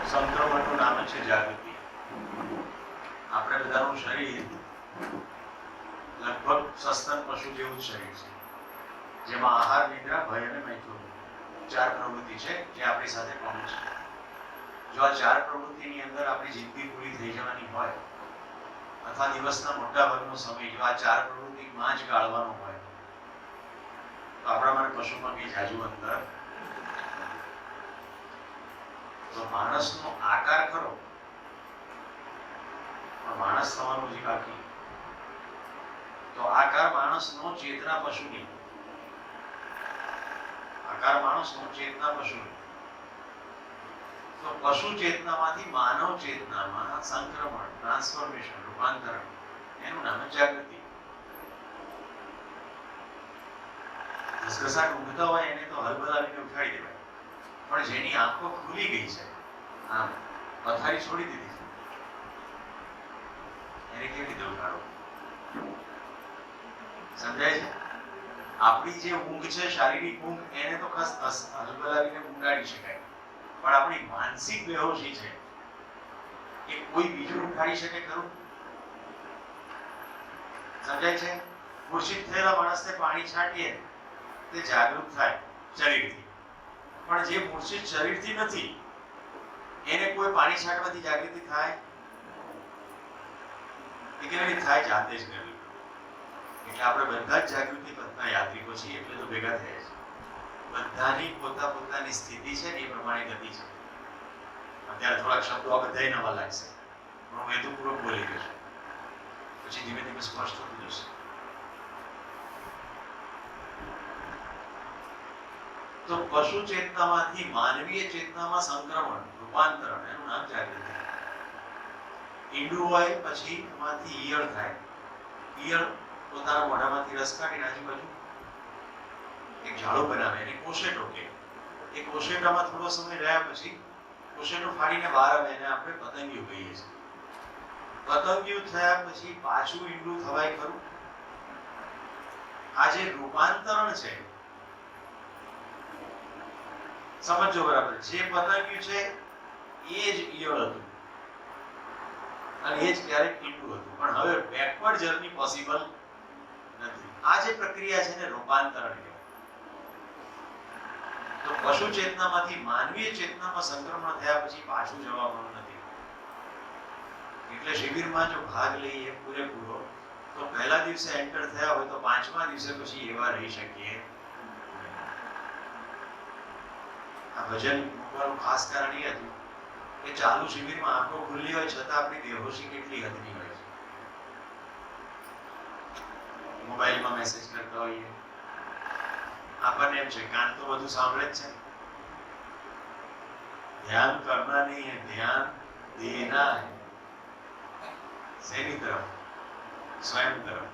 સંક્રમણનું નામ છે જાગૃતિ. આપણે બધાનું શરીર લગભગ સસ્તન પશુ જેવું શરીર છે, જેમાં આહાર, નિદ્રા, ભય અને મૈથુન ચાર પ્રવૃત્તિ છે જે આપણી સાથે કોમન છે. જો આ ચાર પ્રવૃત્તિની અંદર આપણી જિંદગી પૂરી થઈ જવાની હોય અથવા દિવસના મોટા ભાગનો સમય જો આ ચાર પ્રવૃત્તિમાં જ ગાળવાનો હોય તો આપણામાં પશુમાં કંઈ જાજુ અંતર. તો માણસનો આકાર ખરો, પણ માણસ થવાનું જે બાકી. તો આકાર માણસનો, ચેતના પશુની. આકાર માણસનો, ચેતના પશુની. તો પશુ ચેતનામાંથી માનવ ચેતનામાં સંક્રમણ, ટ્રાન્સફોર્મેશન, રૂપાંતરણ, એનું નામ જાગૃતિ. ઘસઘસાટ ઊંઘતા હોય એને તો હલબલાવીને ઉઠાડી દેવાય, પણ જેની આંખો ખુલી ગઈ છે, આમ પથારી છોડી દીધી છે, એને કેવી રીતે ઉઠાડો? સમજાય છે? આપણી જે ઊંઘ છે, શારીરિક ઊંઘ, એને તો ખાસ હલબલાવીને ઊંઘાડી શકાય, પણ આપણી માનસિક બેહોશી છે એ કોઈ બીજું ઉઠાડી શકે ખરું? સમજાય છે? મૂર્છિત થયેલા માણસને પાણી છાંટીએ તે જાગૃત થાય શરીરથી, પણ જે મૂર્છિત શરીરથી નથી એને કોઈ પાણી છાંટવાથી જાગૃતિ થાય? એ કેવી રીતે થાય? જાતે જ કરવી. એટલે આપણે બધા જ જાગૃતિ પથના યાત્રિકો છીએ, એટલે તો ભેગા થયા છે. બધાની પોતાની સ્થિતિ છે એ પ્રમાણે ગતિ છે. અત્યારે થોડાક શબ્દો આ બધાય નવા લાગશે, પણ હું હેતુપૂર્વક બોલી ગયો છું, પછી ધીમે ધીમે સ્પષ્ટ થતું જશે. તો પશુ ચેતનામાંથી માનવીય ચેતનામાં સંક્રમણ, રૂપાંતરણ, એનું નામ જાગૃતિ. ઈંડું હોય પછી એમાંથી ઈયળ થાય. ઈયળ પોતાના મોઢામાંથી રસ કાઢીને આજુબાજુ એક જાળો બનાવે, એને કોશેટો કહે. એ કોશેટામાં થોડો સમય રહ્યા પછી કોશેટો ફાડીને બહાર આવે, એને આપણે પતંગિયું કહીએ છીએ. પતંગિયું થયા પછી પાછું ઈંડું થવાય ખરું? આ જે રૂપાંતરણ છે, સમજો બરાબર. જે પતંગિયું છે એ જ ઈયળ હતું અને એ જ ક્યારેક ઈંડું હતું, પણ હવે બેકવર્ડ જર્ની પોસિબલ નથી. આ જે પ્રક્રિયા છે ને રૂપાંતરણ કહેવાય. તો પશુ ચેતનામાંથી માનવીય ચેતનામાં સંક્રમણ થયા પછી પાછું જવાનું નથી. એટલે શિબિરમાં જો ભાગ લઈએ પૂરેપૂરો, તો પહેલા દિવસે એન્ટર થયા હોય તો પાંચમા દિવસે પછી એવા રહી શકીએ. આ ભજન મૂકવાનું ખાસ કારણ એ હતું કે ચાલુ શિબિરમાં આંખો ખુલ્લી હોય છતાં આપણી બેહોશી કેટલી હદની હોય છે. મોબાઈલમાં મેસેજ કરતા હોઈએ, આપણને એમ છે કાન તો બધું સાંભળે જ છે. ધ્યાન કરના નહીં હે, ધ્યાન દેના હે. શેની તરફ? સ્વયં તરફ.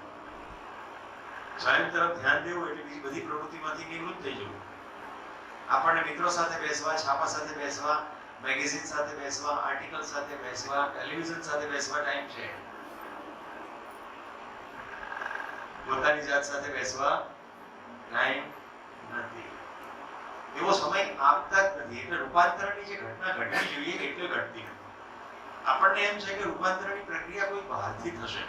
સ્વયં તરફ ધ્યાન દેવું એટલે બીજી બધી પ્રવૃત્તિમાંથી નિવૃત્ત થઈ જવું. આપણને મિત્રો સાથે બેસવા, છાપા સાથે બેસવા, મેગેઝિન સાથે બેસવા, આર્ટિકલ સાથે બેસવા, ટેલિવિઝન સાથે બેસવા ટાઈમ છે. પોતાની જાત સાથે બેસવા ટાઈમ નથી. એવો સમય આપતા જ નથી. એટલે રૂપાંતરણની જે ઘટના ઘટવી જોઈએ એટલે ઘટતી નથી. આપણને એમ છે કે રૂપાંતરણની પ્રક્રિયા કોઈ બહારથી થશે.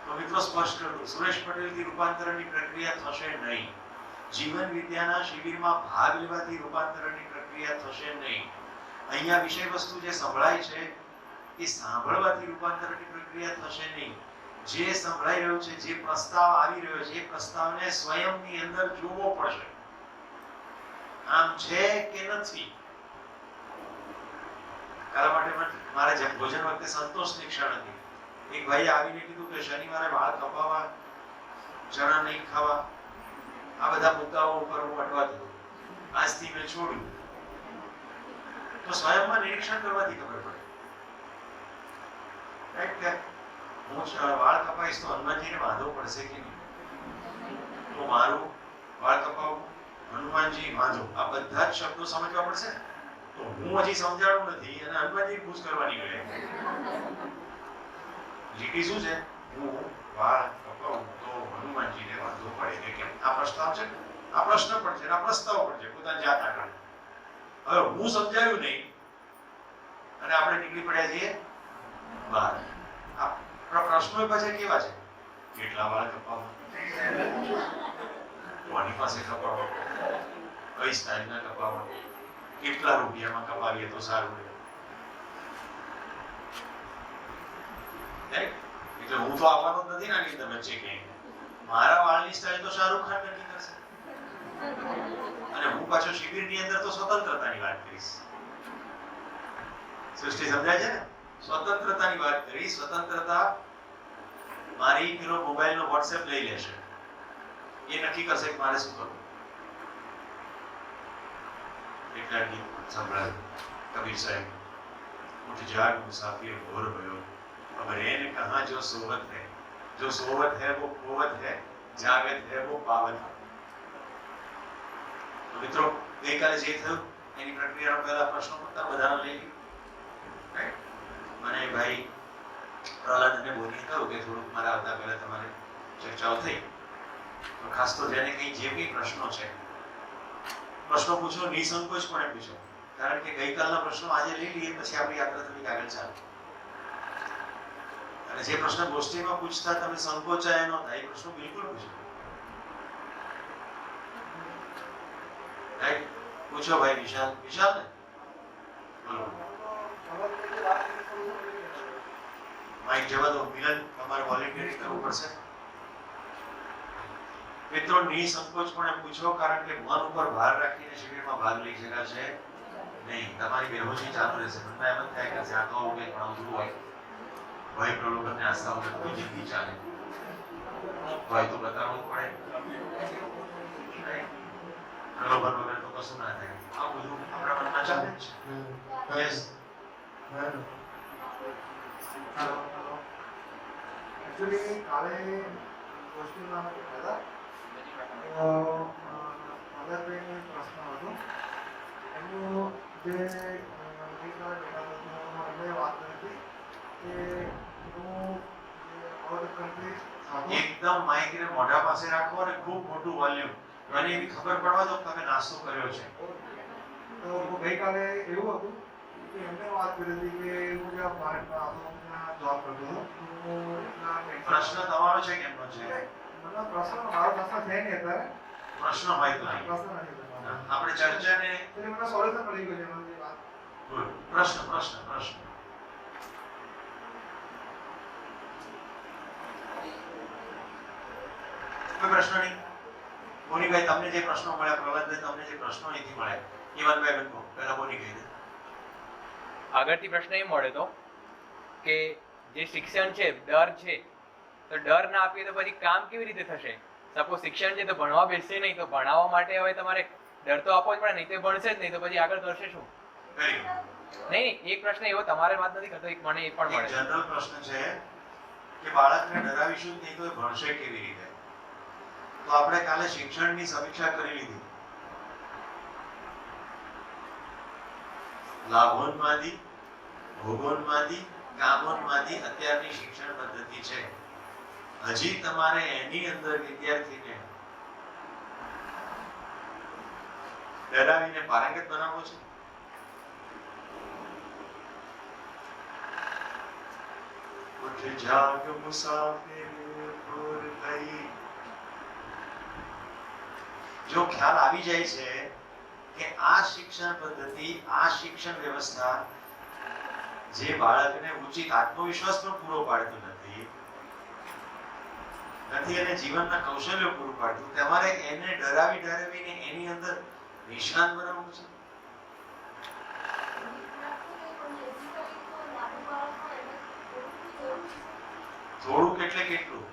તો મિત્રો સ્પષ્ટ કરું, સુરેશ પટેલથી રૂપાંતરણની પ્રક્રિયા થશે નહીં. જીવન વિદ્યાના શિબિરમાં ભાગ લેવાથી રૂપાંતરણની પ્રક્રિયા થશે નહીં. અહીંયા વિષય વસ્તુ જે સંભળાય છે એ સાંભળવાથી રૂપાંતરણની પ્રક્રિયા થશે નહીં. જે સંભળાઈ રહ્યો છે, જે પ્રસ્તાવ આવી રહ્યો છે, એ પ્રસ્તાવને સ્વયંની અંદર જોવો પડશે. આમ છે કે નથી. કાલા માટે મારે જેમ ભોજન વખતે સંતોષની ક્ષણ હતી. એક ભાઈએ આવીને કીધું કે શનિવારે વાળ કપાવવા, ચણા નહીં ખાવા, આ બધા મુદ્દાઓ ઉપર હું અટવાતો હતો. આજથી મેં છોડ્યું. તો સ્વયંમાં નિરીક્ષણ કરવાથી ખબર પડે. રાઈટ કે હું વાળ કપાઈશ તો હનુમાનજીને વાંધો પડશે કે નહીં? તો મારું વાળ કપાવવું, હનુમાનજી વાંધો, આ બધા જ શબ્દો સમજવા પડશે. તો હું હજી સમજાણું નથી અને હનુમાનજી પૂછ કરવાની ગયે. લીટી શું છે? હું વાળ કપાવું તો હનુમાનજીને વાંધો પડે કે કેમ? આ પ્રસ્તાવ છે, આ પ્રશ્ન પણ છે, આ પ્રસ્તાવ પણ છે પોતાની જાત આગળ. હવે હું સમજાયું નહીં અને આપણે નીકળી પડ્યા છીએ બહાર. આ પ્રશ્નો પાછા કેવા છે? કેટલા વાળ કપાવવા, કોની પાસે કપાવવા, કઈ સ્ટાઇલના કપાવવા, કેટલા રૂપિયામાં કપાવીએ તો સારું રહે. એટલે હું તો આવવાનો જ નથી ને આની અંદર વચ્ચે ક્યાંય. મારા વાળની સ્ટાઇલ તો શાહરુખ ખાન નક્કી કરશે અને હું પાછો શિબિરની અંદર તો સ્વતંત્રતાની વાત કરીશ. સૃષ્ટિ સમજાય છે ને? સ્વતંત્રતાની વાત કરી. સ્વતંત્રતા મારી પેલો મોબાઈલનો વોટ્સએપ લઈ લેશે, એ નક્કી કરશે કે મારે શું કરવું. એટલા ગીત સંભળાય કબીર સાહેબ, ઉઠ જાગ મુસાફિર ભોર ભયો, अब रेन कहाँ जो सोवत है, जो सोवत है वो खोवत है, जागत है वो पावत है. તો મિત્રો ગઈકાલે જે થયું એની પ્રક્રિયાનો પહેલા પ્રશ્નો પત્ર બધાનો લઈ લીધો. મને ભાઈ પ્રહલાદ અને બોની કહ્યું કે થોડુંક મારા આવતા પહેલા તમારે ચર્ચાઓ થઈ, તો ખાસ તો જેને કંઈ જે કંઈ પ્રશ્નો છે પ્રશ્નો પૂછો, નિસંકોચપણે પૂછો. કારણ કે ગઈકાલના પ્રશ્નો આજે લઈ લઈએ પછી આપણી યાત્રા થોડીક આગળ ચાલે. અને જે પ્રશ્ન ગોષ્ઠીમાં પૂછતા તમે સંકોચાય ન થાય એ પ્રશ્નો બિલકુલ પૂછો. રાઈટ? પૂછો ભાઈ વિશાલ. વિશાલ ને બોલો. માઇક જવા દો. મિલન તમારે વોલેન્ટિયરિંગ કરવું પડશે. મિત્રો નિસંકોચપણે પૂછો, કારણ કે મન ઉપર ભાર રાખીને શિબિરમાં ભાગ લઈ શકાશે નહીં. તમારી બેહોશી ચાલુ રહેશે. મનમાં એમ જ થાય કે આ તો કંઈ ભણાવતું હોય, ભય પ્રલોભનને આસ્થા વગર કોઈ જિંદગી ચાલે, ભય તો બતાવવું પડે, પ્રલોભન વગર તો કશું ના થાય. આ બધું આપણા મનમાં ચાલે જ છે. યસ एक्चुअली काले गोष्टी में હતા આધારભાઈનો પ્રશ્ન હતો. એનું જે એમને વાત કરી કે હું અવર કન્ટ્રીઝ એકદમ માઇકને મોઢા પાસે રાખો અને ખૂબ મોટું વોલ્યુમ, મને એવી ખબર પડવા દો કે તમે નાસ્તો કર્યો છે. તો ગઈકાલે એવું હતું કે એમને વાત કરી હતી કે હું જ્યાં ભારતમાં જોબ કરતો હતો. પ્રશ્ન તમારો છે કે એમનો છે? મને પ્રશ્ન મારો પ્રશ્ન છે નહીં અત્યારે. પ્રશ્ન હોય તો પ્રશ્ન નથી. આપણે ચર્ચાને એટલે મને સોલ્યુશન મળી ગયું એમાંથી વાત. પ્રશ્ન પ્રશ્ન પ્રશ્ન કોઈ પ્રશ્ન નહીં? બોનીભાઈ તમને જે પ્રશ્નો મળ્યા, પ્રહલાદભાઈ તમને જે પ્રશ્નો અહીંથી મળ્યા, એ વનભાઈ બનકો પહેલા બોની કહી દે. આગળથી પ્રશ્ન એ મળે તો કે જે શિક્ષણ છે, ડર છે, તો ડર ના આપીએ તો પછી કામ કેવી રીતે થશે? સપોઝ શિક્ષણ છે તો ભણવા બેસશે નહીં, તો ભણાવવા માટે હવે તમારે ડર તો આપવો જ પડે, નહીં તો ભણશે જ નહીં, તો પછી આગળ કરશે શું? નહીં, એક પ્રશ્ન એવો તમારે વાત નથી કરતો, એક મને એ પણ મળે. જનરલ પ્રશ્ન છે કે બાળકને ડરાવીશું નહીં તો એ ભણશે કેવી રીતે? તો આપણે કાલે શિક્ષણની સમીક્ષા કરી લીધી. લાભોન્માદી, ભોગોન્માદી, કામોન્માદી અત્યારની શિક્ષણ પદ્ધતિ છે. હજી તમારે એની અંદર વિદ્યાર્થીને ડરાવીને પારંગત બનાવવો છે. ઉઠ જાગ મુસાફિર ભોર ભઈ. જો ખ્યાલ આવી જાય છે કે આ શિક્ષણ પદ્ધતિ, આ શિક્ષણ વ્યવસ્થા જે બાળકને ઉચિત આત્મવિશ્વાસ પણ પૂરો પાડતું નથી એને જીવનના કૌશલ્યો પૂરું પાડતું, તમારે એને ડરાવીને એની અંદર નિષ્ણાત બનાવવું છે. થોડુંક એટલે કેટલું?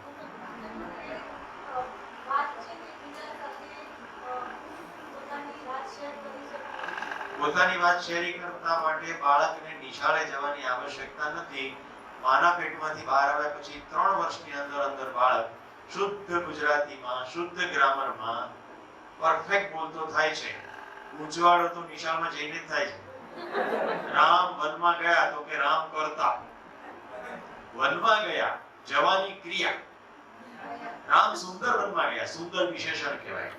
પોતાની વાત શેરિંગ કરતા માટે બાળકને નિશાળે જવાની આવશ્યકતા નથી. માના પેટમાંથી બહાર આવ્યા પછી 3 વર્ષની અંદર બાળક શુદ્ધ ગુજરાતીમાં, શુદ્ધ ગ્રામરમાં પરફેક્ટ બોલતો થાય છે. ઉજવાળો તો નિશાળમાં જઈને જ થાય છે. રામ વનમાં ગયા તો કે રામ કરતા, વનમાં ગયા જવાની ક્રિયા. રામ સુંદર વનમાં ગયા, સુંદર વિશેષણ કહેવાય.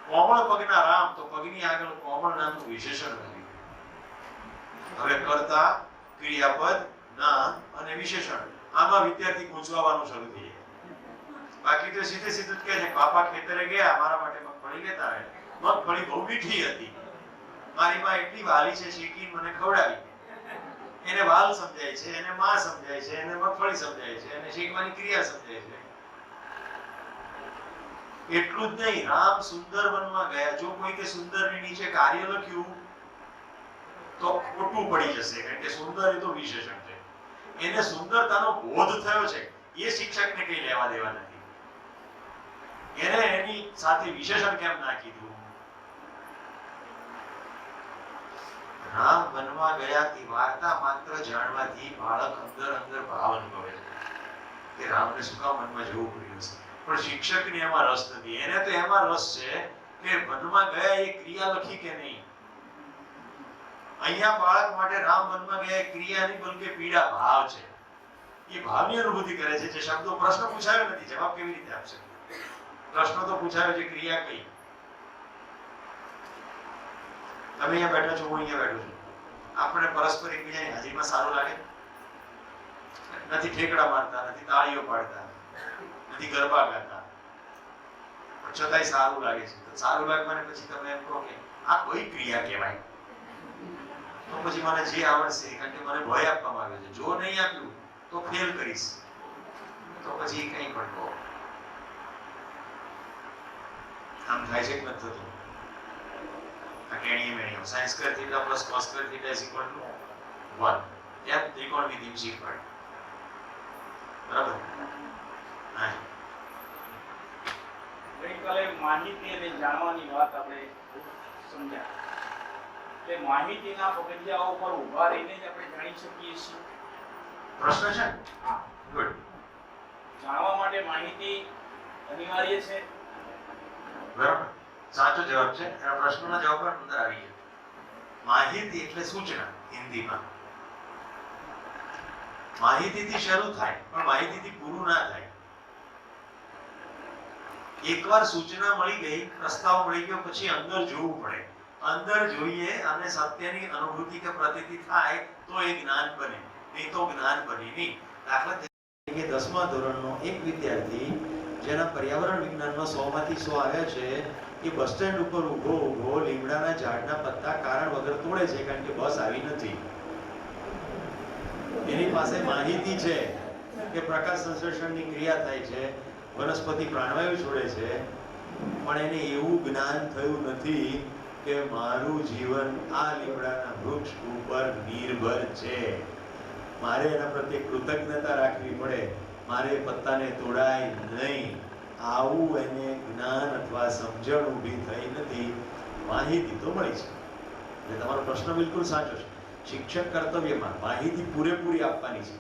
કોમળ પગના રામ તો પગની આગળ કોમળ નામનું વિશેષણ નથી. હવે કર્તા, ક્રિયાપદ, નામ અને વિશેષણ આમાં વિદ્યાર્થી ગૂંચવાવાનું શરૂ થઈ જાય. બાકી તો સીધે સીધું જ કહે છે બાપા ખેતરે ગયા મારા માટે મગફળી લેતા આવ્યા. મગફળી બહુ મીઠી હતી, મારી માં એટલી વાલી છે શીખી મને ખવડાવી. એને વાલ સમજાય છે, એને માં સમજાય છે, એને મગફળી સમજાય છે, એને શીખવાની ક્રિયા સમજાય છે. એટલું જ નહીં, રામ સુંદર વનમાં ગયા. જો કોઈ કે સુંદરની નીચે કાર્ય લખ્યું તો ખોટું પડી જશે, કારણ કે સુંદર એ તો વિશેષણ છે. એને સુંદરતાનો બોધ થયો છે, એ શિક્ષકને કઈ લેવા દેવા નથી. એને એની સાથે વિશેષણ કેમ ના કીધું? રામ વનમાં ગયા તે વાર્તા માત્ર જાણવાથી બાળક અંદર અંદર ભાવ અનુભવે છે કે રામને શું કામ વનમાં જવું પડ્યું છે. પણ શિક્ષકને એમાં રસ નથી. એને તો એમાં રસ છે કે વનમાં ગયા એ ક્રિયા લખી કે નહીં. અહીંયા બાળક માટે રામ વનમાં ગયા એ ક્રિયા નહીં બલકે પીડા ભાવ છે. એ ભાવની અનુભૂતિ કરે છે. જે શબ્દો પ્રશ્ન પૂછાયો નથી, જવાબ કેવી રીતે આપશે? પ્રશ્ન તો પૂછાયો છે, ક્રિયા કઈ? તમે અહીંયા બેઠા છો, હું અહીંયા બેઠો છું. આપણે પરસ્પર એકબીજાની હાજરીમાં સારું લાગે? નથી ઠેકડા મારતા, નથી તાળીઓ પાડતા, નથી ગરબા ગાતા, પણ છતાંય સારું લાગે છે. તો સારું લાગવાને પછી તમે એમ કહો કે આ કોઈ ક્રિયા કહેવાય? તો પછી મને જે આવડશે, કારણ કે મને ભય આપવામાં આવ્યો છે, જો નહીં આપ્યું તો ફેલ કરીશ, તો પછી કંઈ પણ કહો. આમ થાય છે કે નથી થતું? આ કેણીએ મેણીઓ sine square theta plus cos square theta is equal to 1. એમ ત્રિકોણની રીત શીખવાડ. બરાબર? હા. ગઈકાલે માહિતી અને જાણવાની વાત આપણે સમજ્યા. એટલે માહિતીના પગથિયા ઉપર ઊભા રહીને જ આપણે જાણી શકીએ છીએ. પ્રશ્ન છે? હા. ગુડ. જાણવા માટે માહિતી અનિવાર્ય છે. બરાબર, સાચો જવાબ છે. એના પ્રશ્નના જવાબ પર અંદર આવી ગયા. માહિતી એટલે સૂચના હિન્દીમાં. માહિતીથી શરૂ થાય પણ માહિતીથી પૂરું ના થાય. એકવાર સૂચના મળી ગઈ, પ્રસ્તાવ મળી ગયો, પછી અંદર જોવું પડે. અંદર જોઈએ અને સત્યની અનુભૂતિ કે પ્રતીતિ થાય તો એ જ્ઞાન બને, નહીં તો જ્ઞાન બને નહીં. દાખલા તરીકે 10મા ધોરણનો એક વિદ્યાર્થી જેના પર્યાવરણ વિજ્ઞાનમાં 100 માંથી 100 આવ્યા છે, એ બસ સ્ટેન્ડ ઉપર ઊભો લીમડાના ઝાડના પત્તા કારણ વગર તોડે છે, કારણ કે બસ આવી નથી. એની પાસે માહિતી છે કે પ્રકાશ સંશ્લેષણની ક્રિયા થાય છે, વનસ્પતિ પ્રાણવાયુ છોડે છે, પણ એને એવું જ્ઞાન થયું નથી કે મારું જીવન આ લીમડાના વૃક્ષ ઉપર નિર્ભર છે, મારે એના પ્રત્યે કૃતજ્ઞતા રાખવી પડે, મારે પત્તાને તોડાય નહીં. આવું એને જ્ઞાન અથવા સમજણ ઊભી થઈ નથી. માહિતી તો મળી છે. એટલે તમારો પ્રશ્ન બિલકુલ સાચો છે. શિક્ષક કર્તવ્યમાં માહિતી પૂરેપૂરી આપવાની છે,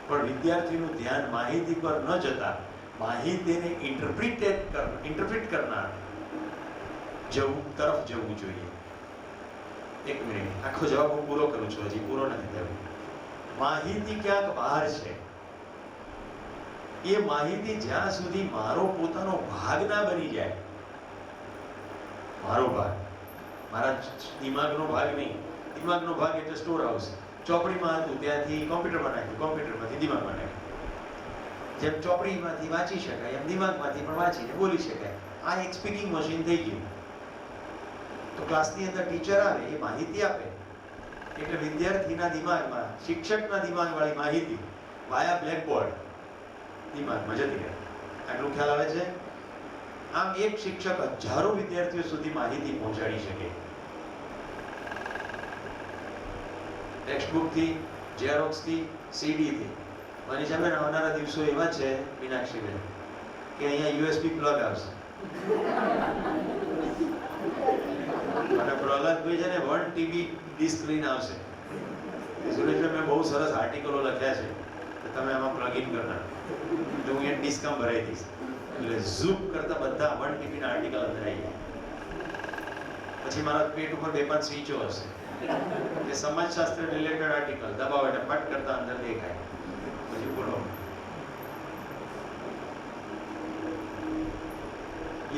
પણ વિદ્યાર્થીનું ધ્યાન માહિતી પર ન જતા માહિતીને ઇન્ટરપ્રિટ કરનાર તરફ જવું જોઈએ. એક મિનિટ, આખો જવાબ હું પૂરો કરું છું, હજી પૂરો નથી થયો. માહિતી ક્યાંક બહાર છે. એ માહિતી જ્યાં સુધી મારો પોતાનો ભાગ ના બની જાય, મારો ભાગ, મારા દિમાગનો ભાગ નહીં. દિમાગનો ભાગ એટલે સ્ટોર હાઉસ. ચોપડીમાં હતું ત્યાંથી કોમ્પ્યુટરમાં નાખ્યું, કોમ્પ્યુટરમાંથી દિમાગમાં નાખ્યું. જેમ ચોપડીમાંથી વાંચી શકાય એમ દિમાગમાંથી પણ વાંચીને બોલી શકાય. આ એક સ્પીકિંગ મશીન થઈ ગયું. તો ક્લાસની અંદર ટીચર આવે, એ માહિતી આપે એટલે વિદ્યાર્થીના દિમાગમાં, શિક્ષકના દિમાગવાળી માહિતી વાયા બ્લેકબોર્ડ દિમાગમાં જતી રહે. આટલું ખ્યાલ આવે છે? આમ એક શિક્ષક હજારો વિદ્યાર્થીઓ સુધી માહિતી પહોંચાડી શકે. ટેક્સ્ટબુકથી, ઝેરોક્સથી, સીડીથી. મારી સામે આવનારા દિવસો એવા છે મીનાક્ષીબેન કે અહીંયા યુએસબી પ્લગ આવશે અને પ્રહલાદભાઈ છે ને 1 TB ડિસ્ક લઈને આવશે. સુરેશભાઈ મેં બહુ સરસ આર્ટિકલો લખ્યા છે, તો તમે આમાં પ્લગ ઇન કરનાર, તો હું અહીંયા ડિસ્કાઉન્ટ ભરાઈ દઈશ. એટલે ઝૂપ કરતા બધા 1 TB ના આર્ટિકલ અંદર આવી જાય. પછી મારા પેટ ઉપર 2-5 સ્વિચો હશે કે સમાજશાસ્ત્ર રિલેટેડ આર્ટિકલ દબાવો એટલે ફટ કરતા અંદર દેખાય. પછી બોલો.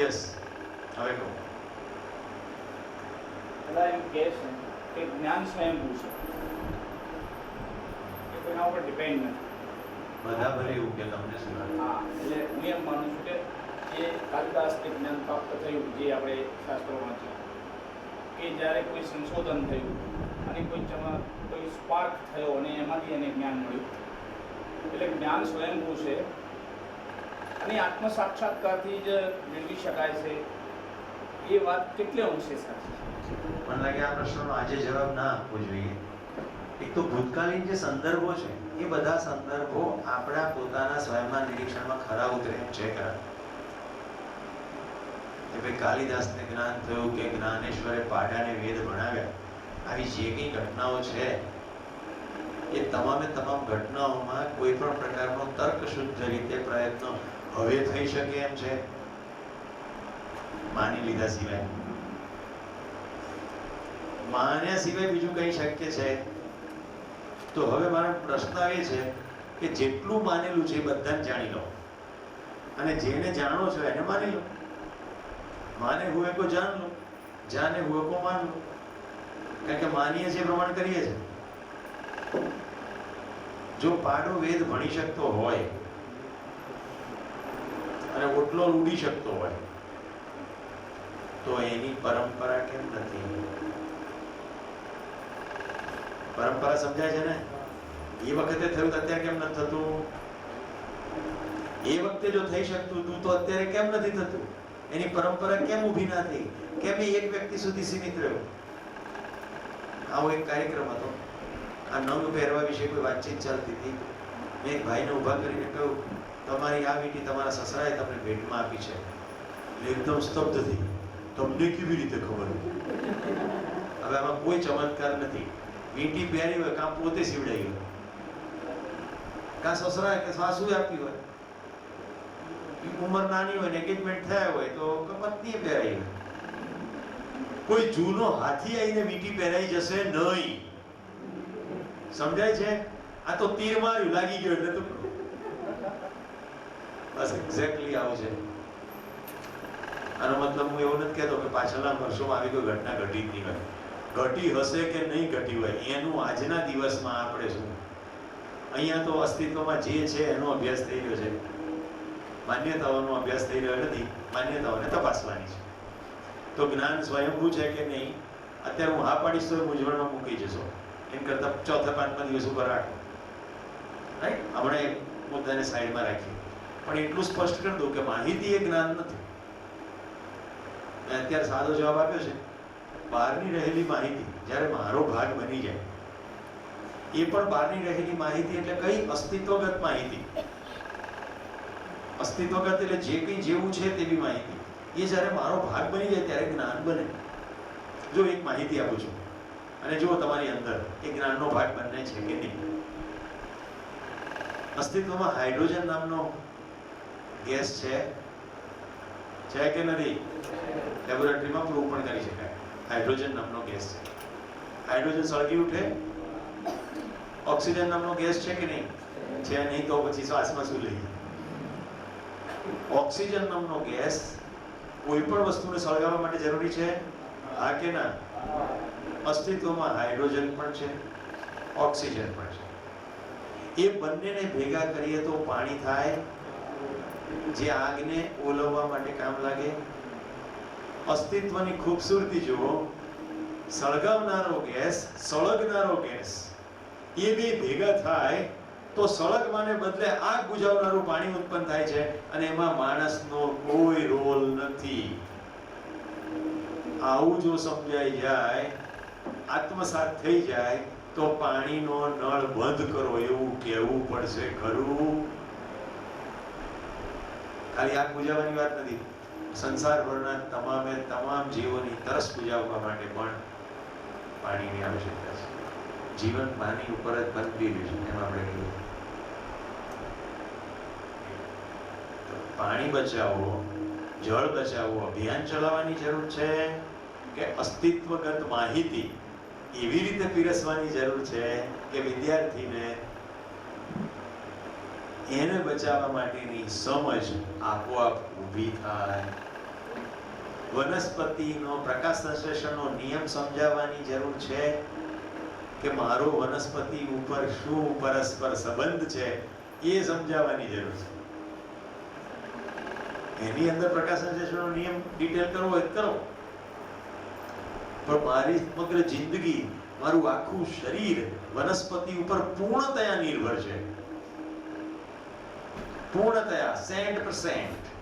યસ, હવે કહો. બધા એમ કહે છે કે જ્ઞાન સ્વયંભૂ છે, એ કોઈના ઉપર ડિપેન્ડ નથી. બધા ભલે એવું કે તમને શું લાગે? હા, એટલે હું એમ માનું છું કે જે કાલિદાસને જ્ઞાન પ્રાપ્ત થયું, જે આપણે શાસ્ત્રોમાં છે, કે જ્યારે કોઈ સંશોધન થયું અને કોઈ સ્પાર્ક થયો અને એમાંથી એને જ્ઞાન મળ્યું, એટલે જ્ઞાન સ્વયંભૂ છે અને આત્મ સાક્ષાત્કારથી જ મેળવી શકાય છે. એ વાત કેટલે અંશે સાચી છે? મને લાગે આ પ્રશ્નનો આજે જવાબ ના આપવો જોઈએ. એક તો ભૂતકાલીન જે સંદર્ભો છે એ બધા સંદર્ભો આપણા પોતાના સ્વયંના નિરીક્ષણમાં ખરા ઉતરે એમ છે ખરા? કે ભાઈ કાલિદાસને જ્ઞાન થયું કે જ્ઞાનેશ્વરે પાડાને વેદ ભણાવ્યા, આવી જે કંઈ ઘટનાઓ છે એ તમામે તમામ ઘટનાઓમાં કોઈ પણ પ્રકારનો તર્કશુદ્ધ રીતે પ્રયત્ન હવે થઈ શકે એમ છે માની લીધા સિવાય? માન્યા સિવાય બીજું કઈ શક્ય છે? તો હવે મારો પ્રશ્ન એ છે કે જેટલું માનેલું છે એ બધાને જાણી લો અને જેને જાણો છો એને માની લો. માને હુએ કો જાન લો, જાને હુએ કો માન લો. કારણ કે માનીએ છીએ પ્રમાણ કરીએ છીએ. જો પાડો વેદ ભણી શકતો હોય અને ઓટલો ઉડી શકતો હોય તો એની પરંપરા કેમ નથી? પરંપરા સમજાય છે ને? એ વખતે થયું અત્યારે કેમ નથી થતું? એ વખતે જો થઈ શકતું હતું તો અત્યારે કેમ નથી થતું? એની પરંપરા કેમ ઊભી ના થઈ? કેમ એ એક વ્યક્તિ સુધી સીમિત રહ્યો? આવો એક કાર્યક્રમ હતો. આ નંગ પહેરવા વિશે કોઈ વાતચીત ચાલતી હતી. મેં એક ભાઈને ઊભા કરીને કહ્યું, તમારી આ વીંટી તમારા સસરાએ તમને ભેટમાં આપી છે. એકદમ સ્તબ્ધ થઈ. તમને કેવી રીતે ખબર? હવે આમાં કોઈ ચમત્કાર નથી. વીંટી પહેરી હોય કાં પોતે સીવડાવી હોય, કાં સસરાએ કે સાસુએ આપી હોય, ઉંમર નાની હોય ને એંગેજમેન્ટ થયા હોય તો પત્નીએ પહેરાવી હોય. કોઈ જૂનો હાથી આવીને વીંટી પહેરાઈ જશે નહીં. સમજાય છે? આ તો તીર માર્યું લાગી ગયો એટલે તો બસ એક્ઝેક્ટલી આવું છે. આનો મતલબ હું એવું નથી કહેતો કે પાછળના વર્ષોમાં આવી કોઈ ઘટના ઘટી જ નહીં હોય. ઘટી હશે કે નહીં ઘટી હોય એનું આજના દિવસમાં આપણે શું? અહીંયા તો અસ્તિત્વમાં જે છે એનો અભ્યાસ થઈ રહ્યો છે. માન્યતાઓનો અભ્યાસ થઈ રહ્યો નથી. માન્યતાઓને તપાસવાની છે. તો જ્ઞાન સ્વયંભૂ છે કે નહીં અત્યારે હું હા પાડીશ તો મૂંઝવણમાં મૂકી જશો. એમ કરતા ચોથા પાંચમા દિવસ ઉપર રાખો. રાઈટ? હમણાં એક મુદ્દાને સાઈડમાં રાખીએ પણ એટલું સ્પષ્ટ કરી દઉં કે માહિતી એ જ્ઞાન નથી. મેં અત્યારે સાદો જવાબ આપ્યો છે. બહારની રહેલી માહિતી જ્યારે મારો ભાગ બની જાય, એ પણ બહારની રહેલી માહિતી એટલે કઈ? અસ્તિત્વગત માહિતી. અસ્તિત્વગત એટલે જે કંઈ જેવું છે તેવી માહિતી. એ જ્યારે મારો ભાગ બની જાય ત્યારે જ્ઞાન બને. જો એક માહિતી આપું છું અને જુઓ તમારી અંદર એ જ્ઞાનનો ભાગ બને છે કે નહીં. અસ્તિત્વમાં હાઇડ્રોજન નામનો ગેસ છે કે નથી? લેબોરેટરીમાં પ્રૂવ પણ કરી શકાય. હાઇડ્રોજન નામનો ગેસ છે. હાઇડ્રોજન સળગી ઉઠે. ઓક્સિજન નામનો ગેસ છે કે નહીં? છે. નહીં તો પછી શ્વાસમાં શું લઈએ? ઓક્સિજન નામનો ગેસ કોઈ પણ વસ્તુને સળગાવવા માટે જરૂરી છે? હા કે ના? અસ્તિત્વમાં હાઇડ્રોજન પણ છે, ઓક્સિજન પણ છે. એ બંનેને ભેગા કરીએ તો પાણી થાય, જે આગને ઓલવવા માટે કામ લાગે. અસ્તિત્વની ખૂબસૂરતી જુઓ. સળગાવનારો ગેસ, સળગનારો ગેસ, એ બે ભેગા થાય તો સળગવાને બદલે આગ બુઝાવનારું પાણી ઉત્પન્ન થાય છે અને એમાં માણસનો કોઈ રોલ નથી. આવું જો સમજાઈ જાય, આત્મસાત થઈ જાય તો પાણીનો નળ બંધ કરો એવું કહેવું પડશે ખરું? ખાલી આગ બુઝાવવાની વાત નથી. સંસારભરના તમામે તમામ જીવોની તરસ બુઝાવવા માટે પણ પાણીની આવશ્યકતા છે. જીવન પાણી ઉપર જ બનતી રહ્યું છે એમ આપણે કહીએ. પાણી બચાવો, જળ બચાવો અભિયાન ચલાવવાની જરૂર છે કે અસ્તિત્વગત માહિતી એવી રીતે પીરસવાની જરૂર છે કે વિદ્યાર્થીને એને બચાવવા માટેની સમજ આપોઆપ ઊભી થાય? વનસ્પતિનો પ્રકાશ સંશ્લેષણનો નિયમ સમજાવવાની જરૂર છે કે મારો વનસ્પતિ ઉપર શું પરસ્પર સંબંધ છે એ સમજાવવાની જરૂર છે. એની અંદર પ્રકાશ સંશ્લેષણનો નિયમ ડિટેલ કરવો હોય તો કરો, પણ મારી સમગ્ર જિંદગી, મારું આખું શરીર વનસ્પતિ ઉપર પૂર્ણતયા નિર્ભર છે. પૂર્ણતયા 100%.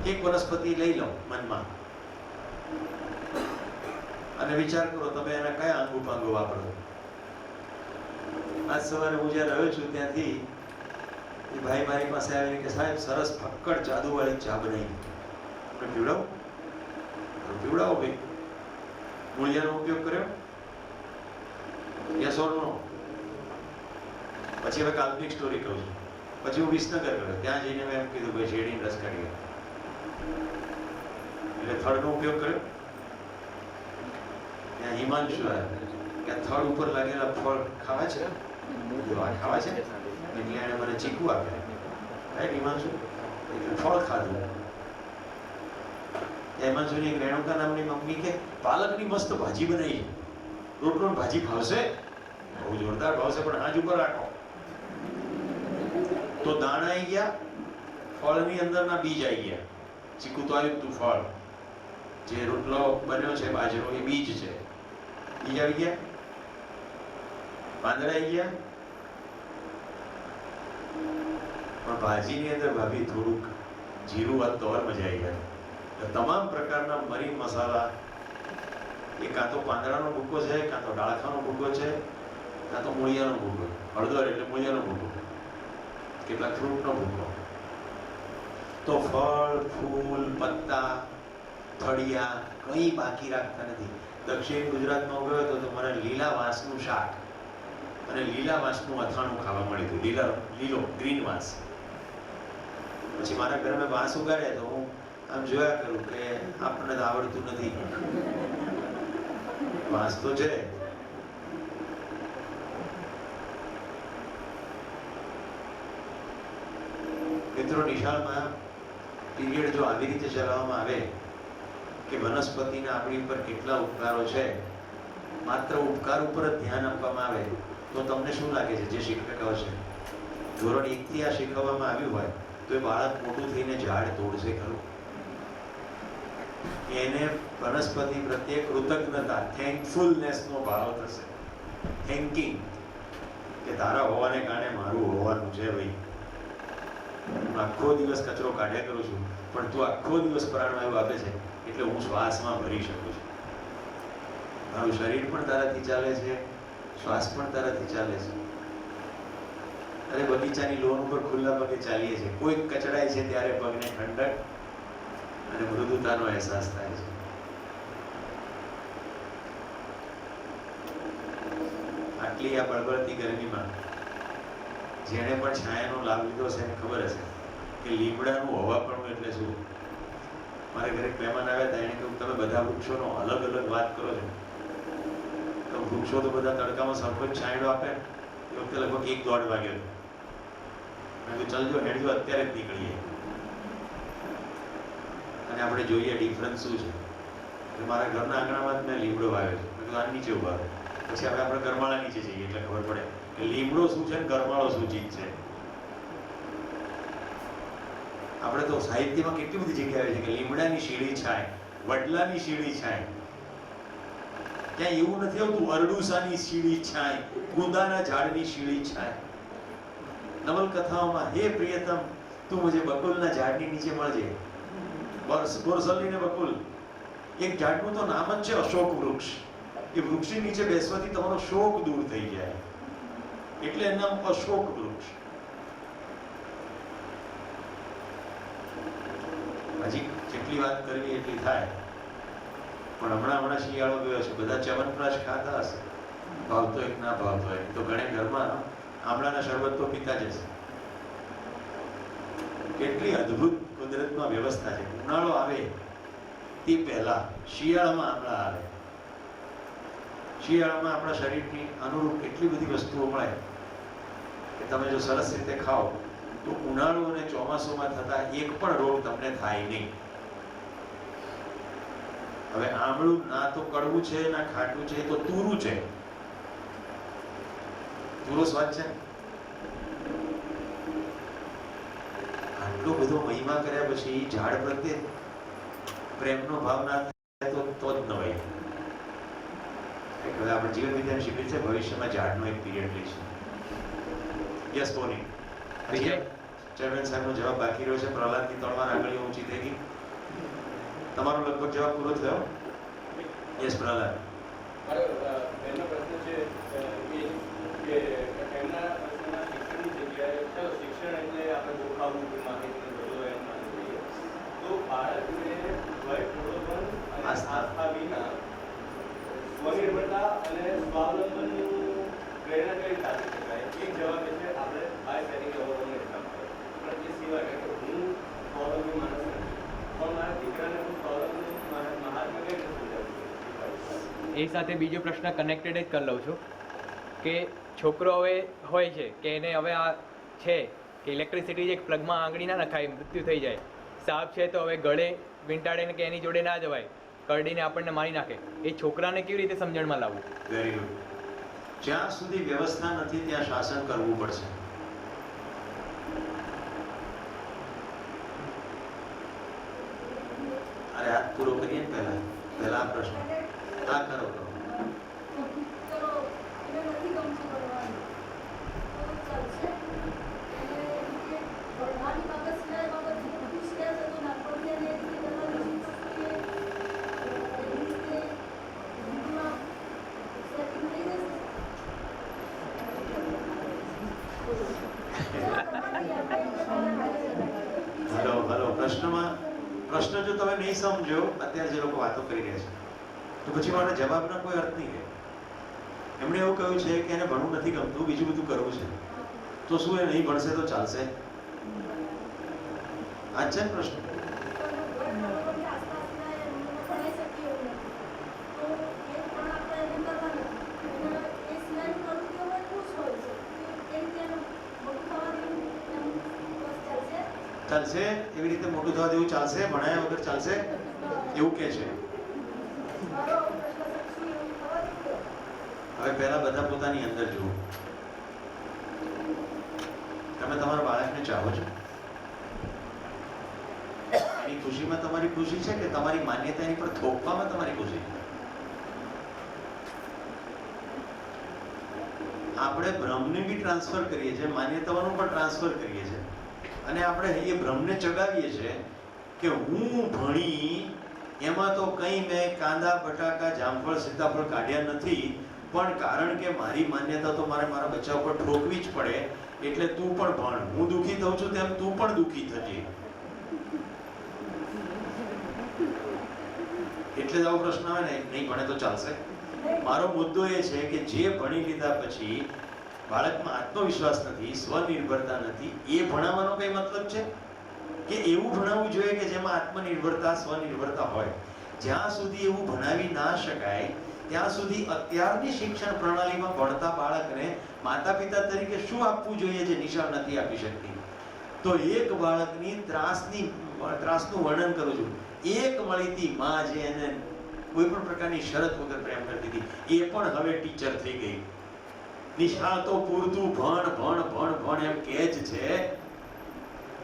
એક વનસ્પતિ લઈ લો મનમાં અને વિચાર કરો તમે એના કયા અંગો પાંગો વાપરો. આજ સવારે હું જ્યાં રહ્યો છું ત્યાંથી એ ભાઈ મારી પાસે આવીને કે સાહેબ સરસ ફક્કડ જાદુવાળી ચા બનાવી, તમે પીવડાવો? પીવડાવો ભાઈ. મૂળિયાનો ઉપયોગ કર્યો? યસ ઓર નો? પછી હવે કાલ્પનિક સ્ટોરી કહું છું. પછી હું વિસનગર ગયો, ત્યાં જઈને મેં એમ કીધું ભાઈ શેરડીનો રસ કાઢી એટલે થડનો ઉપયોગ કર્યો. ત્યાં હિમાંશુ આવ્યા કે થડ ઉપર લાગેલા ફળ ખાવા છે, ખાવા છે, એટલે એને મને ચીકુ આપ્યા. રાઈટ હિમાંશુ? ફળ ખાધું. હિમાંશુની એક રેણુકા નામની મમ્મી કે પાલકની મસ્ત ભાજી બનાવી છે, રોટલો ભાજી ભાવશે? બહુ જોરદાર ભાવશે, પણ હાથ ઉપર રાખો. તો દાણા આવી ગયા, ફળની અંદરના બીજ આવી ગયા. ચીકુ તો આવ્યું તું, ફળ જે રોટલો બન્યો છે બાજરો એ બીજ છે, બીજ આવી ગયા, પાંદડા આવી ગયા. પણ ભાજીની અંદર ભાભી થોડુંક જીરું વાત તો મજા આવી ગયા. તમામ પ્રકારના મરી મસાલા, એ કાં તો પાંદડાનો ભૂકો છે, કાં તો ડાળખાનો ભૂકો છે, કાં તો મૂળિયાનો ભૂકો. હળદર એટલે મૂળિયાનો ભૂકો, કેટલાક ફ્રૂટનો ભૂકો. તો ફળ, ફૂલ, પત્તા, થળિયા કંઈ બાકી રાખતા નથી. દક્ષિણ ગુજરાતમાં ગયો હતો તો મને લીલા વાંસનું શાક અને લીલા વાંસનું અથાણું ખાવા મળ્યું હતું. લીલો ગ્રીન વાંસ. પછી મારા ઘરે મેં વાંસ ઉગાડ્યા તો હું આમ જોયા કરું કે આપણને તો આવડતું નથી. વાંસ તો છે. મિત્રો, નિશાળમાં પીરિયડ જો આવી રીતે ચલાવવામાં આવે કે વનસ્પતિના આપણી ઉપર કેટલા ઉપકારો છે, માત્ર ઉપકાર ઉપર જ ધ્યાન આપવામાં આવે તો તમને શું લાગે છે જે શિક્ષકો છે ધોરણ 1 થી આ શીખવવામાં આવ્યું હોય તો એ બાળક મોટું થઈને ઝાડ તોડશે ખરું? એને વનસ્પતિ પ્રત્યે કૃતજ્ઞતા, થેન્કફુલનેસનો ભાવ થશે. થેન્કિંગ કે તારા હોવાને કારણે મારું હોવાનું છે ભાઈ. હું આખો દિવસ કચરો કાઢ્યા કરું છું, પણ તું આખો દિવસ પ્રાણવાયુ આપે છે એટલે હું શ્વાસમાં ભરી શકું છું. મારું શરીર પણ તારાથી ચાલે છે, શ્વાસ પણ તારાથી ચાલે છે. અરે બગીચાની લોન ઉપર ખુલ્લા પગે ચાલીએ છીએ, કોઈ કચડાય છે ત્યારે પગને ઠંડક અને મૃદુતાનો અહેસાસ થાય છે. આટલી આ બળબળતી ગરમીમાં જેણે પણ છાયાનો લાભ લીધો છે એને ખબર હશે કે લીમડાનું હવાપણું એટલે શું. મારે ઘરે મહેમાન આવ્યા હતા, એને કહ્યું તમે બધા વૃક્ષોનો અલગ અલગ વાત કરો છો, તો વૃક્ષો તો બધા તડકામાં સરખો જ છાંયડો આપે. એ વખતે લગભગ 1-1.5 વાગ્યો હતો. મેં કીધું ચાલજો હેડજો અત્યારે જ નીકળીએ અને આપણે જોઈએ ડિફરન્સ શું છે. મારા ઘરના આંગણામાં જ મેં લીમડો વાવ્યો છે. મેં કીધું આ નીચે ઉભા રહે, પછી હવે આપણે ગરમાળા નીચે જઈએ એટલે ખબર પડે કે લીમડો શું છે ને ગરમાળો શું ચીજ છે. આપણે તો સાહિત્યમાં કેટલી બધી જગ્યા આવે છે કે લીમડાની શીળી છાંય, વડલાની શીળી છાંય. ત્યાં એવું નથી આવતું અરડુસાની શીળી છાંય, ગુંદાના ઝાડની શીળી છાંય. નવલકથાઓમાં હે પ્રિયતમ તું મુજે બકુલના ઝાડની નીચે મળજે. બોરસલી ને બકુલ, એક ઝાડનું તો નામ જ છે અશોક વૃક્ષ. એ વૃક્ષની નીચે બેસવાથી તમારો શોક દૂર થઈ જાય એટલે એનું નામ અશોક વૃક્ષ. હજી જેટલી વાત કરવી એટલી થાય, પણ હમણાં શિયાળો ગયો છે, બધા ચ્યવનપ્રાશ ખાતા હશે, ભાવતો એક ના ભાવતો હોય તો ઘણે ઘરમાં આમળાના શરબત તો પીતા જ હશે. કેટલી અદ્ભુત કુદરતમાં વ્યવસ્થા છે. ઉનાળો આવે તે પહેલા શિયાળામાં આમળા આવે. શિયાળામાં આપણા શરીરની અનુરૂપ એટલી બધી વસ્તુઓ મળે કે તમે જો સરસ રીતે ખાઓ તો ઉનાળુ અને ચોમાસુમાં થતા એક પણ રોગ તમને થાય નહીં. હવે આમળું ના તો કડવું છે ના ખાટું છે, તો તુરું છે. તુરો સ્વાદ છે. આટલો બધો મહિમા કર્યા પછી ઝાડ પ્રત્યે પ્રેમનો ભાવ ના થાય તો જ નવાય. હવે આપણે જીવન વિજ્ઞાન શિબિર છે, ભવિષ્યમાં ઝાડનો એક પીરિયડ લઈશું. યસ બોની ચેરમેન સાહેબનો જવાબ બાકી રહ્યો છે. પ્રહલાદની તળવાર આંગળીઓ ઊંચી થઈ ગઈ. તમારો લગભગ જવાબ પૂરો થયો. યસ પ્રહલાદ. મારો પહેલો પ્રશ્ન છે કે એમના શિક્ષણની જગ્યાએ ચાલો શિક્ષણ એટલે આપણે ગોખાવું માહિતી બધું એમ માનવું જોઈએ. તો બાળકને ભય પ્રલોભન અને આસ્થા વિના સ્વનિર્ભરતા અને સ્વાવલંબનનું પ્રેરણા કઈ આપી શકાય? એક જવાબ એ છે આપણે બાય તરીકે અવરોધને કામ કરે, પણ એ સિવાય કે હું સ્વાવલંબી માણસ નથી, પણ મારા દીકરાને હું સ્વાવલંબી મહાત્મા કઈ રીતે સમજાવું? એ સાથે બીજો પ્રશ્ન કનેક્ટેડ જ કરી લઉં છું કે છોકરો હવે હોય છે કે એને હવે આ છે કે ઇલેક્ટ્રિસિટી એક પ્લગમાં આંગળી ના નખાય, મૃત્યુ થઈ જાય. સાપ છે તો હવે ગળે વીંટાળે ને કે એની જોડે ના જવાય, કરડીને આપણને મારી નાખે. એ છોકરાને કેવી રીતે સમજણમાં લાવવું? Very good. જ્યાં સુધી વ્યવસ્થા નથી ત્યાં શાસન કરવું પડશે. અરે આ પૂરો કરીએ ને પહેલા આ પ્રશ્ન આ કરો. હલો પ્રશ્ન જો તમે નહીં સમજો, અત્યારે જે લોકો વાતો કરી રહ્યા છે, તો પછી મારા જવાબનો કોઈ અર્થ નહીં રહે. એમણે એવું કહ્યું છે કે એને ભણવું નથી ગમતું, બીજું બધું કરવું છે, તો શું એ નહીં ભણશે તો ચાલશે? આ છે ને પ્રશ્ન. ચાલશે એવી રીતે મોટું થવા દેવું ચાલશે, ભણાયા વગર ચાલશે એવું કે છે. હવે પહેલા બધા પોતાની અંદર જુઓ. તમે તમારા બાળકને ચાહો છો? એની ખુશીમાં તમારી ખુશી છે કે તમારી માન્યતા એની પર થોપવામાં તમારી ખુશી છે? આપણે ભ્રમને બી ટ્રાન્સફર કરીએ છીએ, માન્યતાઓનું પણ ટ્રાન્સફર કરીએ છીએ, અને આપણે એ ભ્રમને ચગાવીએ છીએ કે હું ભણી એમાં તો કંઈ મેં કાંદા બટાકા જામફળ સીતાફળ કાઢ્યા નથી, પણ કારણ કે મારી માન્યતા તો મારા બચ્ચા ઉપર ઠોકવી જ પડે, એટલે તું પણ ભણ. હું દુઃખી થઉં છું તેમ તું પણ દુઃખી થજે. એટલે જ આવો પ્રશ્ન આવે ને, નહીં ભણે તો ચાલશે. મારો મુદ્દો એ છે કે જે ભણી લીધા પછી બાળકમાં આત્મવિશ્વાસ નથી, સ્વનિર્ભરતા નથી, એ ભણાવવાનો કઈ મતલબ છે? કે એવું ભણાવવું જોઈએ કે જેમાં આત્મનિર્ભરતા સ્વનિર્ભરતા હોય. જ્યાં સુધી એવું ભણાવી ના શકાય ત્યાં સુધી અત્યારની શિક્ષણ પ્રણાલીમાં ભણતા બાળકને માતા પિતા તરીકે શું આપવું જોઈએ જે નિશાળ નથી આપી શકતી? તો એક બાળકની ત્રાસનું વર્ણન કરું છું. એક મળીતી માં જે એને કોઈ પણ પ્રકારની શરત વગર પ્રેમ કરતી હતી, એ પણ હવે ટીચર થઈ ગઈ. નિશાળ તો પૂરતું ભણ ભણ ભણ ભણ એમ કહે જ છે,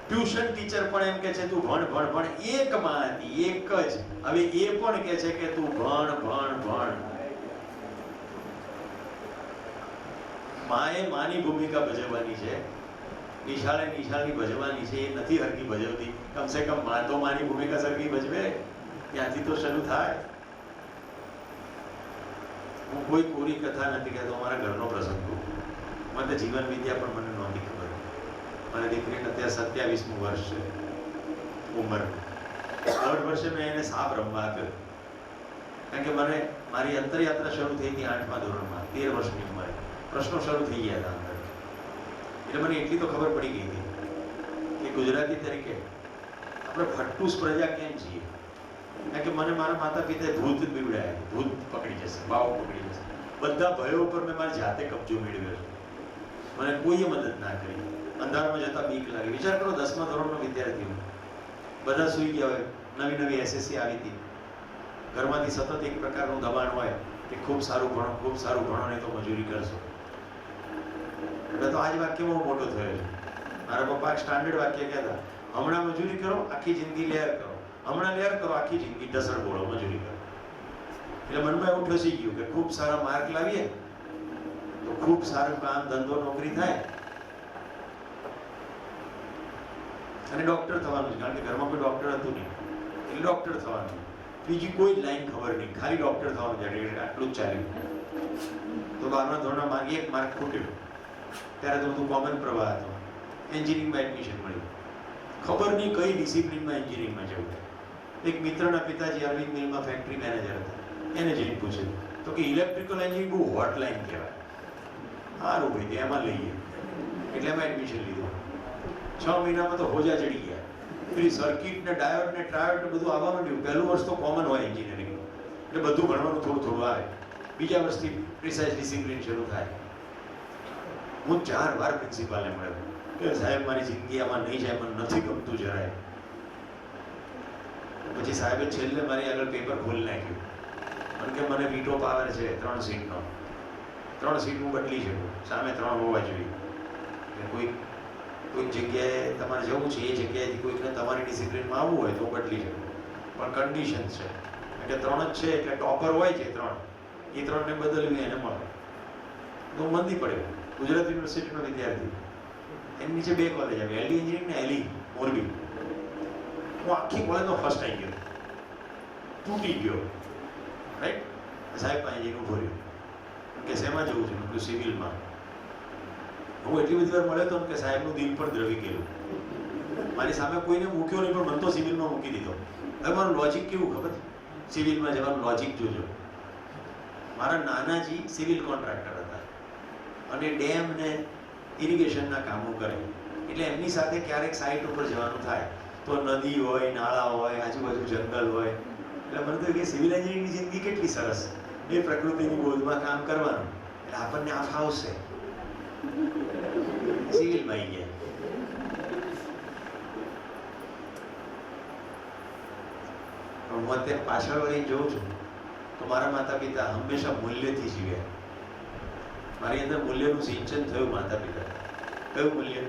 ટ્યુશન ટીચર પણ એમ કહે છે તું ભણ ભણ ભણ. એક માં હતી, એક જ, હવે એ પણ કહે છે કે તું ભણ ભણ ભણ. માએ માની ભૂમિકા ભજવવાની છે, નિશાળે નિશાળની ભજવવાની છે. એ નથી હરકી ભજવતી. કમસે કમ માં તો માની ભૂમિકા સરખી ભજવે, ત્યાંથી તો શરૂ થાય. હું કોઈ કોરી કથા નથી કહેતો, મારા ઘરનો પ્રસંગ કહું. મને જીવન વિદ્યા પણ મને નહોતી ખબર. મારી દીકરીને અત્યારે 27મું વર્ષ છે ઉંમર. 3 વર્ષે મેં એને સાપ રમવા આપ્યો, કારણ કે મને મારી અંતરયાત્રા શરૂ થઈ હતી 8મા ધોરણમાં, 13 વર્ષની ઉંમરે. પ્રશ્નો શરૂ થઈ ગયા હતા અંદર. એટલે મને એટલી તો ખબર પડી ગઈ હતી કે ગુજરાતી તરીકે આપણે ફટ્ટુસ પ્રજા કેમ છીએ. કારણ કે મને મારા માતા પિતાએ ભૂત બીવડાયા, ભૂત પકડી જશે, બાવ પકડી જશે, બધા ભયો ઉપર મેં મારી જાતે કબજો મેળવ્યો છે. મને કોઈએ મદદ ના કરી. અંધારામાં જતા બીક લાગે. વિચાર કરો, 10મા ધોરણનો વિદ્યાર્થી, બધા સૂઈ ગયા હોય, નવી SSC આવી હતી, ઘરમાંથી સતત એક પ્રકારનું દબાણ હોય કે ખૂબ સારું ભણો ને તો મજૂરી કરશો. એટલે તો આજ વાક્યમાં હું મોટો થયો છું. મારા પપ્પા સ્ટાન્ડર્ડ વાક્ય કહેતા, હમણાં મજૂરી કરો આખી જિંદગી લેર કરો, હમણાં લેર કરો આખી જિંદગી ઢસડ બોલો મજૂરી કરો. એટલે મનમાં એવું ઠસી ગયું કે ખૂબ સારા માર્ક લાવીએ તો ખૂબ સારું કામ ધંધો નોકરી થાય અને ડોક્ટર થવાનું છે, કારણ કે ઘરમાં કોઈ ડોક્ટર હતું નહીં એટલે ડોક્ટર થવાનું. બીજી કોઈ લાઈન ખબર નહીં, ખાલી ડોક્ટર થવાનું છે, આટલું જ ચાલ્યું. તો 12મા ધોરણમાં મારી એક માર્ક ખૂટ્યો, ત્યારે તો બધું કોમન પ્રવાહ હતો. એન્જિનિયરિંગમાં એડમિશન મળ્યું, ખબર નહીં કઈ ડિસિપ્લિનમાં એન્જિનિયરિંગમાં જવું. એક મિત્રના પિતાજી અરવિંદ મિલમાં ફેક્ટરી મેનેજર હતા, એને જઈને પૂછ્યું તો કે ઇલેક્ટ્રિકલ એન્જિનિયરિંગ બહુ હોટ લાઈન કહેવાય. સારું ભાઈ એમાં લઈએ, એટલે એમાં એડમિશન લીધું. 6 મહિનામાં તો હોજા ચડી ગયા. પેલી સર્કિટ ને ડાયોડ ને ટ્રાયોડ ને બધું આવવા માંડ્યું. પહેલું વર્ષ તો કોમન હોય એન્જિનિયરિંગનું, એટલે બધું ભણવાનું થોડું આવે. બીજા વર્ષથી પ્રિસાઇઝ ડિસિપ્લિન શરૂ થાય. હું 4 વાર પ્રિન્સિપાલને મળ્યો કે સાહેબ મારી જિંદગી આમાં નહીં જાય, મને નથી ગમતું જરાય. પછી સાહેબે છેલ્લે મારી આગળ પેપર ખોલી નાખ્યું અને કે મને વીટો પાવર છે 3 સીટનો, 3 સીટ હું બદલી શકું, સામે 3 હોવા જોઈએ. કોઈક જગ્યાએ તમારે જવું છે, એ જગ્યાએથી કોઈકને તમારી ડિસિપ્લિનમાં આવવું હોય તો બદલી શકું, પણ કન્ડિશન છે એટલે 3 જ છે. એટલે ટોપર હોય છે 3, એ 3ને બદલવી એને મળે. તો મંદી પડ્યો. ગુજરાત યુનિવર્સિટીનો વિદ્યાર્થી, એની નીચે 2 કોલેજ આવી, એલડી એન્જિનિયરિંગ ને એલી મોરબી. હું આખી કોલેજનો ફર્સ્ટ આવી ગયો, તૂટી ગયો. રાઈટ, સાહેબ પાસે જઈને ઉભો રહ્યો કે શેમાં જવું છે? મેં સિવિલમાં. હું એટલી બધી વાર મળ્યો હતો કે સાહેબનું દિલ પણ દ્રવી ગયેલું. મારી સામે કોઈને મૂક્યો નહીં, પણ મને તો સિવિલમાં મૂકી દીધો. હવે મારું લોજિક કેવું ખબર છે? સિવિલમાં જવાનું લોજિક જોજો. મારા નાનાજી સિવિલ કોન્ટ્રાક્ટર હતા અને ડેમ ને ઇરિગેશનના કામો કરે, એટલે એમની સાથે ક્યારેક સાઇટ ઉપર જવાનું થાય તો નદી હોય, નાળા હોય, આજુબાજુ જંગલ હોય. એટલે મને તો કે સિવિલ એન્જિનિયરિંગની જિંદગી કેટલી સરસ, એ પ્રકૃતિની ગોદમાં કામ કરવાનું, એટલે આપણને આ ફાવશે. સિવિલમાં આવી ગયા. પણ હું અત્યારે પાછળ વળીને જોઉં છું તો મારા માતા પિતા હંમેશા મૂલ્યથી જીવ્યા. મારી અંદર મૂલ્યનું સિંચન થયું. માતા પિતા કયું મૂલ્ય?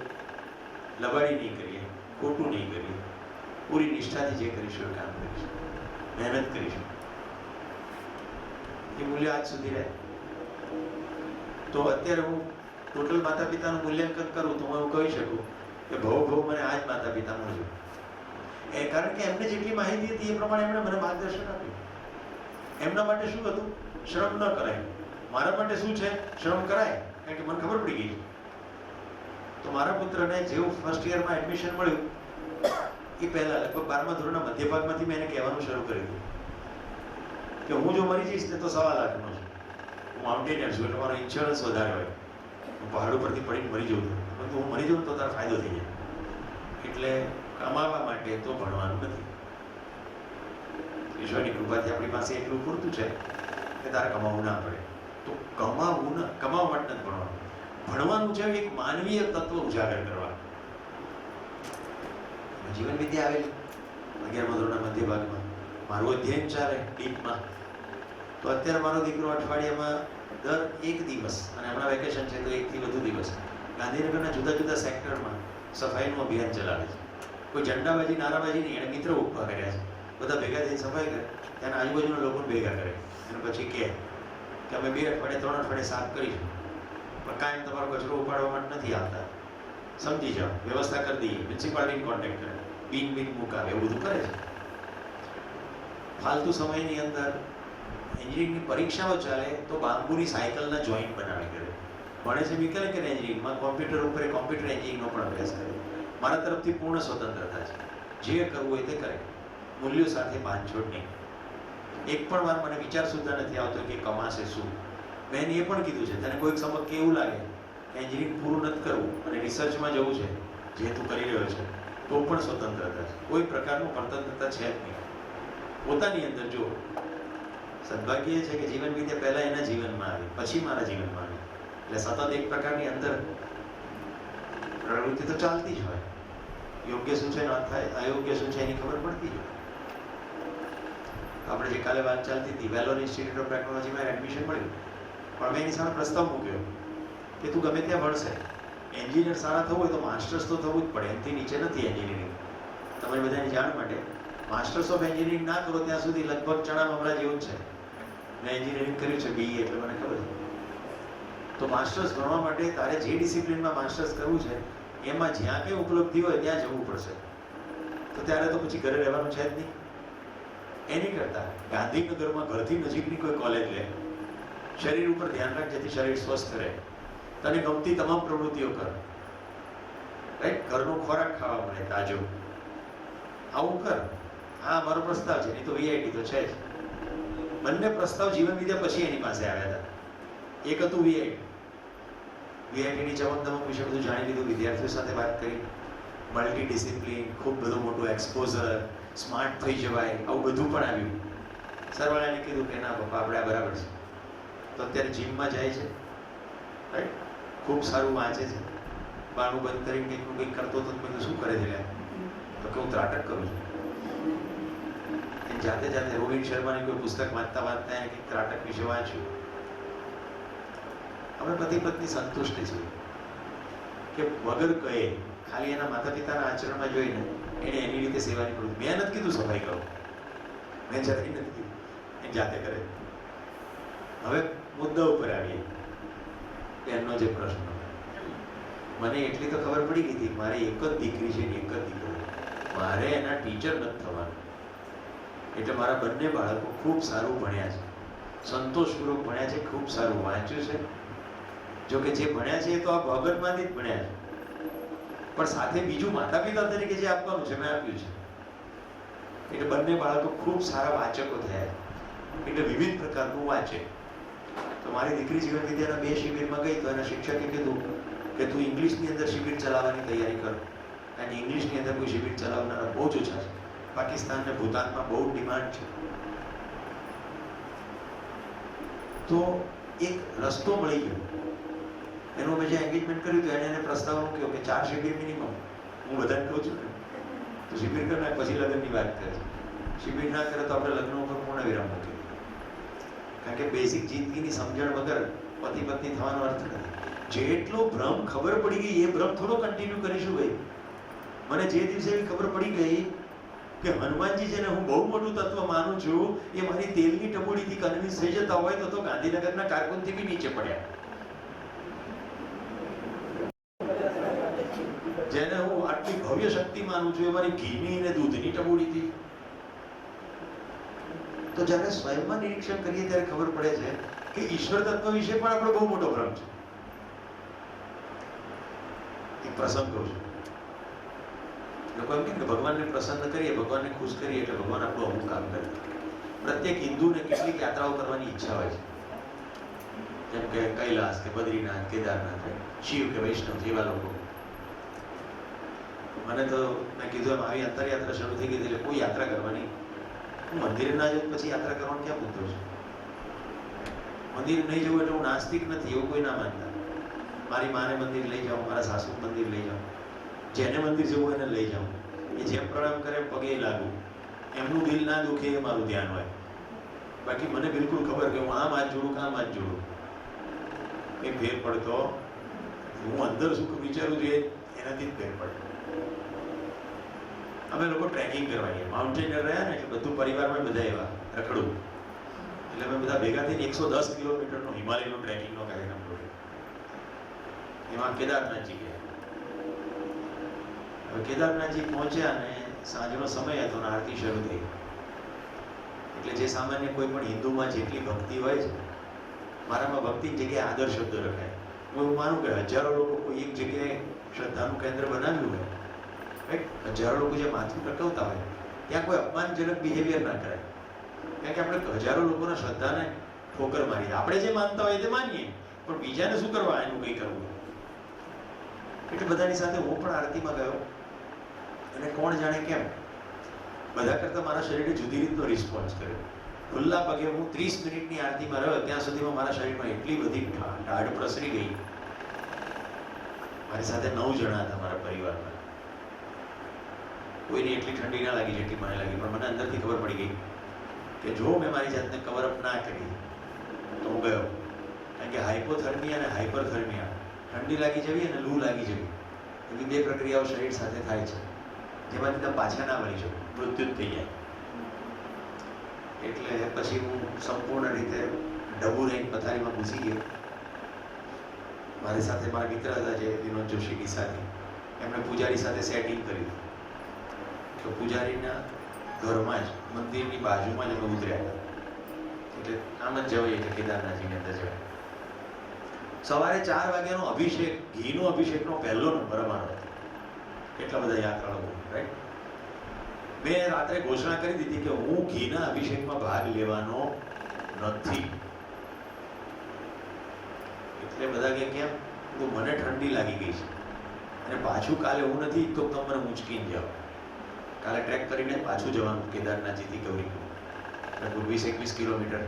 લબાડી નહીં કરીએ, ખોટું નહીં કરીએ, પૂરી નિષ્ઠાથી જે કરીશું એ કામ કરીશું, મહેનત કરીશું. એ મૂલ્ય આજ સુધી રહે. તો અત્યારે હું ટોટલ માતા પિતાનું મૂલ્યાંકન કરું તો હું એવું કહી શકું કે ભવ મને આ જ માતા પિતા મળ્યું. કારણ કે એમને જેટલી માહિતી હતી એ પ્રમાણે એમણે મને માર્ગદર્શન આપ્યું. એમના માટે શું હતું? શ્રમ ન કરાય. મારા માટે શું છે? શ્રમ કરાય, કારણ કે મને ખબર પડી ગઈ. તો મારા પુત્રને જેવું ફર્સ્ટ યરમાં એડમિશન મળ્યું એ પહેલા લગભગ 12મા ધોરણના મધ્ય ભાગમાંથી મેં એને કહેવાનું શરૂ કર્યું કે હું જો મરી જઈશ ને તો 1.25 લાખનો છું. હું માઉન્ટેનિયર છું એટલે મારો ઇન્સ્યોરન્સ વધારે હોય. હું પહાડ ઉપરથી પડીને મરી જઉં, પરંતુ હું મરી જાઉં તો તારો ફાયદો થઈ જાય. એટલે કમાવા માટે તો ભણવાનું નથી. ઈશ્વરની કૃપાથી આપણી પાસે એટલું પૂરતું છે કે તારે કમાવું ના પડે. તો કમાવા માટે નથી ભણવાનું. ભણવાનું છે એક માનવીય તત્વ ઉજાગર કરવા. જીવન વિદ્યા આવેલી 11મા ધોરણના મધ્ય ભાગમાં મારું અધ્યયન ચાલે ડીપમાં. તો અત્યારે મારો દીકરો અઠવાડિયામાં દર 1 દિવસ, અને હમણાં વેકેશન છે તો 1 થી વધુ દિવસ, ગાંધીનગરના જુદા જુદા સેક્ટરમાં સફાઈનું અભિયાન ચલાવે છે. કોઈ ઝંડાબાજી નારાબાજી નહીં, એને મિત્રો ઉભા કર્યા છે. બધા ભેગા થઈને સફાઈ કરે, ત્યાંના આજુબાજુના લોકોને ભેગા કરે અને પછી કહે કે અમે 2 અઠવાડિયે 3 અઠવાડિયે સાફ કરીશું, પણ કાંઈ તમારો કચરો ઉપાડવા માટે નથી આવતા, સમજી જાઓ, વ્યવસ્થા કરી દઈએ, મ્યુનિસિપાલિટીને કોન્ટેક્ટ કરે, બિન મુકાવે, એવું બધું કરે છે. ફાલતુ સમયની અંદર એન્જિનિયરિંગની પરીક્ષાઓ ચાલે તો બાંબુની સાયકલના જોઈન્ટ બનાવી કરે. ભણે છે મિકેનિકલ એન્જિનિયરિંગમાં, કોમ્પ્યુટર ઉપર કોમ્પ્યુટર એન્જિનિયરિંગનો પણ અભ્યાસ કરે. મારા તરફથી પૂર્ણ સ્વતંત્રતા છે, જે કરવું હોય તે કરે, મૂલ્યો સાથે બાંધછોડ નહીં. એક પણ વાર મને વિચાર સુદ્ધા નથી આવતો કે કમાશે શું. મેં એ પણ કીધું છે, તને કોઈક સમય કેવું લાગે કે એન્જિનિયરિંગ પૂરું નથી કરવું અને રિસર્ચમાં જવું છે, જે તું કરી રહ્યો છે, તો પણ સ્વતંત્રતા છે. કોઈ પ્રકારનું સ્વતંત્રતા છે જ નહીં. પોતાની અંદર જો સદભાગ્ય છે કે જીવન વિદ્યા પહેલા એના જીવનમાં આવી, પછી મારા જીવનમાં આવી. એટલે સતત એક પ્રકારની અંદર પ્રવૃત્તિ તો ચાલતી જ હોય. યોગ્ય શું છે ન થાય, અયોગ્ય શું છે એની ખબર પડતી જ હોય. આપણે જે કાલે વાત ચાલતી હતી, વેલોર ઇન્સ્ટિટ્યૂટ ઓફ ટેકનોલોજીમાં એડમિશન મળ્યું, પણ મેં એની સામે પ્રસ્તાવ મૂક્યો કે તું ગમે ત્યાં ભણશે, એન્જિનિયર સારા થવું હોય તો માસ્ટર્સ તો થવું જ પડે, એનાથી નીચે નથી એન્જિનિયરિંગ. તમારી બધાની જાણ માટે માસ્ટર્સ ઓફ એન્જિનિયરિંગ ના કરો ત્યાં સુધી લગભગ ચણા મમરા જેવું જ છે. મેં એન્જિનિયરિંગ કર્યું છે, BE, એટલે મને ખબર છે. તો માસ્ટર્સ ભણવા માટે તારે જે ડિસિપ્લિનમાં માસ્ટર્સ કરવું છે એમાં જ્યાં કંઈ ઉપલબ્ધિ હોય ત્યાં જવું પડશે. તો ત્યારે તો પછી ઘરે રહેવાનું છે જ નહીં. એની કરતાં ગાંધીનગરમાં ઘરથી નજીકની કોઈ કોલેજ લે, શરીર ઉપર ધ્યાન રાખ જેથી શરીર સ્વસ્થ રહે, તને ગમતી તમામ પ્રવૃત્તિઓ કર, રાઈટ, ઘરનો ખોરાક ખાવા મળે તાજો, આવું કર. હા, મારો પ્રસ્તાવ છે, નહીં તો VIT તો છે જ. બંને પ્રસ્તાવ જીવન વિદ્યા પછી એની પાસે આવ્યા હતા. એક હતું VIT ની ચમકદમક વિશે બધું જાણી લીધું, વિદ્યાર્થીઓ સાથે વાત કરી, મલ્ટી ડિસિપ્લિન, ખૂબ બધું મોટું એક્સપોઝર, સ્માર્ટ થઈ જવાય, આવું બધું પણ આવ્યું. સરવાળાને કીધું કે ના પપ્પા, આપણે આ બરાબર છે. તો અત્યારે જીમમાં જાય છે, રાઈટ, ખૂબ સારું વાંચે છે, બારણું બંધ કરીને કંઈકનું કંઈક કરતો હતો. મેં શું કરે છે? તો કે હું ત્રાટક કરું છું. જાતે જાતે રોહિત શર્માની કોઈ પુસ્તક વાંચતા વાંચતા એને કંઈક ત્રાટક વિશે વાંચ્યું. અમે પતિ પત્ની સંતુષ્ટ છીએ કે વગર કહે, ખાલી એના માતા પિતાના આચરણમાં જોઈને એને એની રીતે સેવાની પ્રવૃત્તિ. મેં નથી કીધું સફાઈ કરો, મેં જરાય નથી કીધું, એ જાતે કરે. હવે મુદ્દા ઉપર આવીએ. એમનો જે પ્રશ્ન, મને એટલી તો ખબર પડી ગઈ હતી, મારી એક જ દીકરી છે ને એક જ દીકરો, મારે એના ટીચર નથી થવાનું. એટલે મારા બંને બાળકો ખૂબ સારું ભણ્યા છે, સંતોષપૂર્વક ભણ્યા છે, ખૂબ સારું વાંચ્યું છે. જો કે જે ભણ્યા છે એ તો આ ભગતમાંથી જ ભણ્યા છે, પણ સાથે બીજું માતા પિતા તરીકે જે આપવાનું છે મેં આપ્યું છે. એટલે બંને બાળકો ખૂબ સારા વાચકો થયા, એટલે વિવિધ પ્રકારનું વાંચે. તો મારી દીકરી જીવન વિદ્યાના 2 શિબિરમાં ગઈ તો એના શિક્ષકે કીધું કે તું ઇંગ્લિશની અંદર શિબિર ચલાવવાની તૈયારી કર, અને ઇંગ્લિશની અંદર કોઈ શિબિર ચલાવનારા બહુ જ ઓછા છે. પાકિસ્તાન અને ભૂતાનમાં બહુ ડિમાન્ડ છે. તો એક રસ્તો મળી ગયો. એનું મેં જે એન્ગેજમેન્ટ કર્યું તો એને પ્રસ્તાવ મૂક્યો કે 4 શિબિર મિનિમમ. હું બધાને કહું છું ને, તો શિબિર કરનાર પછી લગ્નની વાત કરે છે. શિબિર ના કરે તો આપણે લગ્ન ઉપર પૂર્ણ વિરામ મૂકીએ. કારણ કે બેઝિક જિંદગીની સમજણ વગર પતિ પત્ની થવાનો અર્થ નથી. જેટલો ભ્રમ ખબર પડી ગઈ એ ભ્રમ થોડો કન્ટિન્યુ કરીશું ભાઈ. મને જે દિવસે એવી ખબર પડી ગઈ કે હનુમાનજી જેને હું બહુ મોટું તત્વ માનું છું એ મારી તેલની ટબુડીથી કન્વિન્સ થઈ જતા હોય તો ગાંધીનગરના કારકુનથી બી નીચે પડ્યા. જેને હું આટલી ભવ્ય શક્તિ માનું છું એ મારી ઘીની અને દૂધની ટબુડીથી. તો જ્યારે સ્વયંમાં નિરીક્ષણ કરીએ ત્યારે ખબર પડે છે કે ઈશ્વર તત્વ વિશે પણ આપણો બહુ મોટો ભ્રમ છે. એક પ્રસંગ કહું છું. લોકો એમ કે ભગવાનને પ્રસન્ન કરીએ, ભગવાનને ખુશ કરીએ એટલે ભગવાન આપણું અમુક કામ કરે. પ્રત્યેક હિન્દુને કેટલીક યાત્રાઓ કરવાની ઈચ્છા હોય છે, જેમ કે કૈલાસ કે બદ્રીનાથ, કેદારનાથ, શિવ કે વૈષ્ણવ જેવા લોકો. મને તો મેં કીધું એમ આવી અંતરયાત્રા શરૂ થઈ ગઈ એટલે કોઈ યાત્રા કરવાની. હું મંદિરે ના જઉં પછી યાત્રા કરવાનો ક્યાં મુદ્દો છે? મંદિર નહીં જવું એટલે હું નાસ્તિક નથી એવું કોઈ ના માનતા. મારી માને મંદિર લઈ જાઉં, મારા સાસુ મંદિર લઈ જાઉં, જેને મંદિર જવું એને લઈ જાઉં. એ જેમ પ્રણામ કરે પગે લાગુ, એમનું દિલ ના દુખે એ મારું ધ્યાન હોય. બાકી મને બિલકુલ ખબર કે હું આમ હાથ જોડું કે આમ હાથ જોડું એ ફેર પડતો. હું અંદર શું વિચારું છું એનાથી જ ફેર પડે. અમે લોકો ટ્રેકિંગ કરવા ગયા, માઉન્ટેનર રહ્યા ને એટલે બધું પરિવારમાં બધા એવા રખડું. એટલે અમે બધા ભેગા થઈને 110 કિલોમીટરનો હિમાલયનો ટ્રેકિંગનો કાર્યક્રમ કર્યો. એમાં કેદારનાથજી ગયા. હવે કેદારનાથજી પહોંચ્યા અને સાંજનો સમય હતો અને આરતી શરૂ થઈ. એટલે જે સામાન્ય કોઈ પણ હિન્દુમાં જેટલી ભક્તિ હોય છે, મારામાં ભક્તિની જગ્યાએ આદર શબ્દ રખાય. હું એવું માનું કે હજારો લોકો કોઈ એક જગ્યાએ શ્રદ્ધાનું કેન્દ્ર બનાવ્યું હોય, રાઈટ, હજારો લોકો જે માથું ટકવતા હોય ત્યાં કોઈ અપમાનજનક બિહેવિયર ના કરાય. કારણ કે આપણે હજારો લોકોના શ્રદ્ધાને ઠોકર મારી. આપણે જે માનતા હોય તે માનીએ, પણ બીજાને શું કરવા એનું કંઈ કરવું. એટલે બધાની સાથે હું પણ આરતીમાં ગયો અને કોણ જાણે કેમ બધા કરતાં મારા શરીરે જુદી રીતનો રિસ્પોન્સ કર્યો. ખુલ્લા પગે હું 30 મિનિટની આરતીમાં રહ્યો ત્યાં સુધીમાં મારા શરીરમાં એટલી બધી ઢાઢ પ્રસરી ગઈ. મારી સાથે 9 જણા હતા મારા પરિવારના. કોઈને એટલી ઠંડી ના લાગી જેટલી મને લાગી, પણ મને અંદરથી ખબર પડી ગઈ કે જો મેં મારી જાતને કવર અપ ના કરી તો હું ગયો. કારણ કે હાઇપોથર્મિયા અને હાઇપરથર્મિયા, ઠંડી લાગી જવી અને લૂ લાગી જવી, એવી બે પ્રક્રિયાઓ શરીર સાથે થાય છે, જેમાંથી તમે પાછા ના મળી શકો, મૃત્યુ જ થઈ જાય. એટલે પછી હું સંપૂર્ણ રીતે ડબુ રહીને પથારીમાં ઘૂસી ગયો. મારી સાથે મારા મિત્ર હતા જે વિનોદ જોશી કિસાની, એમણે પૂજારી સાથે સેટિંગ કર્યું. તો પૂજારીના ઘરમાં જ મંદિરની બાજુમાં જ અમે ઉતર્યા હતા. એટલે આમ જ જવાય એટલે કેદારનાથજીની અંદર જવાય. સવારે 4 વાગ્યાનો અભિષેક, ઘીનો અભિષેકનો પહેલો નંબર અમારો હતો. એટલા બધા યાત્રાળુઓ, રાઈટ. મેં રાત્રે ઘોષણા કરી દીધી કે હું ઘીના અભિષેકમાં ભાગ લેવાનો નથી. એટલે બધા કે કેમ? તો મને ઠંડી લાગી ગઈ છે અને પાછું કાલે હું નથી તો તમે મને ઉંચકીને જાઓ. કાલે ટ્રેક કરીને પાછું જવાનું કેદારનાથજીથી ગૌરીકુંડ, લગભગ 20-21 કિલોમીટર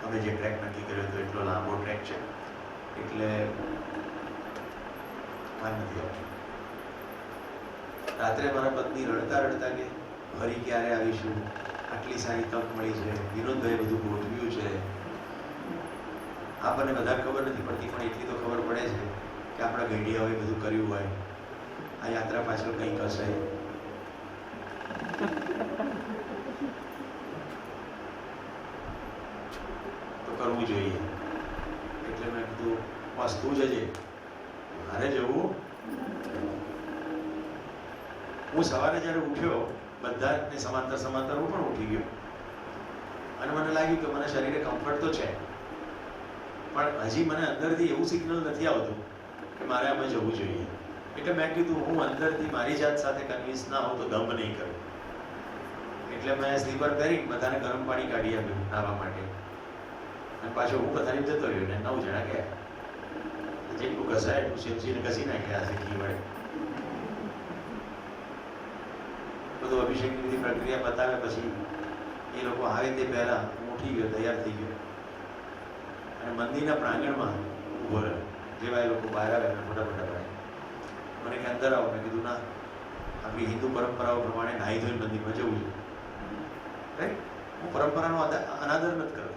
અમે જે ટ્રેક નક્કી કર્યો હતો એટલો લાંબો ટ્રેક છે. એટલે વાર નથી આવતો. રાત્રે મારા પત્ની રડતા રડતા કે ફરી ક્યારે આવીશું, આટલી સારી તક મળી છે, વિનોદભાઈ બધું ગોઠવ્યું છે. આપણને વધારે ખબર નથી પડતી, પણ એટલી તો ખબર પડે છે કે આપણા ગઈડિયાઓએ બધું કર્યું હોય, આ યાત્રા પાછળ કંઈક હશે. તો કરવું જોઈએ. એટલે મેં કીધું બસ તું જજે, મારે જવું. હું સવારે જ્યારે ઉઠ્યો, બધાને સમાંતર સમાંતર હું પણ ઉઠી ગયો અને મને લાગ્યું કે મને શરીરે કમ્ફર્ટ તો છે, પણ હજી મને અંદરથી એવું સિગ્નલ નથી આવતું કે મારે આમાં જવું જોઈએ. એટલે મેં કીધું હું અંદરથી મારી જાત સાથે કન્વિન્સ ના હોઉં તો દમ નહીં કરું. એટલે મેં સ્લીપર પહેરી બધાને ગરમ પાણી કાઢી આપ્યું નાહવા માટે અને પાછો હું પથારી જતો રહ્યો ને 9 જણા ગયા. જેટલું ઘસાય એટલું શિવજીને ઘસી નાખ્યા હશે ઘી વડે. બધું અભિષેકની બધી પ્રક્રિયા બતાવ્યા પછી એ લોકો આવે તે પહેલા હું ઉઠી ગયો, તૈયાર થઈ ગયો અને મંદિરના પ્રાંગણમાં ઊભો રહ્યો. જેવા એ લોકો બહાર આવ્યા મોટા મોટા ભાઈ મને કે અંદર આવો. મેં કીધું ના, આપણી હિન્દુ પરંપરાઓ પ્રમાણે નાહી ધોઈને મંદિરમાં જવું છે, રાઈટ. હું પરંપરાનો અનાદર નથી કરતો.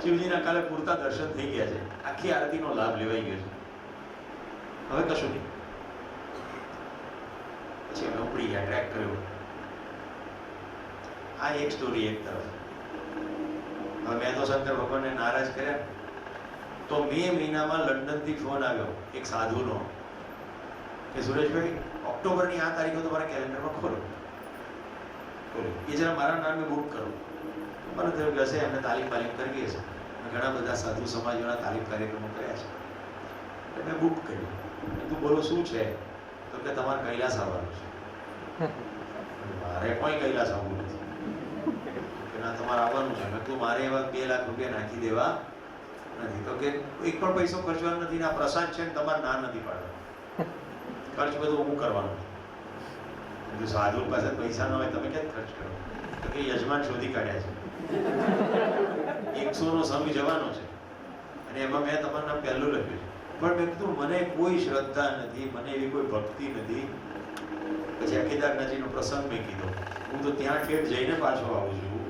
શિવજીના કાલે પૂરતા દર્શન થઈ ગયા છે, આખી આરતીનો લાભ લેવાઈ ગયો છે, હવે કશું નહીં. પછી અમે ઉપડી ગયા, ટ્રેક કર્યો. આ એક સ્ટોરી એક તરફ. હવે મેં તો શંકર ભગવાનને નારાજ કર્યા. તો મે મહિનામાં લંડનથી ફોન આવ્યો એક સાધુનો કે સુરેશભાઈ ઓક્ટોબરની આ તારીખો તમારા કેલેન્ડરમાં ખોલો. એ જરા મારા નામે બુક કરો. મને થયું કે હશે એમને તાલીમ કરી હશે. ઘણા બધા સાધુ સમાજોના તાલીમ કાર્યક્રમો કર્યા છે. એટલે મેં બુક કર્યું. તું બોલો શું છે? તો કે તમારે કૈલાસ આવવાનું છે. મારે કોઈ કૈલાસ આવવું નથી. કે ના તમારે આવવાનું છે. મેં તું મારે એવા 2 લાખ રૂપિયા નાખી દેવા નથી. તો કે એક પણ પૈસો ખર્ચવાનો નથી. આ પ્રસાદ છે ને તમારે ના નથી પાડવાનો. ખર્ચ બધું હું કરવાનું. જો સાધુ પાસે પૈસા ન હોય તમે ક્યાં ખર્ચ કરો? તો કે યજમાન શોધી કાઢ્યા છે. 100નો સંઘ જવાનો છે અને એમાં મેં તમારું નામ પહેલું લખ્યું છે. પણ મેં કીધું મને કોઈ શ્રદ્ધા નથી, મને એવી કોઈ ભક્તિ નથી. પછી આ કેદારનાથજીનો પ્રસંગ મેં કીધો. હું તો ત્યાં ઠેઠ જઈને પાછો આવું છું,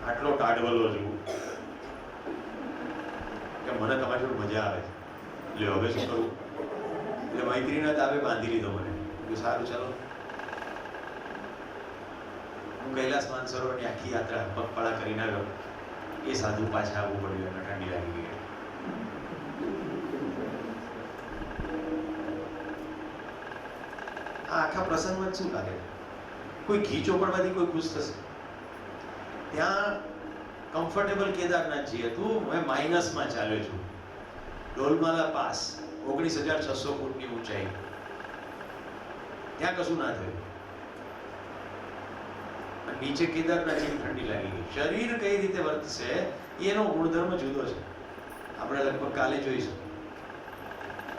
આટલો ટાઢવલો છું કે મને તમારી જોડે મજા આવે છે. એટલે હવે શું કરું? એટલે મૈત્રીના તાબે બાંધી લીધો મને. સારું ચાલો. હું કૈલાસ માનસરોવરની આખી યાત્રા પગપાળા કરીને આવ્યો. એ સાધુ પાછા આવવું પડ્યું, એમને ઠંડી લાગી ગઈ. આ આખા પ્રસંગમાં શું લાગે? કોઈ ઘી ચોપડમાંથી કોઈ ખુશ થશે? ત્યાં કમ્ફર્ટેબલ કેદારનાથજી હતું. હું માઇનસમાં ચાલ્યો છું. ડોલમાલા પાસ 19,600 ફૂટની ઊંચાઈ. ત્યાં કશું ના થયું. નીચે કેદારનાથજીની ઠંડી લાગી ગઈ. શરીર કઈ રીતે વર્તશે એનો ગુણધર્મ જુદો છે. આપણે લગભગ કાલે જોઈશું.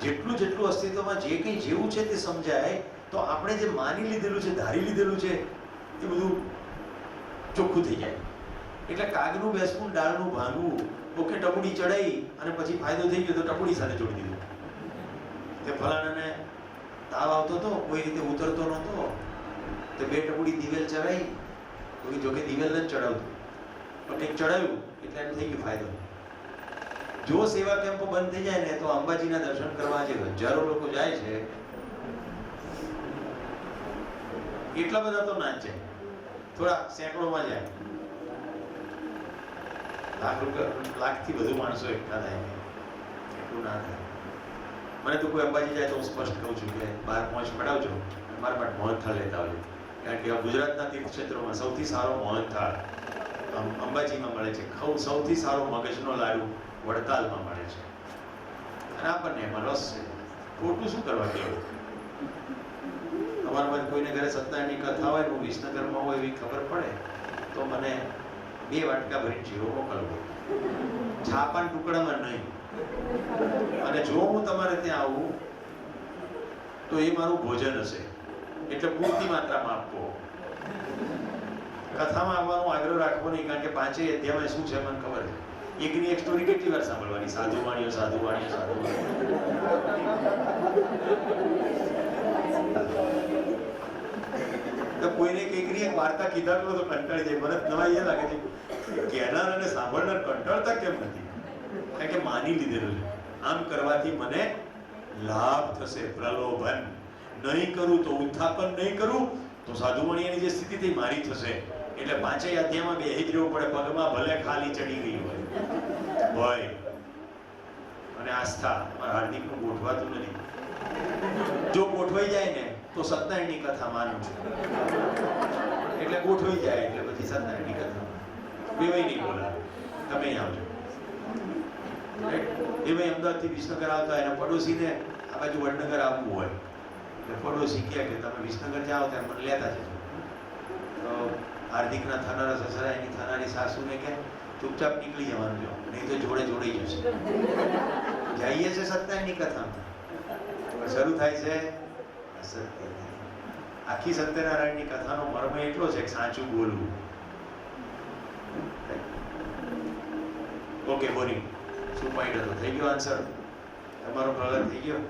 જેટલું જેટલું અસ્તિત્વમાં જે કંઈ જેવું છે તે સમજાય તો આપણે જે માની લીધેલું છે, ધારી લીધેલું છે, એ બધું ચોખ્ખું થઈ જાય. એટલે કાગનું બેસવું, ડાળનું ભાંગવું, ઓકે ટપુડી ચડાઈ અને પછી ફાયદો થઈ ગયો તો ટપુડી સાથે જોડી દીધું. તે ફલાણાને તાવ આવતો હતો, કોઈ રીતે ઉતરતો નહોતો, તો 2 ટપુડી દિવેલ ચડાઈ, જોકે દિવેલ જ ચડાવતું પણ કંઈક ચડાવ્યું એટલે એમ થઈ ગયું ફાયદો. જો સેવા કેમ્પો બંધ થઈ જાય ને તો અંબાજીના દર્શન કરવા જે હજારો લોકો જાય છે એટલા બધા તો ના જ જાય, થોડા સેંકડોમાં જાય. લાખથી વધુ માણસો એકઠા થાય એટલું ના થાય. મને તો કોઈ અંબાજી જાય તો હું સ્પષ્ટ કહું છું કે 12 પહોંચ પડાવજો, મારા માટે મોહનથાળ લેતા આવજો. કારણ કે ગુજરાતના તીર્થક્ષેત્રોમાં સૌથી સારો મોહનથાળ અંબાજીમાં મળે છે. સૌથી સારો મગજનો લાડુ વડતાલમાં મળે છે. અને આપણને એમાં રસ છે, ખોટું શું કરવા કેવું. તમારામાં કોઈને ઘરે સત્યનારાયણની કથા હોય, હું વિસનગરમાં હોય એવી ખબર પડે તો મને 2 વાટકા ભરીને જીવો મોકલવો, છાપાના ટુકડામાં નહીં. અને જો હું તમારે ત્યાં આવું તો એ મારું ભોજન હશે, એટલે પૂરતી માત્રામાં આપવો. કથામાં આવવાનો આગ્રહ રાખવો નહીં, કારણ કે 5 અધ્યાયમાં શું છે મને ખબર છે. એકની એક સ્ટોરી કેટલી વાર સાંભળવાની, સાધુ વાણીઓ સાધુ વાણીઓ સાધુ તો કોઈને એકની એક વાર્તા કીધા કરો તો કંટાળી જાય. મને નવાઈ એ લાગે છે કહેનાર અને સાંભળનાર કંટાળતા કેમ નથી? કારણ કે માની લીધેલું છે આમ કરવાથી મને લાભ થશે, પ્રલોભન નહીં કરું તો ઉત્થાપન નહીં કરું તો સાધુવાણીની જે સ્થિતિ થઈ મારી થશે. એટલે 5 અધ્યાયમાં બેહી જ રહેવું પડે, પગમાં ભલે ખાલી ચડી ગઈ હોય. ભય અને આસ્થા મારા હાર્દિકનું ગોઠવાતું નથી. જો ગોઠવાઈ જાય ને તો સત્યનારાયણની કથા માનું છું, એટલે ગોઠવાઈ જાય એટલે પછી સત્યનારાયણની કથા બેવાય નહીં બોલા. તમે અહીં આવજો. એ ભાઈ અમદાવાદથી વિસનગર આવતા એના પડોશીને આ બાજુ વડનગર આવવું હોય એટલે પડોશી કહે કે તમે વિસનગર જાઓ ત્યારે મને લેતા જજો. તો હાર્દિકના થનારા સસરા એની થનારી સાસુને કે ચૂપચાપ નીકળી જવાનું, જો નહીં તો જોડે જોડાઈ જશે. જઈએ છે સત્યનારાયણની કથામાં, શરૂ થાય છે અસત્ય. આખી સત્યનારાયણની કથાનો મર્મ એટલો છે કે સાચું બોલવું. Okay, boring. શું પોઈન્ટ હતો? થઈ ગયો આન્સર? તમારો પ્રગટ થઈ ગયો?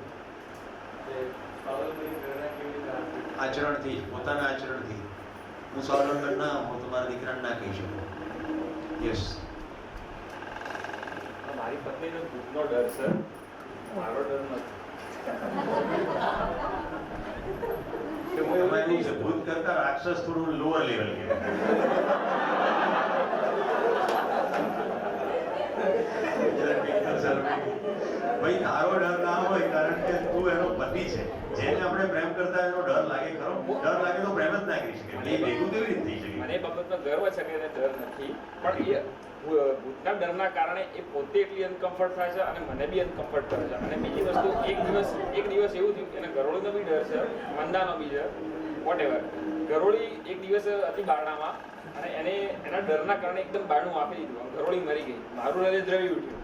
આચરણથી, પોતાના આચરણથી. હું સ્વાવલંબન ના હું તમારા દીકરાને ના કહી શકું. યસ. મારી પત્નીનો ભૂતનો ડર છે, મારો ડર નથી. એમાં એવું છે, ભૂત કરતા રાક્ષસ થોડું લોઅર લેવલ ભાઈ. તારો ડર ના હોય કારણ કે તું એનો પતિ છે, જેને આપણે પ્રેમ કરતા એનો ડર લાગે ખરો. ડર લાગે તો પ્રેમ જ ના કરી શકે. એ ભેગું કેવી રીતે થઈ શકે? મને એ બાબતનો ગર્વ છે કે એને ડર નથી, પણ એ ભૂતના ડરના કારણે એ પોતે એટલી અનકમ્ફર્ટ થાય છે અને મને બી અનકમ્ફર્ટ કરે છે. અને બીજી વસ્તુ, એક દિવસ એવું થયું કે એને ગરોળીનો બી ડર છે, મંદાનો બી છે, વોટ એવર. ગરોળી એક દિવસ હતી બારણામાં અને એને એના ડરના કારણે એકદમ બારણું આપી દીધું. ગરોળી મરી ગઈ, મારું હૃદય દ્રવી ઉઠ્યું.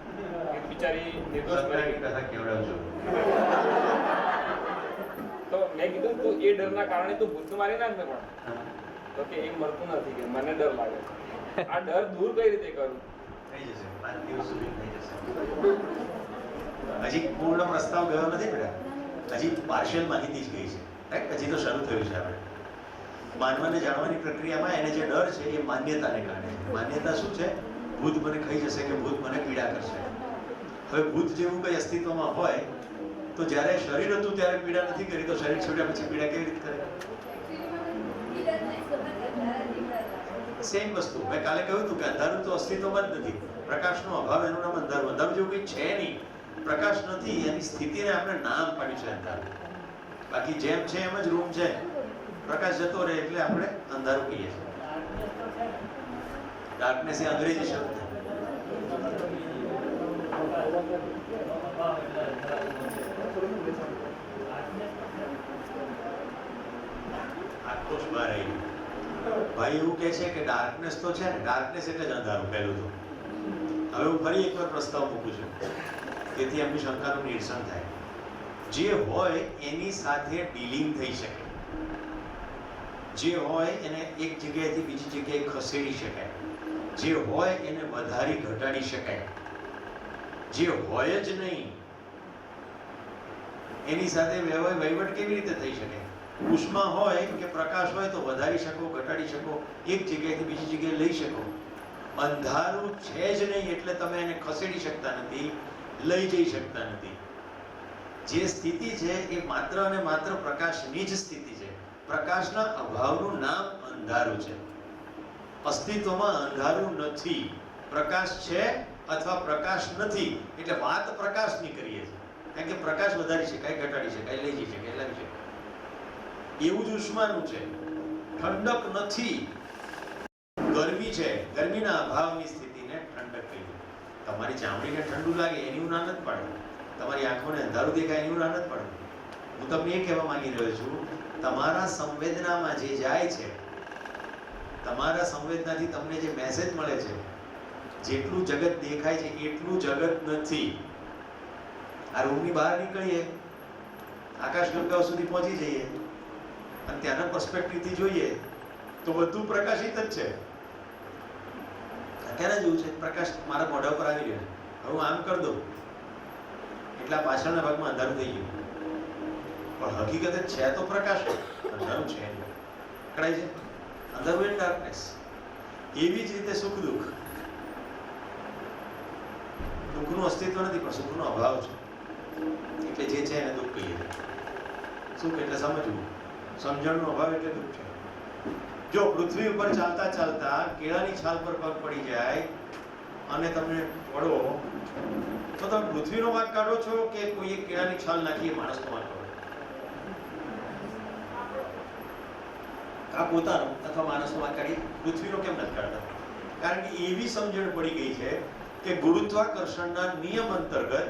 બિચારી નિર્દોષ મરી ગઈ. તો મેં કીધું તું એ ડરના કારણે તું ભૂત મારી નાખ ને, પણ તો કે એ મરતું નથી, કે મને ડર લાગે છે. આ ડર દૂર કઈ રીતે કરું? થઈ જશે, 5 દિવસ સુધી થઈ જશે. હજી પૂર્ણ પ્રસ્તાવ ગયો નથી બેટા, હજી પાર્શિયલ માહિતી જ ગઈ છે. રાઈટ? હજી તો શરૂ થયું છે. આપણે માનવાને જાણવાની પ્રક્રિયામાં એને જે ડર છે એ માન્યતાને કારણે છે. માન્યતા શું છે? ભૂત મને ખાઈ જશે કે ભૂત મને પીડા કરશે. હવે ભૂત જેવું કઈ અસ્તિત્વમાં હોય તો જ્યારે શરીર હતું ત્યારે પીડા નથી કરી, તો શરીર છોડ્યા પછી પીડા કેવી રીતે કરે? સેમ વસ્તુ મેં કાલે કહ્યું હતું કે અંધારું તો અસ્તિત્વમાં જ નથી. પ્રકાશનો અભાવ, એનું નામ અંધારું. અંધારું જેવું કંઈ છે નહીં. પ્રકાશ નથી, એની સ્થિતિને આપણે નામ પાડ્યું છે અંધારું. બાકી જેમ છે એમ જ રૂમ છે. પ્રકાશ જતો રહે એટલે આપણે અંધારું કહીએ છીએ. ડાર્કનેસ એ અંગ્રેજી શબ્દ છે. આક્રોશ બહાર આવી. ભાઈ એવું કહે છે કે ડાર્કનેસ તો છે ને, ડાર્કનેસ એટલે જ અંધારું. પહેલું તો હવે હું ફરી એકવાર પ્રસ્તાવ મૂકું છું, તેથી એમની શંકાનું નિરસન થાય. જે હોય એની સાથે ડીલિંગ થઈ શકે, જે હોય એને એક જગ્યાએથી બીજી જગ્યાએ ખસેડી શકાય, જે હોય એને વધારી ઘટાડી શકાય. જે હોય જ નહીં એની સાથે વહીવટ કેવી રીતે થઈ શકે? ઉષ્મા હોય કે પ્રકાશ હોય તો વધારી શકો, ઘટાડી શકો, એક જગ્યાએથી બીજી જગ્યાએ લઈ શકો. અંધારું છે જ નહીં એટલે તમે એને ખસેડી શકતા નથી, લઈ જઈ શકતા નથી. જે સ્થિતિ છે એ માત્ર અને માત્ર પ્રકાશની જ સ્થિતિ છે. પ્રકાશના અભાવનું નામ અંધારું છે. અસ્તિત્વમાં અંધારું નથી. પ્રકાશ છે અથવા પ્રકાશ નથી એટલે વાત પ્રકાશની કરીએ છીએ. કારણ કે પ્રકાશ વધારી શકાય, ઘટાડી શકાય, લઈ જઈ શકાય, લાવી શકાય. એવું જ ઉષ્માનું છે. ઠંડક નથી, ગરમી છે. ગરમીના અભાવની સ્થિતિને ઠંડક કહીએ. તમારી ચામડીને ઠંડુ લાગે એની હું ના નથી પાડું, તમારી આંખોને અંધારું દેખાય એની હું ના નથી પાડું. હું તમને એ કહેવા માંગી રહ્યો છું, તમારા સંવેદનામાં જે જાય છે, તમારા સંવેદનાથી તમને જે મેસેજ મળે છે, જેટલું જગત દેખાય છે એટલું જગત નથી. આ રૂમની બહાર નીકળીએ, આકાશગંગાઓ સુધી પહોંચી જઈએ અને ત્યાંના પર્સપેક્ટિવથી જોઈએ તો બધું પ્રકાશિત જ છે. કેના જેવું છે? પ્રકાશ મારા મોઢા ઉપર આવી રહ્યો છે, હવે હું આમ કરી દઉં એટલે પાછળના ભાગમાં અંધારું થઈ ગયું, પણ હકીકતે છે તો પ્રકાશ, અંધારું છે નહીં. પકડાય છે? અંધારું એન્ડ ડાર્કનેસ. એવી જ રીતે સુખ દુઃખ. દુઃખનું અસ્તિત્વ નથી પણ સુખનો અભાવ છે, એટલે જે છે એને દુઃખ કહીએ. સુખ એટલે સમજવું, સમજણનો અભાવ એટલે દુઃખ છે. જો પૃથ્વી ઉપર ચાલતા ચાલતા કેળાની છાલ પર પગ પડી જાય અને તમને પડો તો તમે પૃથ્વીનો વાંક કાઢો છો કે કોઈ એક કેળાની છાલ નાખી માણસનો વાંક કાઢો? આ પોતાનો અથવા માણસનો વાંક કાઢી પૃથ્વીનો કેમ નથી કાઢતા? કારણ કે એવી સમજણ પડી ગઈ છે કે ગુરુત્વાકર્ષણના નિયમ અંતર્ગત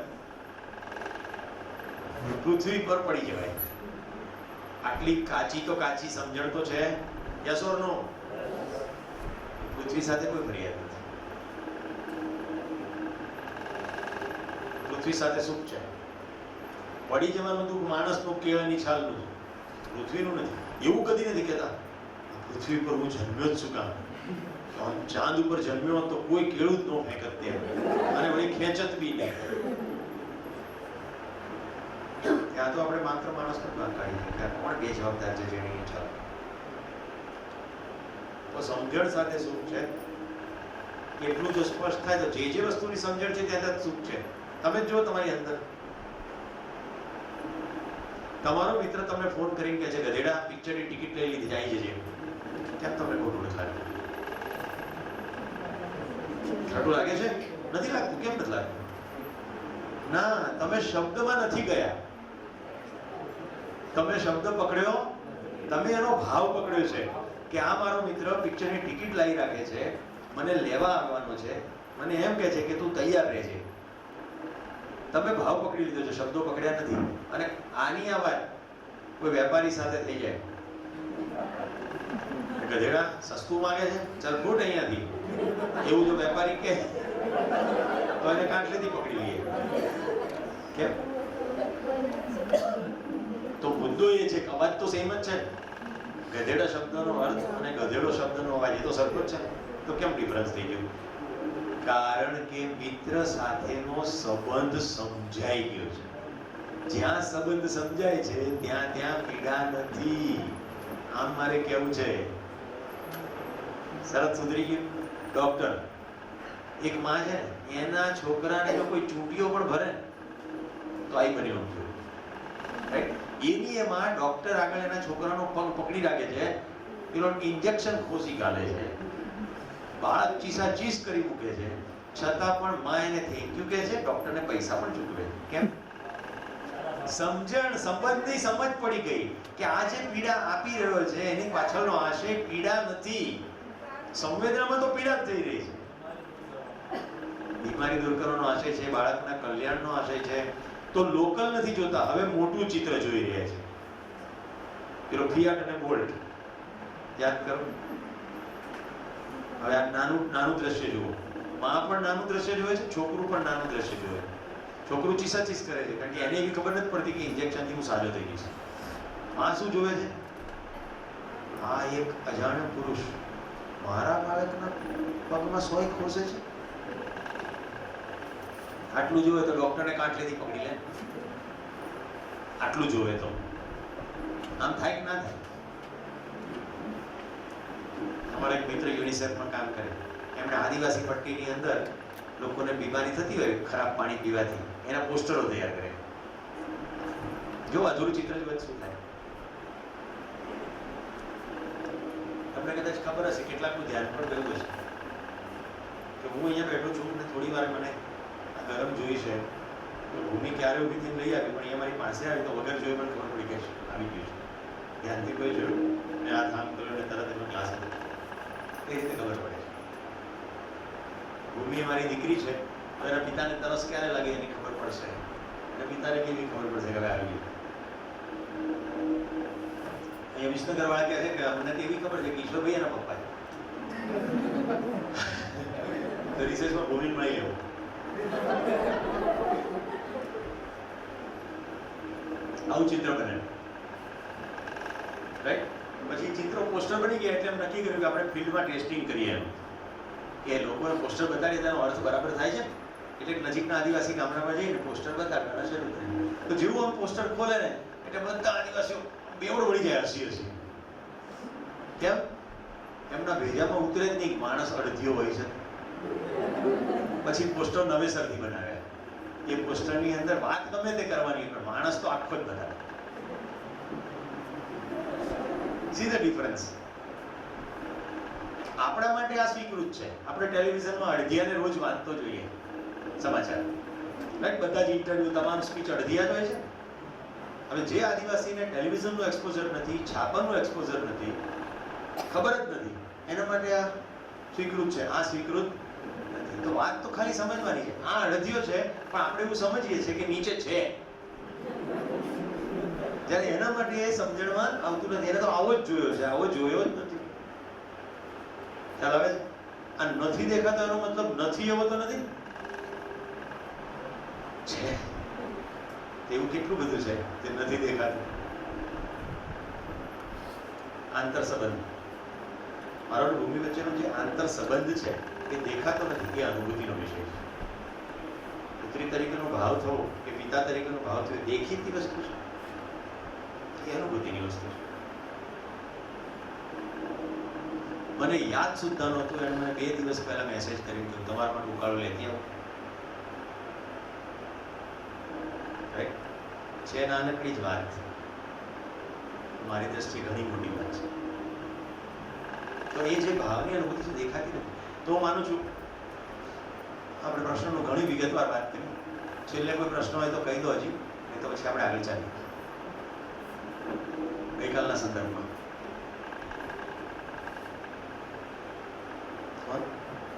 પૃથ્વી પર પડી જવાય. આટલી કાચી તો કાચી સમજણ તો છે. યસ ઓર નો? પૃથ્વી સાથે કોઈ ફરિયાદ નથી. પૃથ્વી સાથે સુખ છે. પડી જવાનું દુઃખ માણસનું, કેળાની છાલનું, પૃથ્વીનું નથી. એવું કદી નથી કહેતા પૃથ્વી પર હું જન્મ્યો જ શું કામ? ચાંદ ઉપર જન્મ્યો તો કોઈ કેળું જ ન ફેંકત ત્યાં, અને વળી ખેંચત બી નહીં. ત્યાં તો આપણે માત્ર માણસનો ભાગ કાઢી કે કોણ બે જવાબદાર છે જેની ઈચ્છા. તો સમજણ સાથે સુખ છે એટલું જો સ્પષ્ટ થાય તો જે વસ્તુની સમજણ છે ત્યાં સુખ છે. તમે જો તમારી અંદર તમારો મિત્ર તમને ફોન કરીને કહે છે ગધેડા પિક્ચરની ટિકિટ લઈ લીધી, આવી જજે, કેમ તમને ખોટું નથી લાગતું? ખોટું લાગે છે? નથી લાગતું. કેમ નથી લાગતું? ના, તમે શબ્દમાં નથી ગયા. તમે શબ્દ પકડ્યો, તમે એનો ભાવ પકડ્યો છે કે આ મારો મિત્ર પિક્ચરની ટિકિટ લાવી રાખે છે, મને લેવા આવવાનો છે, મને એમ કહે છે કે તું તૈયાર રહેજે. તમે ભાવ પકડી લીધો છે, શબ્દો પકડ્યા નથી. અને આની આ વાત કોઈ વેપારી સાથે થઈ જાય, ગધેડા સસ્તું માંગે છે, ચાલ ફૂટ અહીંયાથી, એવું જો વેપારી કહે તો એને કાંઠલેથી પકડી લઈએ. કેમ? તો મુદ્દો એ છે કે અવાજ તો સેમ જ છે. ગધેડા શબ્દનો અર્થ અને ગધેડો શબ્દનો અવાજ એ તો સરખો જ છે. તો કેમ ડિફરન્સ થઈ ગયું? કારણ કે મિત્ર સાથેનો સંબંધ સમજાઈ ગયો છે. જ્યાં સંબંધ સમજાય છે ત્યાં ત્યાં પીડા નથી. આમ મારે કેવું છે, શરત સુધરી ગયું. ડોક્ટર, એક માં છે ને, એના છોકરાને જો કોઈ ચૂંટીઓ પણ ભરે તો આઈ બની ઊંઘ્યું, રાઈટ? એની એમાં ડોક્ટર આગળ એના છોકરાનો પગ પકડી રાખે છે, પેલો ઇન્જેક્શન ખોસી કાઢે છે, બાળક ચીસા ચીસ કરી મૂકે છે, છતાં પણ માં એને થેન્ક યુ કહે છે, ડોક્ટરને પૈસા પણ ચૂકવે. કેમ? સમજણ, સંબંધની સમજ પડી ગઈ કે આ જે પીડા આપી રહ્યો છે એની પાછળનો આશય પીડા નથી. સંવેદનામાં તો પીડા જ થઈ રહી છે. બીમારી દૂર કરવાનો આશય છે, બાળકના કલ્યાણનો આશય છે, તો લોકલ નથી જોતા, હવે મોટું ચિત્ર જોઈ રહ્યા છે. પેલો ફિયાટ અને બોલ્ટ યાદ કરો. હવે આ નાનું દ્રશ્ય જુઓ. માં પણ નાનું દ્રશ્ય જોવે છે, છોકરું પણ નાનું દ્રશ્ય જોવે છે. છોકરું ચીસાચીસ કરે છે કારણ કે એને એવી ખબર નથી પડતી કે ઇન્જેક્શનથી હું સાજો થઈ ગઈશ. માં શું જોવે છે? આ એક અજાણ્યો પુરુષ મારા બાળકના પગમાં સોય ખોસે છે. આટલું જોવે તો ડોક્ટરને કાંઠલેથી પકડી લે. આટલું જોવે તો આમ થાય કે ના થાય? અમારા એક મિત્ર યુનિસેફમાં કામ કરે, એમણે આદિવાસી પટ્ટીની અંદર લોકોને બીમારી થતી હોય ખરાબ પાણી પીવાથી, એના પોસ્ટરો તૈયાર કરે. જો અધૂરું ચિત્ર જોવે શું થાય? તમને કદાચ ખબર હશે, કેટલાકનું ધ્યાન પણ ગયું હશે કે હું અહીંયા બેઠો છું ને થોડી વાર મને આ ગરમ જોઈ છે, તો ભૂમિ ક્યારે ઊભી થઈને લઈ આવી, પણ એ મારી પાસે આવી તો વગર જોઈ મને ખબર પડી કે આવી ગયું છે. ધ્યાનથી કોઈ જોયું ને આ કામ કર્યું ને તરત એનો ક્લાસ હતો, એ રીતે ખબર પડે છે. ભૂમિ મારી દીકરી છે, તો એના પિતાને તરસ ક્યારે લાગે એની ખબર પડશે, અને પિતાને કેવી ખબર પડશે કે હવે આવી ગયું. અહીંયા વિસનગર વાળા કહે છે કે અમને તો એવી ખબર છે કે ઈશ્વરભાઈ એના પપ્પા છે. તો રિસર્ચમાં ભૂમિ મળી લેવું. આવું ચિત્ર બને, રાઈટ? પછી ચિત્રો પોસ્ટર બની ગયા એટલે એમ નક્કી કર્યું કે આપણે ફિલ્ડમાં ટેસ્ટિંગ કરીએ એમ, કે લોકોને પોસ્ટર બતાડી તેનો અર્થ બરાબર થાય છે. એટલે નજીકના આદિવાસી ગામડામાં જઈને પોસ્ટર બતાડવાના શરૂ કર્યા. તો જેવું આમ પોસ્ટર ખોલે ને એટલે બધા આદિવાસીઓ બેવડ વળી જાય હસી હસી. કેમ? એમના ભેજામાં ઉતરે જ નહીં, માણસ અડધીઓ હોય છે. પછી પોસ્ટર નવેસરથી બનાવ્યા. એ પોસ્ટરની અંદર વાત ગમે તે કરવાની, પણ માણસ તો આખો જ બતાવે. See the difference? આપણા માટે આ સ્વીકૃત છે. આપણે ટેલિવિઝનમાં અડધિયાને રોજ વાંચતો જોઈએ સમાચાર, રાઈટ? બધા જ ઇન્ટરવ્યુ, તમામ સ્પીચ અડધિયા જ હોય છે. હવે જે આદિવાસીને ટેલિવિઝનનું એક્સપોઝર નથી, છાપાનું એક્સપોઝર નથી, ખબર જ નથી, એના માટે આ સ્વીકૃત છે, આ સ્વીકૃત નથી. તો વાત તો ખાલી સમજવાની છે. આ અડધિયો છે, પણ આપણે એવું સમજીએ છીએ કે નીચે છે, જ્યારે એના માટે એ સમજણમાં આવતું નથી. એને તો આવો જ જોયો છે, આવો જોયો જ નથી. ખ્યાલ આવે છે? આ નથી દેખાતો એનો મતલબ નથી એવો તો નથી છે. એવું કેટલું બધું છે જે નથી દેખાતું. આંતર સંબંધ, મારો ભૂમિ વચ્ચેનો જે આંતર સંબંધ છે એ દેખાતો નથી, એ અનુભૂતિનો વિષય છે. પુત્રી તરીકેનો ભાવ થવો કે પિતા તરીકેનો ભાવ થવો દેખીતી વસ્તુ છે, એ અનુભૂતિની વસ્તુ છે. મને યાદ સુદ્ધા નહોતું, એને મને 2 દિવસ પહેલા મેસેજ કર્યો કે તમારા માટે ઉકાળો લેતી આવો. રાઈટ? છે નાનકડી જ વાત, મારી દ્રષ્ટિએ ઘણી મોટી વાત છે. તો એ જે ભાવની અનુભૂતિ છે દેખાતી નથી. તો હું માનું છું આપણે પ્રશ્નનો ઘણી વિગતવાર વાત કરી. છેલ્લે કોઈ પ્રશ્ન હોય તો કહી દો હજી, નહીં તો પછી આપણે આગળ ચાલીએ ગઈકાલના સંદર્ભમાં.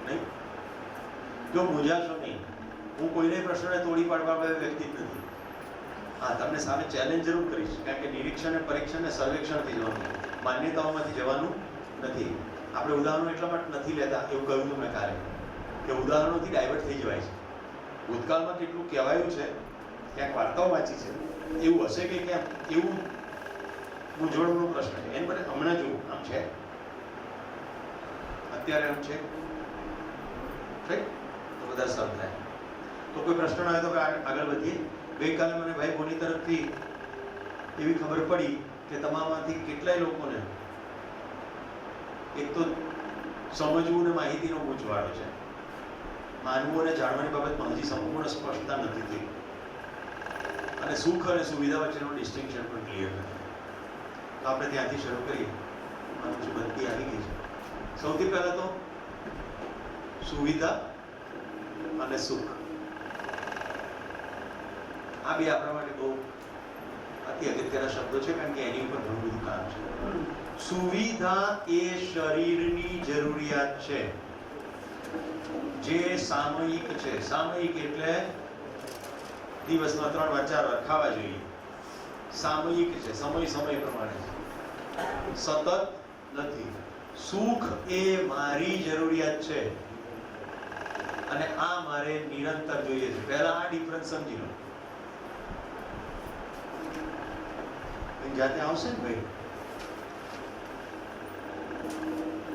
નહીં? જો મૂંઝાશો નહીં, હું કોઈને પ્રશ્નને તોડી પાડવા વ્યક્તિ જ નથી. હા, તમને સામે ચેલેન્જ જરૂર કરીશ, કારણ કે નિરીક્ષણ અને પરીક્ષણ ને સર્વેક્ષણથી જવાનું, માન્યતાઓમાંથી જવાનું નથી. આપણે ઉદાહરણો એટલા માટે નથી લેતા, એવું કહ્યું હતું મેં કાલે, કે ઉદાહરણોથી ડાયવર્ટ થઈ જવાય છે. ભૂતકાળમાં કેટલું કહેવાયું છે, ક્યાંક વાર્તાઓ વાંચી છે, એવું હશે કે કેમ, એવું મૂંઝવણનો પ્રશ્ન છે. એને બદલે હમણાં જોવું, આમ છે, અત્યારે આમ છે, રાઈટ? તો બધા સર્વ થાય. તો કોઈ પ્રશ્ન આવે તો આગળ વધીએ. ગઈકાલે મને ભાઈ બોની તરફથી એવી ખબર પડી કે તમામાંથી કેટલાય લોકોને એક તો સમજવું ને માહિતીનો ગૂંચવાડો છે. માનવું અને જાણવાની બાબતમાં હજી સંપૂર્ણ સ્પષ્ટતા નથી થઈ, અને સુખ અને સુવિધા વચ્ચેનો ડિસ્ટિંક્શન પણ ક્લિયર નથી. તો આપણે ત્યાંથી શરૂ કરીએ. માનું છું બધી આવી ગઈ છે. સૌથી પહેલા તો સુવિધા અને સુખ, આ બે આપણા માટે બહુ અતિ અગત્યના શબ્દો છે, કારણ કે એની ઉપર ઘણું બધું કામ છે. સુવિધા એ શરીરની જરૂરિયાત છે જે સામયિક છે. સામયિક એટલે દિવસમાં 3 વાર 4 વાર ખાવા જોઈએ. સામયિક છે, સમય પ્રમાણે છે, સતત નથી. સુખ એ મારી જરૂરિયાત છે અને આ મારે નિરંતર જોઈએ છે. પહેલા આ ડિફરન્સ સમજી લો. જાતે આવશે ને ભાઈ?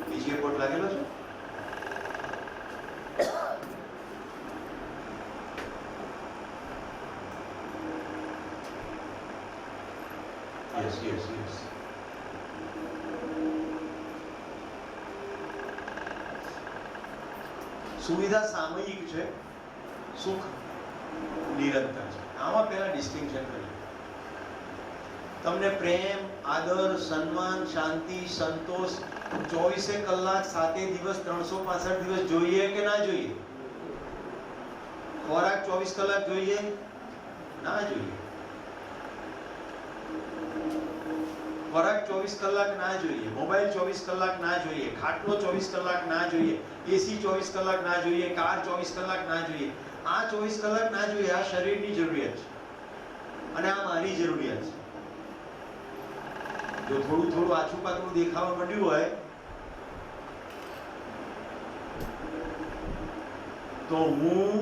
બીજી કોટ લાગેલો છે? Yes yes yes. સુવિધા સામયિક છે, સુખ નિરંતર છે. આમાં પહેલા ડિસ્ટિંક્શન કરીએ. તમને પ્રેમ, આદર, સન્માન, શાંતિ, સંતોષ 24 કલાક 7 દિવસ 365 દિવસ જોઈએ કે ના જોઈએ? ખોરાક 24 કલાક જોઈએ ના જોઈએ? ખોરાક 24 કલાક ના જોઈએ, મોબાઈલ 24 કલાક ના જોઈએ, ખાટલો 24 કલાક ના જોઈએ, એસી 24 કલાક ના જોઈએ, કાર 24 કલાક ના જોઈએ. આ 24 કલાક ના જોઈએ. આ શરીરની જરૂરિયાત છે અને આ મારી જરૂરિયાત છે. જો થોડું થોડું આછું પાતળું દેખાવા માંડ્યું હોય તો હું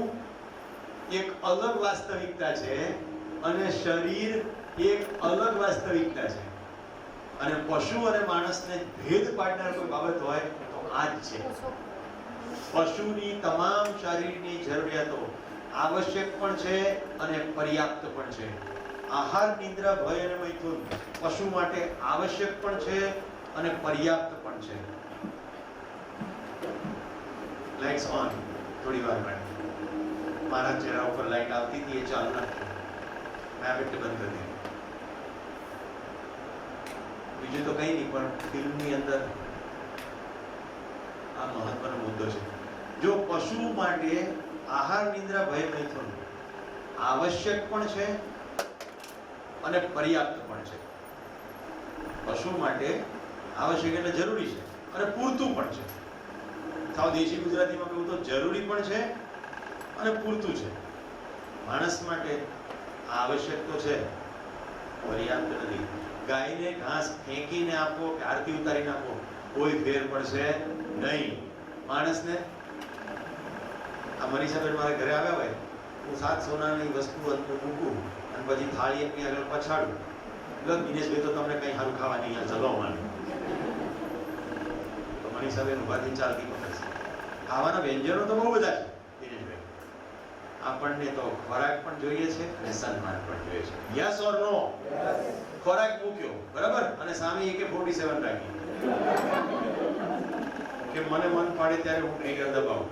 એક અલગ વાસ્તવિકતા છે અને શરીર એક અલગ વાસ્તવિકતા છે. અને પશુ અને માણસને ભેદ પાડનાર કોઈ બાબત હોય તો આ જ છે. પશુની તમામ શારીરિકની જરૂરિયાતો આવશ્યક પણ છે અને પર્યાપ્ત પણ છે. આહાર, નિદ્રા, ભય અને મૈથુન પશુ માટે આવશ્યક પણ છે અને પર્યાપ્ત પણ છે. Lights on. થોડી વાર માટે મારા ચહેરા ઉપર લાઈટ આવતી હતી, એ ચાલુ રાખી. મેં આ બેટ બંધ કરી દીધી. બીજું તો કંઈ નહીં, પણ ફિલ્મની અંદર આ મહત્વનો મુદ્દો છે. જો પશુ માટે આહાર, નિદ્રા, ભય, મૈથુન આવશ્યક પણ છે અને પર્યાપ્ત પણ છે. પશુ માટે આવશ્યક એટલે જરૂરી છે અને પૂરતું પણ છે. સાવ દેશી ગુજરાતીમાં કહું તો જરૂરી પણ છે અને પૂરતું છે. માણસ માટે આવશ્યક તો છે, પર્યાપ્ત નથી. ગાયને ઘાસ ફેંકીને આપો કે આરતી ઉતારીને આપો, કોઈ ફેર પડશે નહીં. માણસને આ મનીષાબેન મારા ઘરે આવ્યા હોય, હું 7 સોનાની વસ્તુ અંદર મૂકું અને પછી થાળી એમની આગળ પછાડું, દિનેશભાઈ તો તમને કંઈ સારું ખાવા નહીં ચલો માનું, તો મનીષાબેન ઉભાથી ચાલતી પકડશે. ખાવાના વ્યંજનો તો બહુ બધા છે દિનેશભાઈ. આપણને તો ખોરાક પણ જોઈએ છે અને સન્માન પણ જોઈએ છે. યસ ઓર નો? ખોરાક મૂક્યો બરાબર, અને સામે AK-47 રાખી કે મને મન પાડે ત્યારે હું ટ્રિગર દબાવું,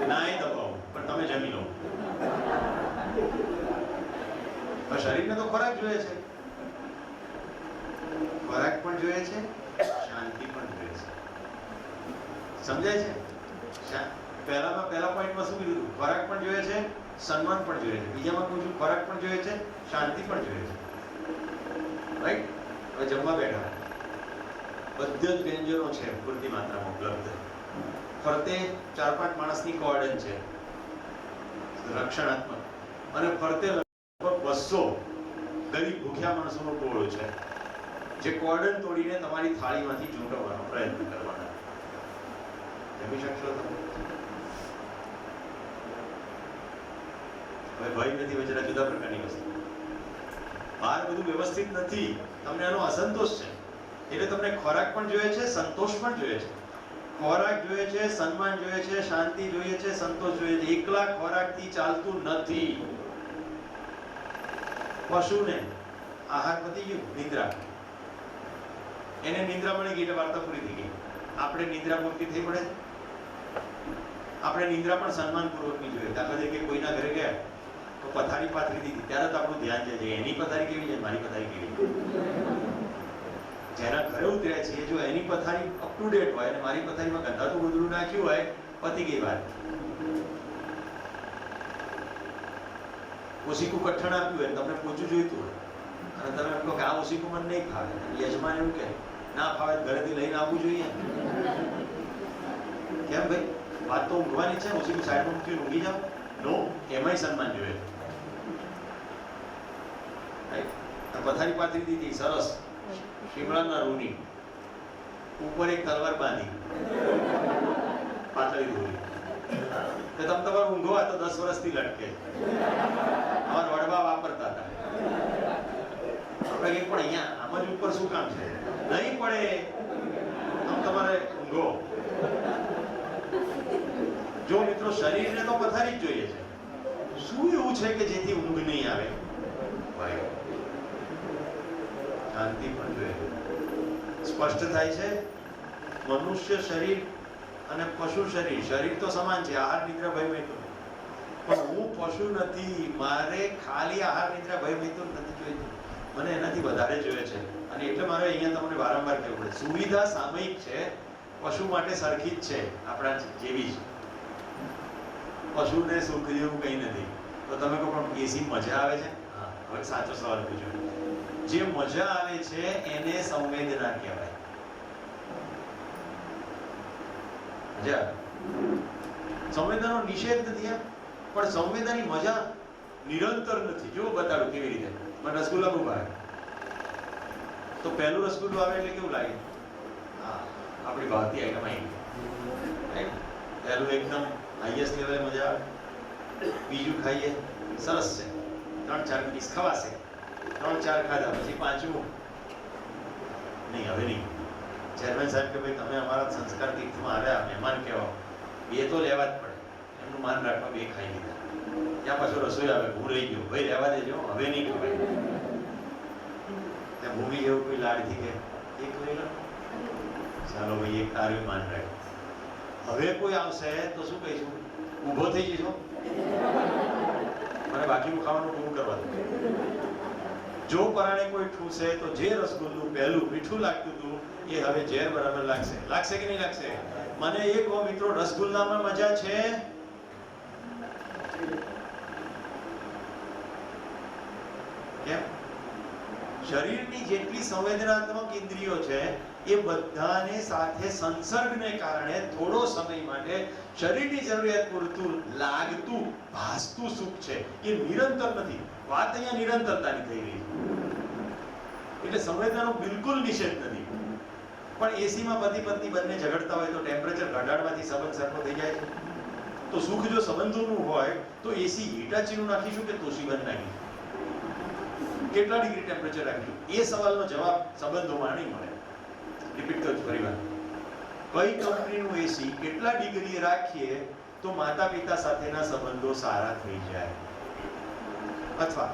નાય દબાવું, પણ તમે જમી લો. શરીરને તો ખોરાક જોઈએ છે, ખોરાક પણ જોઈએ છે, શાંતિ પણ જોઈએ છે. સમજાય છે? પહેલા પોઈન્ટમાં શું કીધું? ખોરાક પણ જોઈએ છે, સન્માન પણ જોઈએ છે. બીજામાં કહું છું ખોરાક પણ જોઈએ છે, શાંતિ પણ જોઈએ છે. રાઈટ? હવે જમવા બેઠા, બધા જ વ્યંજનો છે પૂરતી માત્રામાં ઉપલબ્ધ. ફરતે 4-5 માણસની કોર્ડન છે રક્ષણાત્મક, અને ફરતે લગભગ 200 ગરીબ ભૂખ્યા માણસોનો ટોળો છે જે કોર્ડન તોડીને તમારી થાળીમાંથી ચૂંટવવાનો પ્રયત્ન કરવાના. જમી શકશો તમે? હવે ભય નથી, વચ્ચે જુદા પ્રકારની વસ્તુ. બહાર બધું વ્યવસ્થિત નથી, તમને એનો અસંતોષ છે, એટલે તમને ખોરાક પણ જોઈએ છે, સંતોષ પણ જોઈએ છે. ખોરાક જોઈએ છે, સન્માન જોઈએ છે, શાંતિ જોઈએ છે, સંતોષ જોઈએ છે. એકલા ખોરાકથી ચાલતું નથી. પશુને આહાર પતી ગયું, નિદ્રા, એને નિદ્રા મળી ગઈ એટલે વાર્તા પૂરી થઈ ગઈ. આપણે નિદ્રા પૂરતી થઈ પડે? આપણે નિદ્રા પણ સન્માનપૂર્વકની જોઈએ. દાખલા તરીકે કોઈના ઘરે ગયા તો પથારી પાથરી દીધી, ત્યારે તો આપણું ધ્યાન જાય છે એની પથારી કેવી છે, મારી પથારી કેવી છે. જેના ઘરે ઉતર્યા છે, જો એની પથારી અપ ટુ ડેટ હોય અને મારી પથારીમાં ગંધાતું ગોદડું નાખ્યું હોય, પતી ગઈ વાત. ઓશીકું કઠણ આપ્યું હોય, તમને પોચું જોઈતું હોય અને તમે એમ કહો કે આ ઓશીકું મને નહીં ફાવે, યજમાન એવું કહે ના ફાવે ઘરેથી લઈને આવવું જોઈએ. કેમ ભાઈ? વાત તો ઊંઘવાની છે, ઓશીકું સાઈડમાં મૂકી ઊંઘી જાઓ? નો, એમાંય સન્માન જોઈએ. પથારી પાથરી દીધી સરસ, શિમળાના રૂની ઉપર એક તલવાર બાંધી પાતળી રૂની, તો તમે તમારે ઊંઘો તો 10 વર્ષથી લટકે. અમારા વડવા વાપરતા હતા. આપણે પણ અહીંયા આમ જ ઉપર શું કામ છે? નહીં પડે, તમારે ઊંઘો. જો મિત્રો, શરીરને તો પથારી જ જોઈએ છે. શું એવું છે કે જેથી ઊંઘ નહીં આવે? ભાઈ શાંતિ પણ જોઈએ. સ્પષ્ટ થાય છે? મનુષ્ય શરીર અને પશુ શરીર, શરીર તો સમાન છે, આહાર નિદ્રા ભય મૈથુન. પણ હું પશુ નથી, મારે ખાલી આહાર નિદ્રા ભય મૈથુન નથી જોઈતું, મને એનાથી વધારે જોઈએ છે. અને એટલે મારે અહીંયા તમને વારંવાર કહેવું પડે, સુવિધા સામયિક છે, પશુ માટે સરખી જ છે, આપણા જેવી જ. પશુને સુખ જેવું કંઈ નથી. તો તમે કહો પણ એસી મજા આવે છે? હા, હવે સાચો સવાલ પૂછો. જે મજા આવે છે એને સંવેદના કહેવાય. મજા સંવેદનાનો નિષેધ નથી, પણ સંવેદનાની મજા નિરંતર નથી. જો બતાડું કેવી રીતે. મને રસગુલ્લા બહુ ભાવે, તો પહેલું રસગુલ્લું આવે એટલે કેવું લાગે? હા, આપણી ભાવતી આઈટમ આવી. પહેલું એકદમ હાઈએસ્ટ લેવલે મજા આવે. બીજું ખાઈએ, સરસ છે, 3-4 પીસ ખવાશે, 3-4 ખાધા પછી પાંચમું નહીં, હવે નહીં. ચેરમેન સાહેબ કે ભાઈ તમે અમારા સંસ્કાર તીર્થમાં આવ્યા, મહેમાન કહેવા, બે તો લેવા જ પડે, એમનું માન રાખવા બે ખાઈ લીધા. ત્યાં પાછો રસોઈ આવે, હું રહી ગયો, ભાઈ રહેવા દેજો, હવે નહીં ખવાય. ત્યાં ભૂમિ જેવું કોઈ લાડથી કે એક લઈ લો, ચાલો ભાઈ એક તારું માન રાખ્યું. હવે કોઈ આવશે તો શું કહીશું? ઊભો થઈ જઈશું, મને બાકીનું ખાવાનું પૂરું કરવા દો. જો પરાણે કોઈ ઠૂસે તો જે રસગુલ્લું પહેલું મીઠું લાગતું હતું એ હવે ઝેર બરાબર લાગશે. લાગશે કે નહીં લાગશે? મને એ કહો મિત્રો, રસગુલ્લામાં મજા છે? કેમ? શરીરની જેટલી સંવેદનાત્મક ઇન્દ્રિયો છે એ બધાને સાથે સંસર્ગને કારણે થોડો સમય માટે શરીરની જરૂરિયાત પૂરતું લાગતું ભાસતું સુખ છે, એ નિરંતર નથી. વાત અહીંયા નિરંતરતાની થઈ રહી છે. એટલે સંવેદનાનો બિલકુલ નિષેધ નથી. પણ એસીમાં પતિ પત્ની બંને ઝઘડતા હોય તો ટેમ્પરેચર ઘટાડવાથી સંબંધ સરખો થઈ જાય છે. તો સુખ જો સંબંધોનું હોય તો એસી હિટાચીનું નાખીશું કે તોશિબાનું નાખીશું? કેટલા ડિગ્રી ટેમ્પરેચર રાખીશું? એ સવાલનો જવાબ સંબંધોમાં નહીં મળે. રિપીટ કરું છું ફરીવાર. કઈ કંપનીનું એસી કેટલા ડિગ્રી રાખીએ તો માતા પિતા સાથેના સંબંધો સારા થઈ જાય? અથવા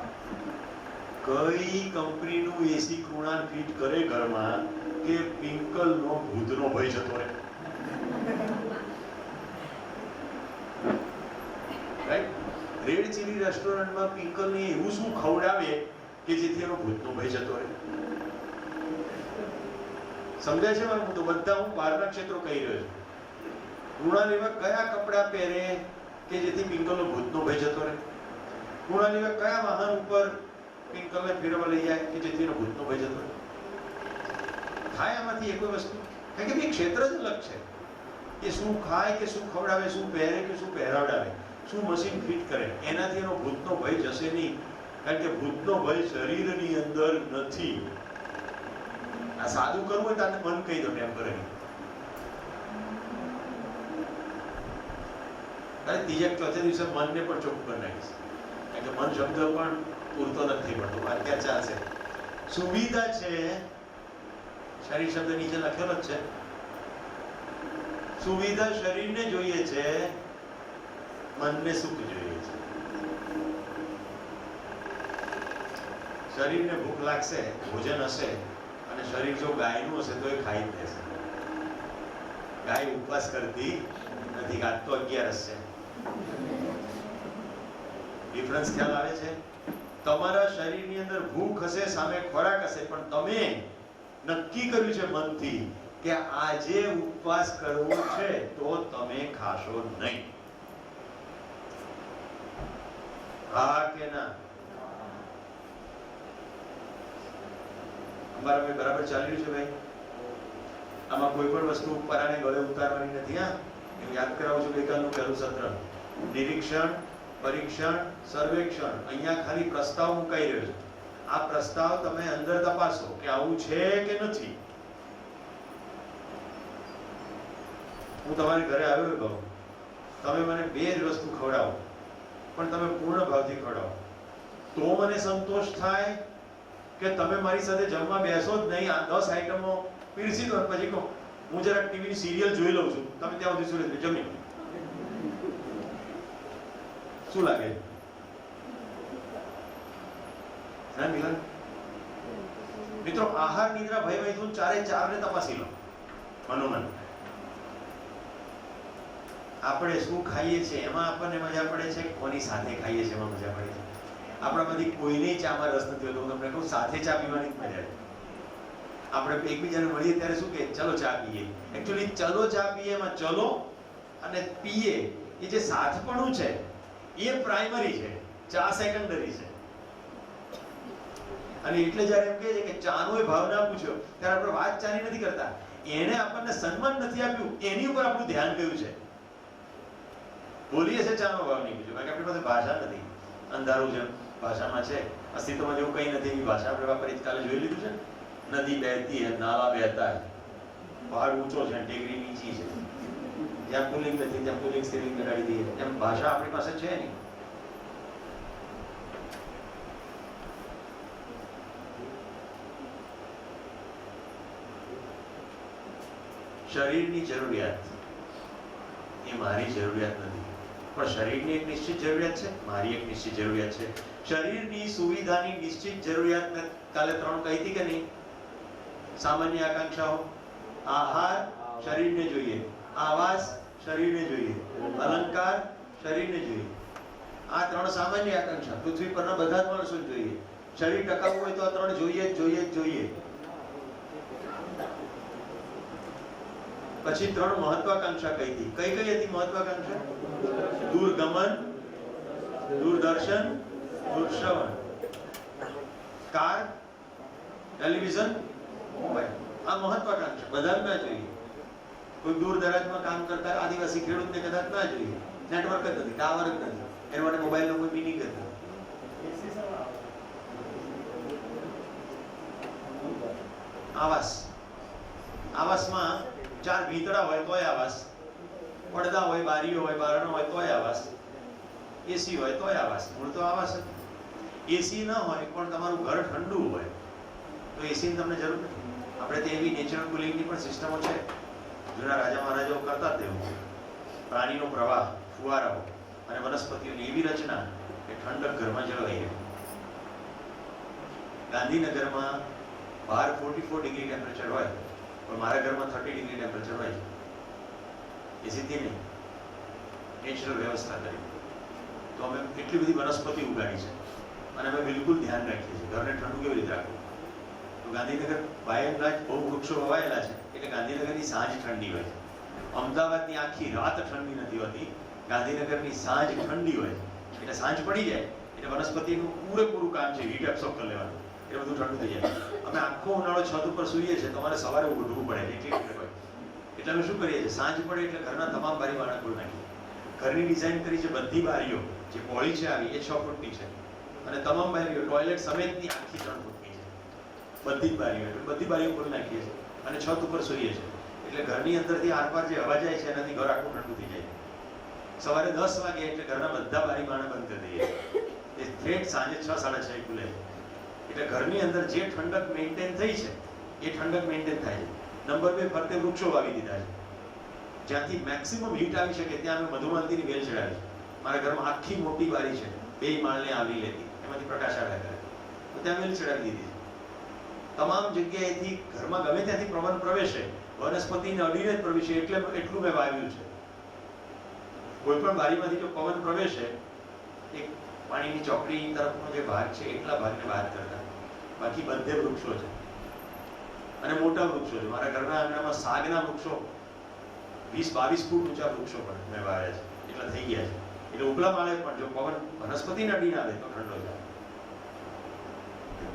કઈ કંપનીનું એસી કૃણાલ ફિટ કરે ઘરમાં કે પિંકલનો ભૂતનો ભય જતો રહે? રાઈટ? રેડ ચીલી રેસ્ટોરન્ટમાં પિંકલને એવું શું ખવડાવે કે જેથી એનો ભૂતનો ભય જતો રહે? સમજાય છે મારું મુદ્દો? બધા હું બહારના ક્ષેત્રો કહી રહ્યો છું. કૃણાલ એવા કયા કપડાં પહેરે કે જેથી પિંકલનો ભૂતનો ભય જતો રહે? કૃણાલ એવા કયા વાહન ઉપર પિંકલને ફેરવા લઈ જાય કે જેથી એનો ભૂતનો ભય જતો રહે? થાય આમાંથી એક વસ્તુ? કારણ કે બે ક્ષેત્ર જ અલગ છે. એ શું ખાય કે શું ખવડાવે, શું પહેરે કે શું પહેરાવડાવે, શું મશીન ફિટ કરે, એનાથી એનો ભૂતનો ભય જશે નહીં. કારણ કે ભૂતનો ભય શરીરની અંદર નથી. આ સાદું કરવું હોય તો આને મન કહી દો ટેમ્પરરી. અરે ત્રીજા ચોથા દિવસે મનને પણ ચોખ્ખું કરી નાખીશ. કારણ કે મન શબ્દ પણ પૂરતો નથી પડતો. વાક્યા ચાલશે. સુવિધા છે, શરીર શબ્દ નીચે લખેલો જ છે. સુવિધા શરીરને જોઈએ છે, મનને સુખ જોઈએ છે. શરીરને ભૂખ લાગશે, ભોજન હશે, અને શરીર જો ગાયનું હશે તો એ ખાઈ જ દેશે. ગાય ઉપવાસ કરતી નથી. આજ તો 11 છે. ડિફરન્સ ખ્યાલ આવે છે? તમારા શરીરની અંદર ભૂખ હશે, સામે ખોરાક હશે, પણ તમે નક્કી કર્યું છે મનથી કે આજે ઉપવાસ કરવો છે તો તમે ખાશો નહીં. હા કે ના? અમારા ભાઈ બરાબર ચાલી રહ્યું છે ભાઈ? આમાં કોઈ પણ વસ્તુ પરાને ગળે ઉતારવાની નથી. હા, હું યાદ કરાવું છું ગઈકાલનું પહેલું સત્ર. નિરીક્ષણ, પરીક્ષણ, સર્વેક્ષણ. અહીંયા ખાલી પ્રસ્તાવ મુકાઈ રહ્યો છે. આ પ્રસ્તાવ તમે અંદર તપાસો કે આવું છે કે નથી. હું તમારી ઘરે આવ્યો કહું, તમે મને બે જ વસ્તુ ખવડાવો, પણ તમે પૂર્ણ ભાવથી ખવડાવો, તો મને સંતોષ થાય કે તમે મારી સાથે જમવા બેસો જ નહીં, આ 10 આઈટમો પીરસી દો પછી કહો હું જરાક ટીવીની સિરિયલ જોઈ લઉં છું, તમે ત્યાં સુધી સુરેશ જમી. શું લાગે? હા મિલન, મિત્રો, આહાર, નિદ્રા, ભય, મૈથુન ચારે ચારને તપાસી લો મનોમન. આપણે શું ખાઈએ છીએ એમાં આપણને મજા પડે છે, કોની સાથે ખાઈએ છીએ એમાં મજા પડે છે. આપણામાંથી કોઈને ચામાં રસ નથી હોતો. હું તમને કહું, સાથે ચા પીવાની જ મજા છે. આપણે એકબીજાને મળીએ ત્યારે શું કે ચલો ચા પીએ. એકચ્યુઅલી ચલો ચા પીએ એમાં ચલો અને પીએ એ જે સાથપણું છે એ પ્રાઇમરી છે, ચા સેકન્ડરી છે. અને એટલે જ્યારે એમ કહે છે કે ચાનો એ ભાવ ના પૂછ્યો ત્યારે આપણે વાત ચાની નથી કરતા. એને આપણને સન્માન નથી આપ્યું એની ઉપર આપણું ધ્યાન ગયું છે. બોલીએ છે ચાનો ભાવ નહીં પૂછ્યો, કારણ કે આપણી પાસે ભાષા નથી. અંધારું જેમ ભાષામાં છે, અસ્તિત્વમાં જેવું કંઈ નથી એવી ભાષા આપણે વાપરી. કાલે જોઈ લીધું છે, નદી બહેતી હે, નાલા બહેતા હે, પહાડ ઊંચો છે, ટેકરી નીચી છે, જ્યાં પુલ્લિંગ નથી ત્યાં પુલ્લિંગ સ્ત્રીલિંગ લગાડી દઈએ. એમ ભાષા આપણી પાસે છે નહીં. શરીરની જરૂરિયાત એ મારી જરૂરિયાત નથી, પણ શરીરની એક નિશ્ચિત જરૂરિયાત છે, મારી એક નિશ્ચિત જરૂરિયાત છે. શરીરની સુવિધાની નિશ્ચિત જરૂરિયાત મેં કાલે 3 કહી હતી કે નહીં? સામાન્ય આકાંક્ષાઓ: આહાર શરીરને જોઈએ, આવાસ શરીરને જોઈએ, અલંકાર શરીરને જોઈએ. આ 3 સામાન્ય આકાંક્ષા પૃથ્વી પરના બધા જ માણસો જોઈએ. શરીર ટકાવવું હોય તો આ 3 જોઈએ જ જોઈએ જ જોઈએ. પછી 3 મહત્વાકાંક્ષા કહી હતી. કઈ કઈ હતી મહત્વાકાંક્ષા? દૂરગમન, દૂરદર્શન, દૂરશ્રવણ. Car, television, mobile. આ મહત્વાકાંક્ષા બધા ના જોઈએ. કોઈ દૂર દરાજમાં કામ કરતા આદિવાસી ખેડૂતને કદાચ ના જોઈએ. નેટવર્ક જ નથી, ટાવર જ નથી, એના માટે મોબાઈલનો કોઈ મિનિંગ જ નથી. આવાસ, આવાસમાં 4 ભીતડા હોય તોય આવાસ, પડદા હોય, બારીઓ હોય, બારણો હોય તોય આવાસ, એસી હોય તોય આવાસ. મૂળ તો આવાસ જ. એસી ન હોય પણ તમારું ઘર ઠંડુ હોય તો એસીની તમને જરૂર નથી. આપણે તે એવી નેચરલ કુલિંગની પણ સિસ્ટમો છે. જૂના રાજા મહારાજાઓ કરતા તેવું. પ્રાણીનો પ્રવાહ, ફુવારાઓ અને વનસ્પતિઓની એવી રચના કે ઠંડક ઘરમાં જળવાઈ રહે. ગાંધીનગરમાં બહાર 44 ડિગ્રી ટેમ્પરેચર હોય પણ મારા ઘરમાં 30 ડિગ્રી ટેમ્પરેચર હોય છે. એસીથી નહીં, નેચરલ વ્યવસ્થા કરી. તો અમે એટલી બધી વનસ્પતિ ઉગાડી છે અને અમે બિલકુલ ધ્યાન રાખીએ છીએ ઘરને ઠંડુ કેવી રીતે રાખવું. તો ગાંધીનગર બાય એન્ડ લાર્જ બહુ વૃક્ષો વવાયેલા છે એટલે ગાંધીનગરની સાંજ ઠંડી હોય છે. અમદાવાદની આખી રાત ઠંડી નથી હોતી, ગાંધીનગરની સાંજ ઠંડી હોય છે. એટલે સાંજ પડી જાય એટલે વનસ્પતિનું પૂરેપૂરું કામ છે હીટ એબ્સોર્બ કરી લેવાનું, એટલે બધું ઠંડુ થઈ જાય. અમે આખો ઉનાળો છત ઉપર સૂઈએ છીએ, તમારે સવારે ઉઠવું પડે એટલી ઠંડક હોય. એટલે અમે શું કરીએ છીએ, સાંજ પડે એટલે ઘરના તમામ બારી બારણા ખોલી નાખીએ. ઘરની ડિઝાઇન કરી છે, બધી બારીઓ જે પહોળી છે આવી એ 6 ફૂટની છે અને તમામ બારીઓ ટોયલેટ સમેતની આખી 3 ફૂટની છે. બધી જ બારીઓ, એટલે બધી બારીઓ ખોલી નાખીએ છીએ અને છત ઉપર સૂઈએ છીએ. એટલે ઘરની અંદરથી આરપાર જે હવા જાય છે એનાથી ઘર આખું ઠંડુ થઈ જાય. સવારે 10 વાગે એટલે ઘરના બધા બારી બારણા બંધ કરી દઈએ. એ થ્રેટ સાંજે 6-6:30 ખુલે છે. એટલે ઘરની અંદર જે ઠંડક મેન્ટેન થઈ છે એ ઠંડક મેન્ટેન થાય છે. નંબર 2, ફરતે વૃક્ષો વાવી દીધા છે જ્યાંથી મેક્સિમમ હીટ આવી શકે ત્યાં અમે મધુમાલતીની વેલ ચડાવી છે. મારા ઘરમાં આખી મોટી બારી છે, 2 માળને આવરી લેતી, એમાંથી પ્રકાશ આવ્યા કરે તો ત્યાં વેલ ચડાવી દીધી છે. તમામ જગ્યાએથી ઘરમાં ગમે ત્યાંથી પવન પ્રવેશે, વનસ્પતિને અડીને જ પ્રવેશે એટલું મેં વાવ્યું છે. કોઈ પણ બારીમાંથી જો પવન પ્રવેશે, એક પાણીની ચોકડી તરફનો જે ભાગ છે એટલા ભાગને બાદ કરતા બાકી બધે વૃક્ષો છે અને મોટા વૃક્ષો છે. મારા ઘરના આંગણામાં સાગના વૃક્ષો 20-22 ફૂટ ઊંચા વૃક્ષો પણ મેં વાવ્યા છે, એટલા થઈ ગયા છે. એટલે ઉપલા માળે પણ જો પવન વનસ્પતિને અડીને આવે તો ઠંડો જાય.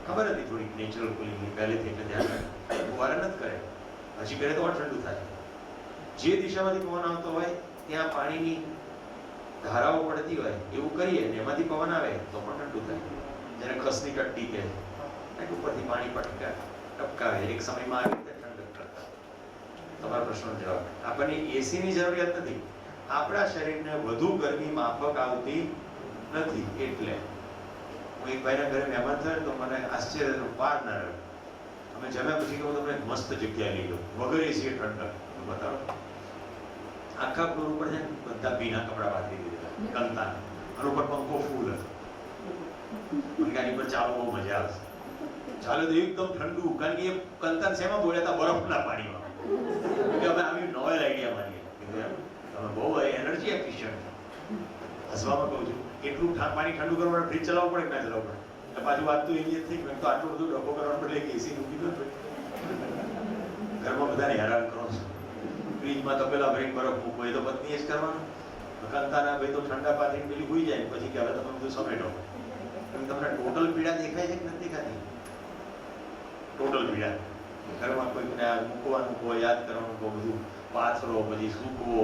ખબર હતી થોડી નેચરલ કુલિંગની પહેલેથી, એટલે ધ્યાન રાખે. ફુવારા નથી કરે, હજી કરે તો ઠંડુ થાય. જે દિશામાંથી પવન આવતો હોય ત્યાં પાણીની ધારાઓ પડતી હોય એવું કરીએ ને એમાંથી પવન આવે તો પણ ઠંડુ થાય. જેને ખસની ટટ્ટી કહે છે, ઉપરથી પાણી ટપકાવે, એક સમયમાં આવી રીતે ઠંડક કરતા. તમારા પ્રશ્નનો જવાબ, આપણને એસીની જરૂરિયાત નથી. આપણા શરીરને વધુ ગરમી માફક આવતી નથી. એટલે હું એક ભાઈના ઘરે મહેમાન થયો તો મને આશ્ચર્યનો પાર ના રહ્યો. અમે જમ્યા પછી કહું તમને મસ્ત જગ્યા લઈ લો, વગર એસી ઠંડક બતાવો. આખા ફ્લોર ઉપર છે બધા ભીના કપડા પાથરી દીધેલા, કંતાના, અને ઉપર પંખો ફૂલ હતો. આની પર ચાલવું બહુ મજા આવશે. ચાલો તો એકદમ ઠંડુ, કારણ કે એ કંતાન શેમાં બોલ્યા હતા? બરફના પાણીમાં. કે અમે આવી નોવેલ આઈડિયા માનીએ કે તમે બહુ એનર્જી એફિશિયન્ટ. હસવામાં કહું છું, એટલું પાણી ઠંડુ કરવા માટે ફ્રીજ ચલાવવું પડે કે ના ચલાવવું પડે? એટલે પાછું વાત તો એ જ થઈ કે તો આટલું બધું ડબ્બો કરવા પડે કે એસી મૂકી દો. ઘરમાં બધાને હેરાન કરો છો. ફ્રીજમાં તપેલા ભરીને બરફ મૂકો, એ તો પત્નીએ જ કરવાનું. કંતાના ભાઈ તો ઠંડા પાથરીને પેલી હોઈ જાય, પછી કે હવે તમે બધું સમેટો. તમને ટોટલ પીડા દેખાય છે કે નથી દેખાતી? ટોટલ પીડા. ઘરમાં કોઈકને મૂકવાનું કહો, યાદ કરવાનું કહો, બધું પાથરો, પછી સૂકવો,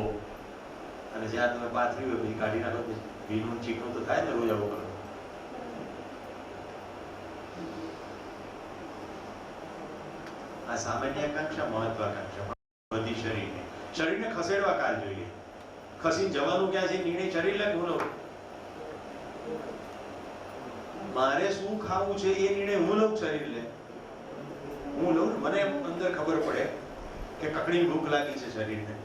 અને જ્યાં તમે પાથરી હોય પછી કાઢી નાખો. પછી ભીનું ચીકણું તો થાય ને રોજ આવું કરો. આ સામાન્ય આકાંક્ષા, મહત્વાકાંક્ષા બધી શરીરને ખસેડવા કાલ જોઈએ. ખસીને જવાનું ક્યાં છે? નિર્ણય શરીર લે. હું લઉં. મારે શું ખાવું છે એ નિર્ણય હું લઉં, શરીર લે. હું લઉં. મને અંદર ખબર પડે કે કકડી ભૂખ લાગી છે શરીરને,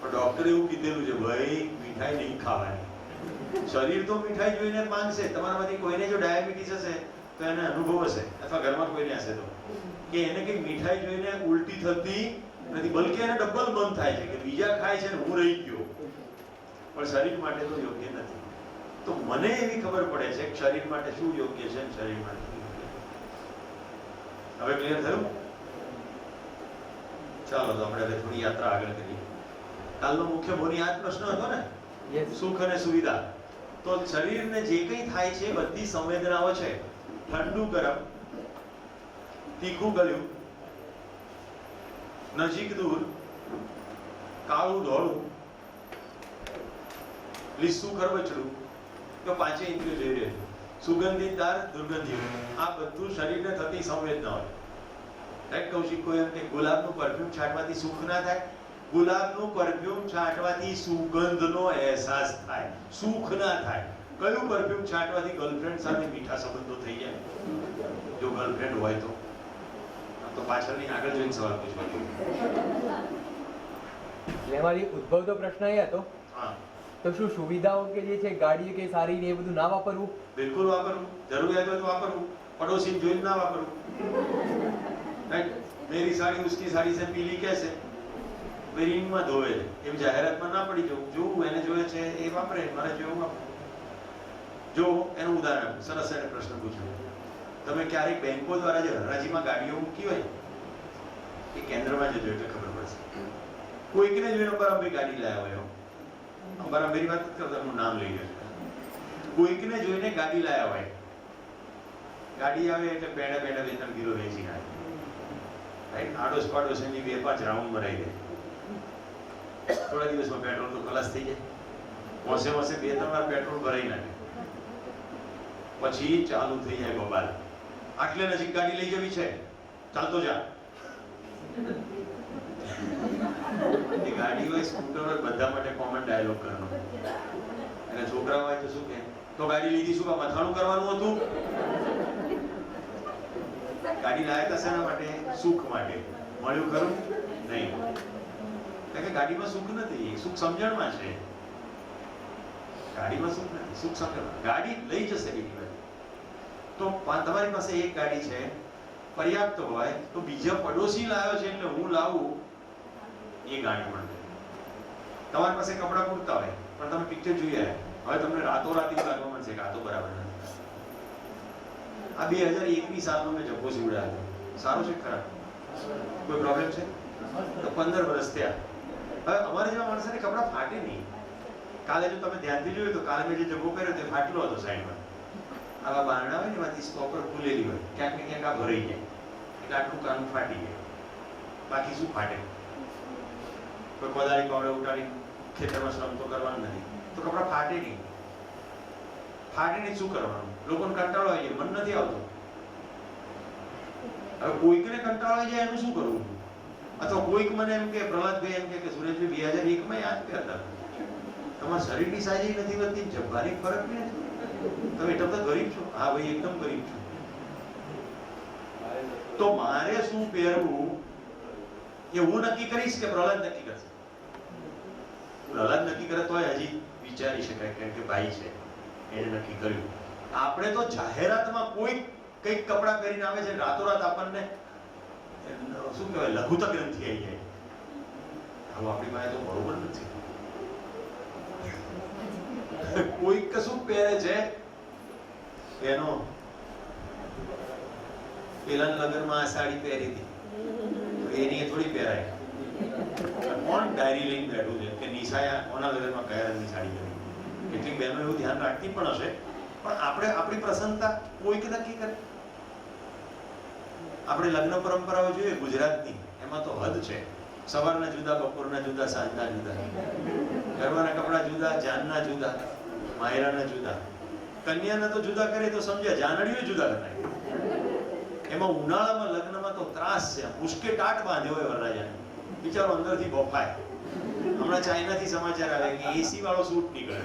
પણ ડોક્ટરે એવું કીધેલું છે, ભાઈ મીઠાઈ નહીં ખાવાની. શરીર તો મીઠાઈ જોઈને માંગશે. તમારામાંથી કોઈને જો ડાયાબિટીસ હશે તો એને અનુભવ હશે, અથવા ઘરમાં કોઈને હશે તો, કે એને કંઈક મીઠાઈ જોઈને ઉલટી થતી નથી, બલકે એને ડબલ મન થાય છે કે બીજા ખાય છે ને હું રહી ગયો. પણ શરીર માટે તો યોગ્ય નથી. તો મને એવી ખબર પડે છે કે શરીર માટે શું યોગ્ય છે અને શરીર માટે શું યોગ્ય છે. હવે ક્લિયર થયું? ચાલો તો આપણે હવે થોડી યાત્રા આગળ કરીએ. કાલનો મુખ્ય બોની આ જ પ્રશ્ન હતો ને, સુખ અને સુવિધા. તો શરીરને જે કંઈ થાય છે બધી સંવેદનાઓ છે, ઠંડુ ગરમ, તીખું ગળ્યું, નજીક દૂર, કાળું ધોળું, લીસું ખરબચડું, તો પાંચે ઇન્દ્રિયો જોઈ રહ્યું. સુગંધિતદાર, દુર્ગંધીય, આ બધું શરીરને થતી સંવેદનાઓ. રાઈટ કૌશિક? કોઈ એમ કે ગુલાબનું પરફ્યુમ છાંટવાથી સુખ ના થાય? ગુલાબનું પરફ્યુમ છાંટવાથી સુગંધનો અહેસાસ થાય, સુખ ના થાય. કયું પરફ્યુમ છાંટવાથી ગર્લફ્રેન્ડ સાથે મીઠા સંબંધો થઈ જાય? જો ગર્લફ્રેન્ડ હોય તો પાછળની આગળ જોઈને સવાલ પૂછવાનો. એમાંથી ઉદ્ભવતો પ્રશ્ન એ હતો, હા, તો શું સુવિધાઓ કે જે છે ગાડી કે સારી ને એ બધું ના વાપરવું? બિલકુલ વાપરવું. જરૂરિયાત હોય તો વાપરવું. પડોશી જોઈને ના વાપરવું. રાઈટ? મેરી સાડી ઉસકી સાડી સે પીલી કેસે? વેરિંગમાં ધોવે છે એમ જાહેરાતમાં ના પડી જવું. જોવું એને જોઈએ છે એ વાપરે, મારે જેવું વાપરે. જો એનું ઉદાહરણ આપું. સરસ એને પ્રશ્ન પૂછ્યો. તમે ક્યારેક બેંકો દ્વારા જે હરાજીમાં ગાડીઓ મૂકી હોય એ કેન્દ્રમાં જજો એટલે ખબર પડશે. કોઈકને જોઈને અંબારામભાઈ ગાડી લાવ્યા હોય, અંબારામભાઈ વાત કરતા એમનું નામ લઈ લે. કોઈકને જોઈને ગાડી લાવ્યા હોય, ગાડી આવે એટલે પેડા પેડા 2-3 કિલો વેચી નાખે. રાઈટ? આડોશ પાડોશ એની 2-5 રાઉન્ડ મરાઈ દે. થોડા દિવસમાં પેટ્રોલ તો ખલાસ થઈ જાય. મોસે 2-3 વાર પેટ્રોલ ભરાઈ નાખે. પછી ચાલુ થઈ જાય બબાલ. આટલે નજીક ગાડી લઈ જવી છે, ચાલતો જા. એ ગાડી હોય, સ્કૂટર હોય, બધા માટે કોમન ડાયલોગ કરવાનો. અને છોકરા હોય તો શું કે, તો ગાડી લીધી શું કામ? અથાણું કરવાનું હતું. ગાડી લાયક હશે એના માટે, સુખ માટે. મળ્યું ખરું? નહીં. કારણ કે ગાડીમાં સુખ નથી, સુખ સમજણમાં છે. ગાડીમાં સુખ નથી, સુખ સમજણ. ગાડી લઈ જશે બીજી વાર. તો તમારી પાસે એક ગાડી છે, પર્યાપ્ત હોય તો બીજા પડોશી લાવ્યો છે એટલે હું લાવું એ ગાડી મળે. તમારી પાસે કપડા પૂરતા હોય પણ તમે પિક્ચર જોઈ આવ્યા, હવે તમને રાતોરાત એવું લાગવા મળશે કે આ તો બરાબર નથી. આ 2021 સાલનો મેં જબ્બો સીવડાવ્યો. સારો છે ખરાબ? કોઈ પ્રોબ્લેમ છે? તો 15 વર્ષ થયા. હવે અમારે જેવા માણસોને કપડા ફાટે નહીં. કાલે જો તમે ધ્યાનથી જોયું તો કાલે મેં જે જબ્બો કર્યો તે ફાટલો હતો સાઈડમાં. આવા બારણા હોય ને એમાંથી સ્ટોપર ખુલેલી હોય, ક્યાંક ને ક્યાંક આ ભરાઈ જાય એટલે આટલું કાનું ફાટી જાય. બાકી શું ફાટે? કોઈ કોદાળી કોવડે ઉઠાડી ખેતરમાં શ્રમ તો કરવાનું નથી, તો કપડા ફાટે નહીં. ફાટે નહીં શું કરવાનું? લોકોને કંટાળો આવી જાય, મન નથી આવતો. હવે કોઈકને કંટાળો આવી જાય એનું શું કરવું? અથવા કોઈક મને એમ કે, પ્રહલાદભાઈ એમ કે સુરેશભાઈ 2001 યાદ કરતા તમારા શરીરની સાઈઝ નથી વધતી, જબ્બાની ફરક નહીં. તમે એકદમ ગરીબ છો? હા ભાઈ, એકદમ ગરીબ છું. તો મારે શું પહેરવું એ હું નક્કી કરીશ કે પ્રહલાદ નક્કી કરશે? પ્રહલાદ નક્કી કરે તો હજી વિચારી શકાય, કેમ કે ભાઈ છે એને નક્કી કર્યું. આપણે તો જાહેરાતમાં કોઈ કંઈક કપડાં પહેરીને આવે છે, રાતોરાત આપણને શું કહેવાય લઘુતા ગ્રંથિ આવી જાય. હવે આપણી પાસે તો બરોબર નથી. કોઈ કશું પહેરે છે એનો પેલા લગ્નમાં આ સાડી પહેરી હતી એની થોડી પહેરાય. કોણ ડાયરી લઈને બેઠું છે કે નિશાયા કોના લગ્નમાં કયા રંગની સાડી પહેરી? કેટલીક બહેનો એવું ધ્યાન રાખતી પણ હશે, પણ આપણે આપણી પ્રસન્નતા કોઈક નક્કી કરે. આપણે લગ્ન પરંપરાઓ જોઈએ ગુજરાતની, એમાં તો હદ છે. સવારના જુદા, બપોરના જુદા, સાંજના જુદા, ગરબાના કપડા જુદા, જાનના જુદા, માયરાના જુદા. કન્યાના તો જુદા કરે તો સમજ્યા, જાનડીઓ જુદા કરાય. એમાં ઉનાળામાં લગ્નમાં તો ત્રાસ છે. મુશ્કે ટાટ બાંધ્યો હોય વરરાજાને, બિચારો અંદરથી બફાય. હમણાં ચાઇનાથી સમાચાર આવે કે એસી વાળો સૂટ નીકળે.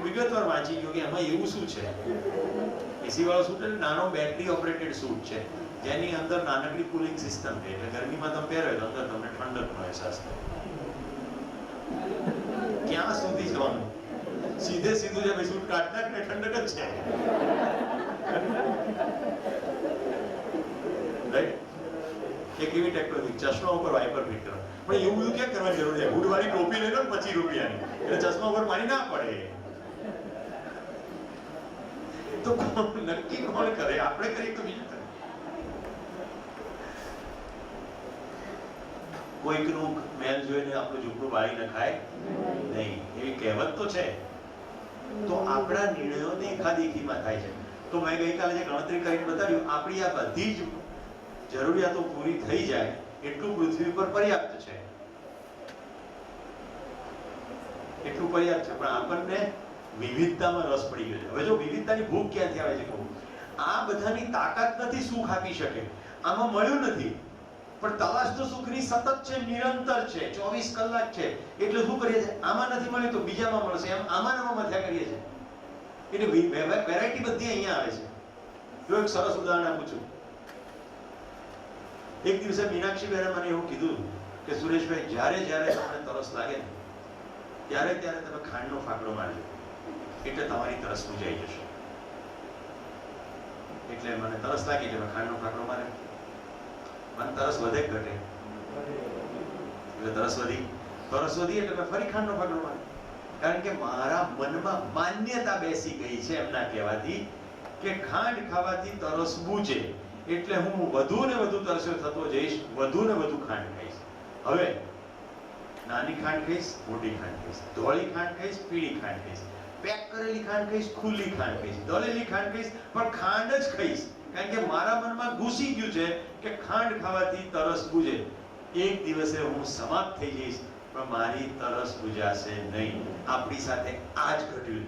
વિગતવાર વાંચી ગયો કે એમાં એવું શું છે. એસી વાળો સૂટ એટલે નાનો બેટરી ઓપરેટેડ સૂટ છે, જેની અંદર નાનકડી કુલિંગ સિસ્ટમ છે, એટલે ગરમીમાં તમે પહેરો તો અંદર તમને ઠંડકનો અહેસાસ થાય. ક્યાં સુધી જવાનું? સીધે સીધું છે ભાઈ, સૂટ કાઢ નાખ ને ઠંડક જ છે. રાઈટ? એક એવી ટેકનોલોજી, ચશ્મા ઉપર વાઇપર ફિટ કરો. પણ એવું બધું ક્યાં કરવાની જરૂર છે? હુડવાળી ટોપી લઈ લો ને 25 રૂપિયાની, એટલે ચશ્મા ઉપર પાણી ના પડે. તો નક્કી કોણ કરે? આપણે કરીએ તો બીજું કરે. કોઈકનું મેલ જોઈને આપણું ઝૂંપડું બાળી નખાય નહીં, એવી કહેવત તો છે. તો આપણા નિર્ણયો દેખાદેખીમાં થાય છે. તો મેં ગઈકાલે જે ગણતરી કરીને બતાવ્યું, આપણી આ બધી જ જરૂરિયાતો પૂરી થઈ જાય એટલું પૃથ્વી પર પર્યાપ્ત છે. એટલું પર્યાપ્ત છે, પણ આપણને વિવિધતામાં રસ પડી ગયો છે. હવે જો વિવિધતાની ભૂખ ક્યાંથી આવે છે કહું? આ બધાની તાકાત નથી સુખ આપી શકે, આમાં મળ્યું નથી, પણ તલાશ તો સુખની સતત છે, નિરંતર છે, 24 કલાક છે. એટલે શું કરીએ છીએ? આમાં નથી મળ્યું તો બીજામાં મળશે, એમ આમાં મથ્યા કરીએ છીએ. એટલે વેરાયટી બધી અહીંયા આવે છે. જો એક સરસ ઉદાહરણ આપું છું. એક દિવસે મીનાક્ષી બેને મને એવું કીધું કે સુરેશભાઈ, જ્યારે જ્યારે તમને તરસ લાગે ને ત્યારે ત્યારે તમે ખાંડનો ફાકડો મારજો, એટલે તમારી તરસ બુજાઈ જશે. એટલે મને તરસ લાગી એટલે ખાંડનો ફાકડો મારે. મને તરસ વધે ઘટે? એટલે તરસ વધી એટલે મેં ફરી ખાંડનો ફાકડો મારે. કારણ કે મારા મનમાં માન્યતા બેસી ગઈ છે એમના કહેવાથી કે ખાંડ ખાવાથી તરસ બુજે, એટલે હું વધુ ને વધુ તરસ્યો થતો જઈશ, વધુ ને વધુ ખાંડ ખાઈશ. હવે નાની ખાંડ ખાઈશ, મોટી ખાંડ ખાઈશ, ધોળી ખાંડ ખાઈશ, પીળી ખાંડ ખાઈશ, પેક કરેલી ખાંડ ખાઈશ, ખુલ્લી ખાંડ ખાઈશ, દળેલી ખાંડ ખાઈશ, પણ ખાંડ જ ખાઈશ. કારણ કે મારા મનમાં ઘૂસી ગયું છે કે ખાંડ ખાવાથી તરસ બુજે. એક દિવસે હું સમાપ્ત થઈ જઈશ, પણ મારી તરસ બુજાશે નહીં. આપણી સાથે આ જ ઘટ્યું.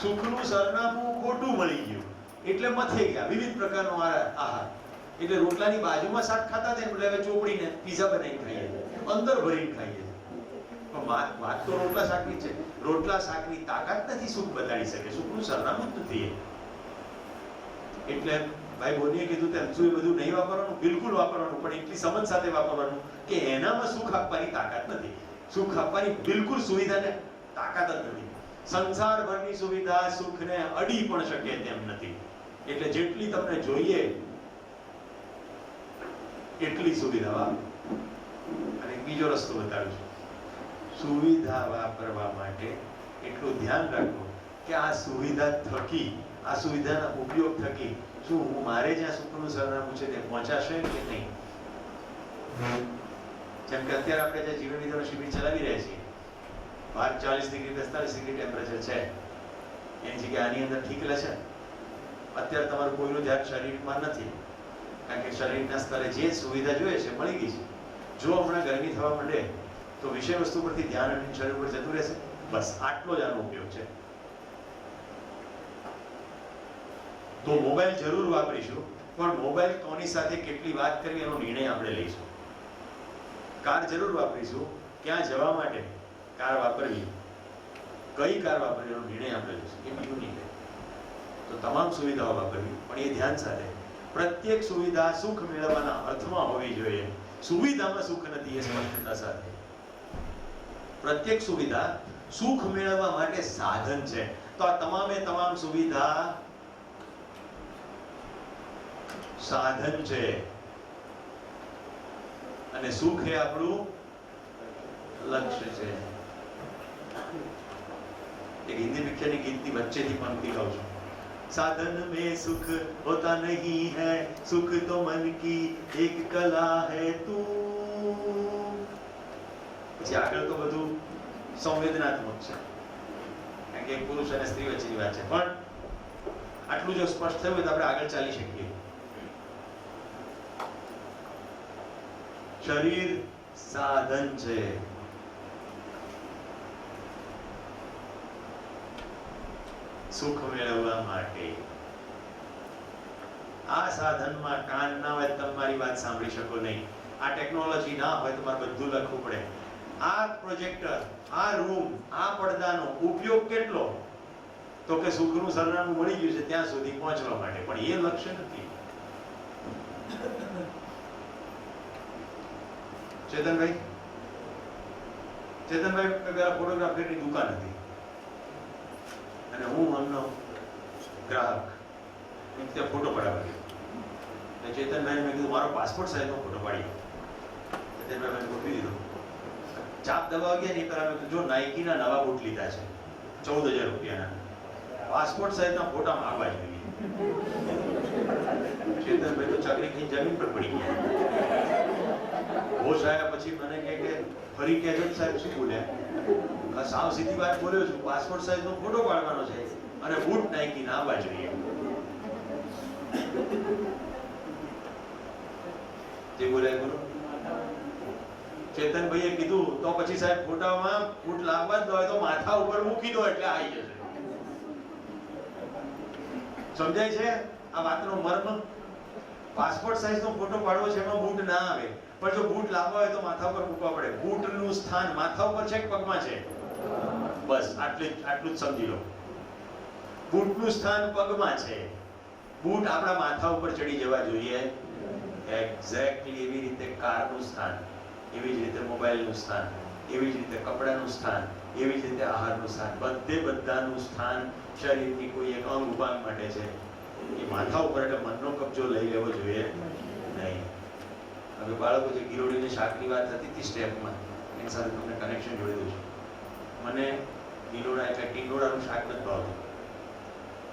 સુખનું સરનામું ખોટું મળી ગયું એટલે મથે ગયા. વિવિધ પ્રકારનો આહાર, એટલે રોટલાની બાજુમાં શાક ખાતા હતા એટલે હવે ચોપડીને પીઝા બનાવીને ખાઈએ, અંદર ભરીને ખાઈએ. પણ વાત તો રોટલા શાકની છે. રોટલા શાકની તાકાત નથી સુખ બતાડી શકે, સુખનું સરનામું જ નથી. એટલે ભાઈ બોનીએ કીધું તેમ શું એ બધું નહીં વાપરવાનું, બિલકુલ વાપરવાનું, પણ એટલી સમજ સાથે વાપરવાનું કે એનામાં સુખ આપવાની તાકાત નથી. સુખ આપવાની બિલકુલ સુવિધાને તાકાત જ નથી. સંસારભરની સુવિધા સુખને અડી પણ શકે તેમ નથી. એટલે જેટલી તમને જોઈએ એટલી સુવિધા વાપરો. અને બીજો રસ્તો બતાવું છું. સુવિધા વાપરવા માટે એટલું ધ્યાન રાખો કે આ સુવિધા થકી, આ સુવિધાના ઉપયોગ થકી શું હું મારે જ્યાં સુખનું સરનામું છે તે પહોંચાશે કે નહીં. જેમ કે અત્યારે આપણે જે જીવન વિદ્યાનો શિબિર ચલાવી રહ્યા છીએ, 40 ડિગ્રી 45 ડિગ્રી ટેમ્પરેચર છે, એની જગ્યાએ આની અંદર ઠીક લે છે. અત્યારે તમારું કોઈનું ધ્યાન શરીરમાં નથી, કારણ કે શરીરના સ્તરે જે સુવિધા જોઈએ છે મળી ગઈ છે. જો હમણાં ગરમી થવા માંડે તો વિષય વસ્તુ પરથી ધ્યાન શરીર પર જતું રહેશે. બસ આટલો જ આનો ઉપયોગ છે. તો મોબાઈલ જરૂર વાપરીશું, પણ મોબાઈલ કોની સાથે કેટલી વાત કરવી એનો નિર્ણય આપણે લઈશું. કાર જરૂર વાપરીશું, ક્યાં જવા માટે કાર વાપરવી, કઈ કાર વાપરવી એનો નિર્ણય આપણે લઈશું. એ બીજું નિર્ણય. તો તમામ સુવિધાઓ વાપરવી, પણ એ ધ્યાન સાથે પ્રત્યેક સુવિધા સુખ મેળવવાના અર્થમાં હોવી જોઈએ. સુવિધામાં સુખ નથી એ સ્પષ્ટતા સાથે. પ્રત્યેક સુવિધા સુખ મેળવવા માટે સાધન છે. તો આ તમામે તમામ સુવિધા સાધન છે અને સુખ એ આપણું લક્ષ્ય છે. એક હિન્દી પિક્ચરની ગીતની વચ્ચેથી પંક્તિ ગાઉં છું. साधन में सुख होता नहीं है, सुख तो मन की एक कला है तू. પછી આગળ તો બધું સંવેદનાત્મક છે, કારણ કે પુરુષ અને સ્ત્રી વચ્ચેની વાત છે, પણ આટલું જો સ્પષ્ટ થયું હોય તો આપણે આગળ ચાલી શકીએ. શરીર સાધન છે. સુખ મેળવવા માટે આ સાધનમાં કાન ના હોય તમારી વાત સાંભળી શકો નહીં. આ ટેકનોલોજી ના હોય તમારે બધું લખવું પડે. આ પ્રોજેક્ટર, આ રૂમ, આ પડદાનો ઉપયોગ કેટલો? તો કે સુખનું સરનામું મળી ગયું છે ત્યાં સુધી પહોંચવા માટે, પણ એ લક્ષ્ય નથી. ચેતનભાઈ ફોટોગ્રાફરની દુકાન હતી અને હું મનનો ગ્રાહક ત્યાં ફોટો પડાવવા ગયો. ચેતનભાઈ મેં કીધું મારો પાસપોર્ટ સાઈઝનો ફોટો પાડી. ચેતનભાઈ મેં ગોઠવી દીધો. ચાપ દબાવા ગયા નહીં પહેલા મેં કીધું જો નાઇકીના નવા બૂટ લીધા છે 14,000 રૂપિયાના, પાસપોર્ટ સાઈઝના ફોટામાં આવવા જોઈએ. ચેતનભાઈ તો ચાકરી ખાઈ જમીન પર પડી ગયા. હોશ આવ્યા પછી મને કહે કે ફરી કહેજો સાહેબ શું બોલ્યા? સાવ સીધી વાત બોલ્યો છું, પાસપોર્ટ સાઈઝનો ફોટો પાડવાનો છે અને બૂટ નાઇકી ના આવવા જોઈએ. જે બોલ્યા બોલો. ચેતનભાઈએ કીધું તો પછી સાહેબ ફોટામાં બૂટ લાવવા જ હોય તો માથા ઉપર મૂકી દો એટલે આવી જશે. સમજાય છે આ વાતનો મર્મ? પાસપોર્ટ સાઈઝનો ફોટો પાડવો છે એમાં બૂટ ના આવે, પણ જો બૂટ લાવવા હોય તો માથા ઉપર મૂકવા પડે. બૂટનું સ્થાન માથા ઉપર છે કે પગમાં છે? બસ આટલું જ સમજી લો. બૂટનું સ્થાન પગમાં છે, બૂટ આપણા માથા ઉપર ચડી જવા જોઈએ. એક્ઝેક્ટલી એવી રીતે કારનું સ્થાન, એવી જ રીતે મોબાઈલનું સ્થાન, એવી જ રીતે કપડાનું સ્થાન, એવી જ રીતે આહારનું સ્થાન, બધાનું સ્થાન શરીરની કોઈ એક અંગ ઉપાંગ માટે છે. એ માથા ઉપર એટલે મનનો કબજો લઈ લેવો જોઈએ નહીં. હવે બાળકો જે ગિરોડીની શાકની વાત હતી હતી સ્ટેપમાં, એની સાથે તમને કનેક્શન જોડી દઉં છું. મને ગિલોડા એટલે ટીંડોળાનું શાક નથી ભાવતું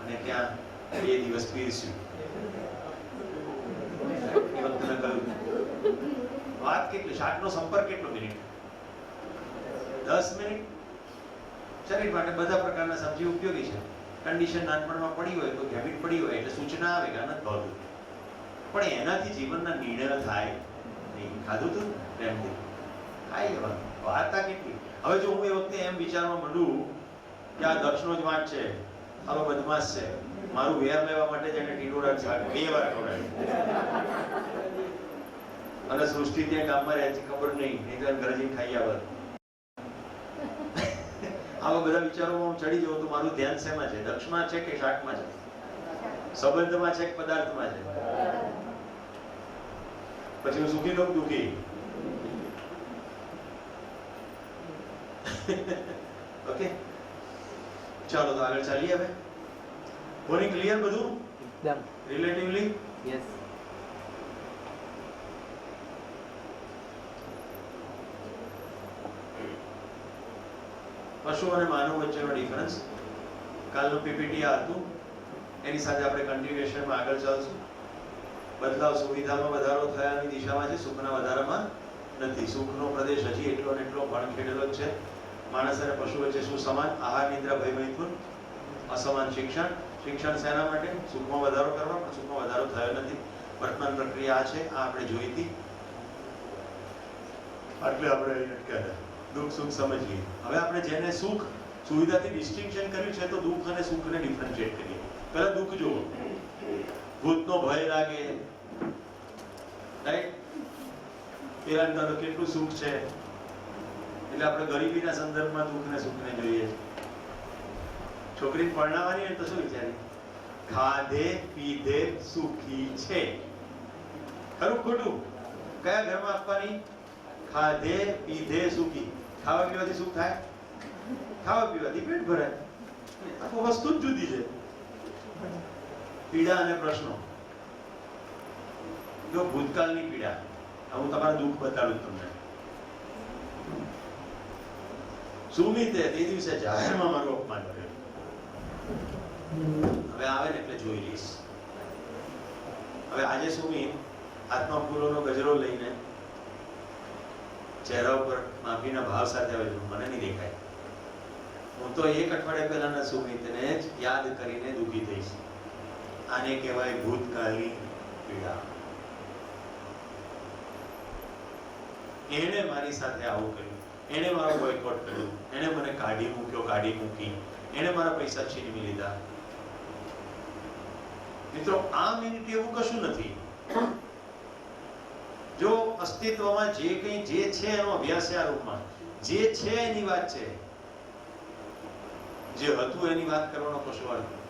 અને ત્યાં 2 દિવસ પીરસ્યું. એ વખતે મેં કહ્યું વાત કેટલી, શાકનો સંપર્ક કેટલો મિનિટ? 10 મિનિટ. શરીર માટે બધા પ્રકારના સબ્જી ઉપયોગી છે. કન્ડિશન નાનપણમાં પડી હોય તો હેબિટ પડી હોય એટલે સૂચના આવે કે આ નથી ભાવતું, પણ એનાથી જીવનના નિર્ણય થાય નહીં. ખાધું તું પ્રેમથી ખાઈ લેવાનું. વાર્તા કેટલી. હવે જો હું એ વખતે એમ વિચારવા માંડું કે આ દક્ષનો જ વાંક છે, આવો બદમાશ છે, મારું વેર લેવા માટે જેને ટીંડોળા શાક 2 વાર ખવડાવ્યું અને સૃષ્ટિ ત્યાં ગામમાં રહે છે ખબર નહીં, નહીં તો ઘરે જઈને ખાઈ આવે. આવા બધા વિચારોમાં હું ચડી જાઉં તો મારું ધ્યાન શેમાં છે? દક્ષમાં છે કે શાકમાં છે? સંબંધમાં છે કે પદાર્થમાં છે? પછી હું સુખી લોક દુઃખી. ઓકે, ચાલો તો આગળ ચાલીએ. હવે બોની ક્લિયર બધું? એકદમ રિલેટિવલી યસ. પશુ અને માનવ વચ્ચેનો ડિફરન્સ કાલનું પીપીટી આ હતું, એની સાથે આપણે કન્ટિન્યુએશનમાં આગળ ચાલશું. બદલાવ સુવિધામાં વધારો થયાની દિશામાં છે, સુખના વધારામાં નથી. સુખનો પ્રદેશ હજી એટલો ને એટલો ભણખેડેલો જ છે. માણસ અને પશુ વચ્ચે શું સમાન? આહાર, નિદ્રા, ભય, મૈથુન. અસમાન શિક્ષણ. શિક્ષણ શેના માટે? સુખમાં વધારો કરવા, પણ સુખમાં વધારો થયો નથી. વર્તમાન પ્રક્રિયા આ છે, આ આપણે જોઈ હતી. એટલે આપણે અટક્યા. દુઃખ સુખ સમજીએ. હવે આપણે જેને સુખ સુવિધાથી ડિસ્ટિંક્શન કર્યું છે તો દુઃખ અને સુખને ડિફરન્શિએટ કરીએ. પહેલા દુઃખ જુઓ. ભૂતનો ભય લાગે, રાઈટ? પેલા તો કેટલું સુખ છે, એટલે આપણે ગરીબીના સંદર્ભમાં દુઃખ ને સુખને જોઈએ. છોકરીને પરણાવવાની હોય તો શું વિચારી? ખાધે પીધે સુખી છે. ખરું ખોટું? કયા ઘરમાં આપવાની? ખાધે પીધે સુખી. ખાવા પીવાથી સુખ થાય? ખાવા પીવાથી પેટ ભરાય. આખો વસ્તુ જ જુદી છે. પીડા અને પ્રશ્નો. જો ભૂતકાળની પીડા, હું તમારું દુઃખ બતાડું તમને. સુમિતે તે દિવસે જાહેરમાં મારું અપમાન કર્યું. હવે આવે ને એટલે જોઈ લઈશ. હવે આજે સુમિત હાથમાં ફૂલોનો ગજરો લઈને ચહેરા ઉપર માફીના ભાવ સાથે આવે છે. મને નહીં દેખાય. હું તો એક અઠવાડિયા પહેલાના સુમિતને જ યાદ કરીને દુઃખી થઈશ. આને કહેવાય ભૂતકાળની પીડા. એણે મારી સાથે આવું કર્યું, એણે મારો બોયકોટ કર્યો, એણે મને કાઢી મૂકી, એણે મારા પૈસા છીનવી લીધા. મિત્રો, આ મિનિટે એવું કશું નથી. જો અસ્તિત્વમાં જે કંઈ જે છે એનો અભ્યાસ છે. આ રૂપમાં જે છે એની વાત છે. જે હતું એની વાત કરવાનો કશો અર્થ નથી.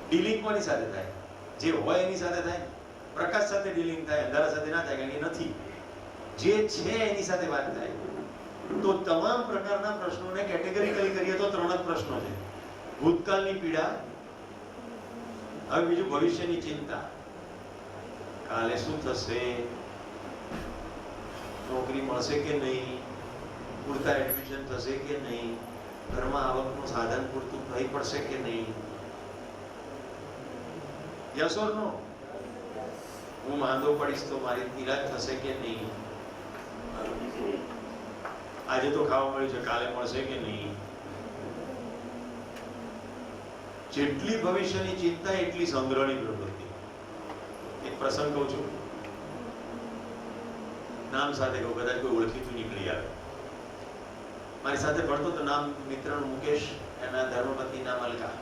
ડીલિંગ કોની સાથે થાય? જે હોય એની સાથે થાય. પ્રકાશ સાથે ડીલિંગ થાય, અંધારા સાથે ના થાય, કારણ કે નથી. જે છે એની સાથે વાત થાય. તો તમામ પ્રકારના પ્રશ્નોને કેટેગરીકલી કરીએ તો 3 જ પ્રશ્નો છે. ભૂતકાળની પીડા, હવે બીજું ભવિષ્યની ચિંતા. કાલે શું થશે, નોકરી મળશે કે નહીં, પૂરતા એડમિશન થશે કે નહીં, ઘરમાં આવકનું સાધન પૂરતું થઈ પડશે કે નહીં. યસ ઓર નો? હું માંદો પડીશ તો મારી ઈલાજ થશે કે નહીં. આજે તો ખાવા મળ્યું છે, કાલે મળશે કે નહીં. જેટલી ભવિષ્યની ચિંતા એટલી સંગ્રહની પ્રવૃત્તિ. એક પ્રસંગ કહું છું, નામ સાથે કહું, કદાચ કોઈ ઓળખીતું નીકળી આવે. મારી સાથે ભણતો તો નામ મિત્રનું મુકેશ, એના ધર્મપત્ની નામ અલકા.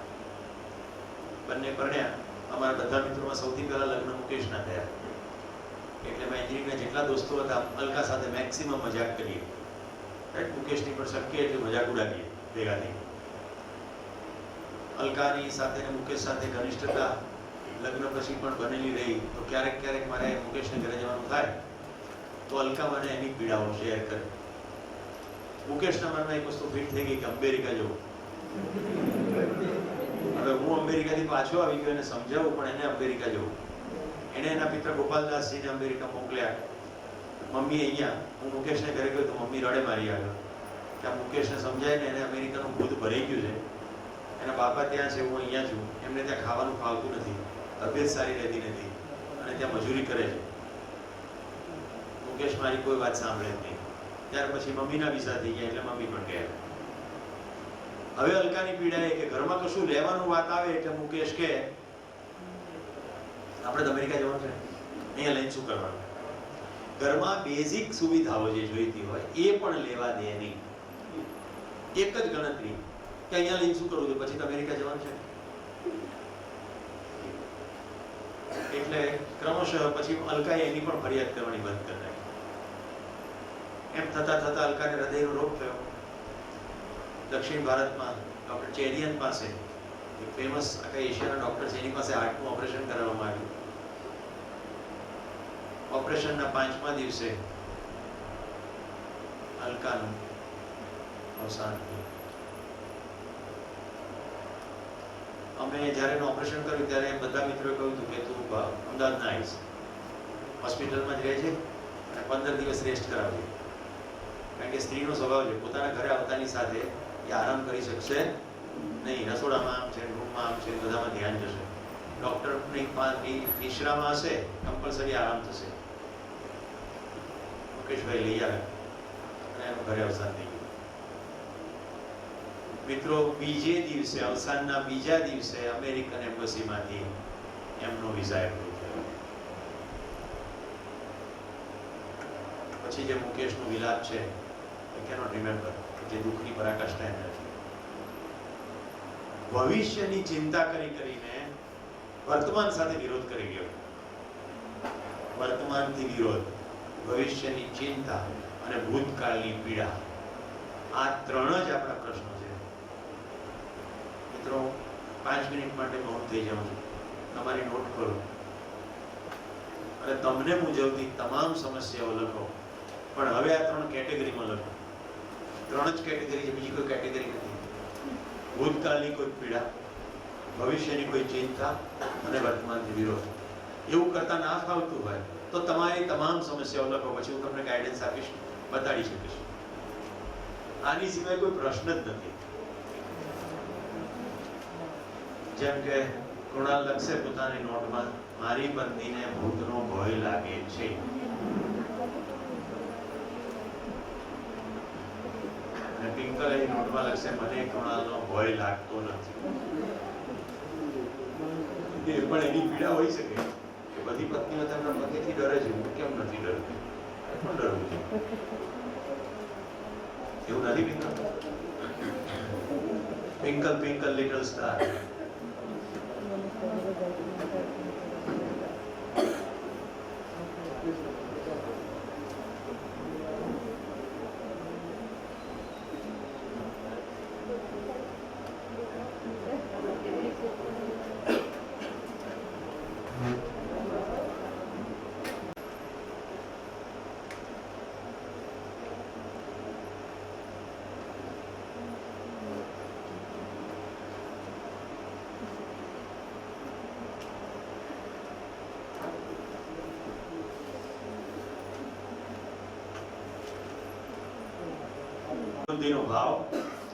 બંને પરણ્યા. અમારા બધા મિત્રોમાં સૌથી પહેલા લગ્ન મુકેશના થયા. એટલે મેં એન્જિનિયરિંગના જેટલા દોસ્તો હતા, અલકા સાથે મેક્સિમમ મજાક કરીએ. રાઈટ? મુકેશની પણ શક્ય એટલી મજાક ઉડાડીએ ભેગા થઈ. અલકાની સાથે ને મુકેશ સાથે ઘનિષ્ઠતા લગ્ન પછી પણ બનેલી રહી. તો ક્યારેક ક્યારેક મારે મુકેશને ઘરે જવાનું થાય તો અલકા મને એની પીડાઓ શેર કરે. મુકેશના મનમાં એક વસ્તુ ફિટ થઈ ગઈ કે અમેરિકા જવું. હવે હું અમેરિકાથી પાછો આવી ગયો અને સમજાવું, પણ એને અમેરિકા જવું. એને એના પિતા ગોપાલદાસજીને અમેરિકા મોકલ્યા. મમ્મી અહીંયા. હું મુકેશને ઘરે ગયો તો મમ્મી રડે મારી આગળ કે આ મુકેશને સમજાય ને એને અમેરિકાનું ભૂત ભરાઈ ગયું છે. એના બાપા ત્યાં છે, હું અહીંયા છું. એમને ત્યાં ખાવાનું ફાવતું નથી, તબિયત સારી રહેતી નથી અને ત્યાં મજૂરી કરે છે. મુકેશ મારી કોઈ વાત સાંભળે જ નહીં. ત્યાર પછી મમ્મીના વિસા થઈ ગયા એટલે મમ્મી પણ ગયા. હવે અલકાની પીડા એ કે ઘરમાં કશું લેવાનું વાત આવે એટલે મુકેશ કે આપણે તો અમેરિકા જવાનું છે, અહીંયા લઈને શું કરવાનું. ઘરમાં બેઝિક સુવિધાઓ જે જોઈતી હોય એ પણ લેવા દે નહીં. એક જ ગણતરી કે અહીંયા લઈને શું કરવું છે, પછી તો અમેરિકા જવાનું છે. એટલે ક્રમશઃ પછી અલકાએ એની પણ ફરિયાદ કરવાની બંધ કરી નાખી. એમ થતા થતા અલકાને હૃદયનો રોગ થયો. દક્ષિણ ભારતમાં ડોક્ટર ચેરિયન પાસે, એક ફેમસ આખા એશિયાના ડોક્ટર છે, એની પાસે હાર્ટનું ઓપરેશન કરાવવામાં આવ્યું. ઓપરેશનના 5મા દિવસે અલકાનું અવસાન થયું. અમે જ્યારે એનું ઓપરેશન કર્યું ત્યારે બધા મિત્રોએ કહ્યું હતું કે તું અમદાવાદ ના આવીશ, હોસ્પિટલમાં જ રહે છે અને 15 દિવસ રેસ્ટ કરાવજે. કારણ કે સ્ત્રીનો સ્વભાવ છે, પોતાના ઘરે આવતાની સાથે એ આરામ કરી શકશે નહીં. રસોડામાં આમ છે, રૂમમાં આમ છે, બધામાં ધ્યાન જશે. ડૉક્ટરની ઈશરામાં હશે, કમ્પલસરી આરામ થશે. મુકેશભાઈ લઈ આવે અને એનું ઘરે અવસાન થઈ ગયું. મિત્રો, બીજે દિવસે, અવસાનના બીજા દિવસે અમેરિકન એમ્બસીમાંથી એમનો વિઝા એપ્રુવ થયો. પછી જે મુકેશનો વિલાપ છે, I cannot remember, જે દુઃખની પરાકાષ્ઠા એને હતી. ભવિષ્યની ચિંતા કરીને વર્તમાન સાથે વિરોધ કરી ગયો. વર્તમાનથી વિરોધ, ભવિષ્યની ચિંતા અને ભૂતકાળની પીડા, આ 3 જ આપણા પ્રશ્નો છે. મિત્રો, 5 મિનિટ માટે મૌન થઈ જાઉં છું. તમારી નોટ કરો અને તમને મૂંઝવતી તમામ સમસ્યાઓ લખો. પણ હવે આ 3 કેટેગરીમાં લખો. 3 જ કેટેગરી છે, બીજી કોઈ કેટેગરી નથી. ભૂતકાળની કોઈ પીડા, ભવિષ્યની કોઈ ચિંતા અને વર્તમાનથી વિરોધ. એવું કરતા ના ફાવતું હોય તો તમારી તમામ સમસ્યાઓ લખો, પછી હું તમને ગાઈડન્સ આપીશ, બતાડી શકીશ. આની સિવાય કોઈ પ્રશ્ન જ નથી. જેમ કે કૃણાલ લખશે પોતાની નોટમાં, મારી પત્નીને ભૂતનો ભય લાગે છે. અને પિંકલ એ નોટમાં લખશે, મને કૃણાલનો ભય લાગતો નથી. એ પણ એની પીડા હોઈ શકે કે બધી પત્નીઓ તેમના પતિથી ડરે છે, હું કેમ નથી ડરતી? પણ ડરવું છે. એવું નથી twinkle? Twinkle twinkle little star. પ્રકૃતિનો ભાવ,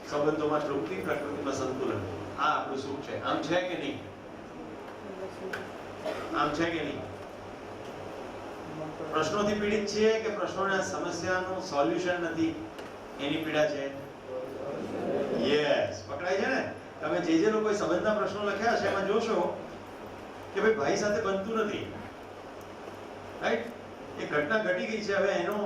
સંબંધોમાં તૃપ્તિ, પ્રકૃતિમાં સંતુલન. આ આપણું સુખ છે. આમ છે કે નહીં? આમ છે કે નહીં? પ્રશ્નોથી પીડિત છીએ કે પ્રશ્નોના સમસ્યાનું સોલ્યુશન નથી એની પીડા છે? યસ, પકડાય છે ને? તમે જે લોકોએ સંબંધના પ્રશ્નો લખ્યા છે એમાં જોશો કે ભાઈ સાથે બનતું નથી, રાઈટ? એ ઘટના ઘટી ગઈ છે, હવે એનો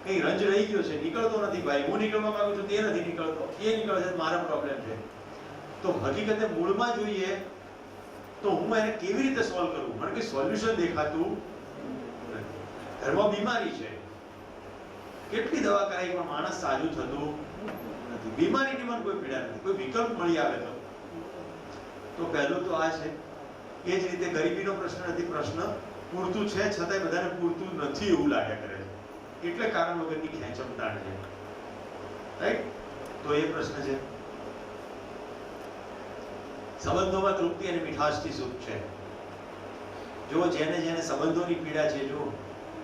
કઈ રંજ રહી ગયો છે, નીકળતો નથી. ભાઈ હું નીકળવા માંગુ છું, તે નથી નીકળતો, એ નીકળે છે, મારો પ્રોબ્લેમ છે. તો હકીકતે મૂળમાં જોઈએ તો હું એને કેવી રીતે સોલ્વ કરું? મને કઈ સોલ્યુશન દેખાતું નથી. ઘરમાં બીમારી છે, કેટલી દવા કરાવી પણ માણસ સાજું થતું નથી. બીમારીની મને કોઈ પીડા નથી, કોઈ વિકલ્પ મળી આવે તો પહેલું તો આ છે. એ જ રીતે ગરીબીનો પ્રશ્ન નથી, પ્રશ્ન પૂરતું છે છતાંય બધાને પૂરતું નથી એવું લાગ્યા કરે છે, એટલે કારણ વગરની ખેંચમતાણ છે, રાઈટ? તો એ પ્રશ્ન છે. સંબંધોમાં તૃપ્તિ અને મીઠાશથી સુખ છે. જો જેને જેને સંબંધોની પીડા છે, જો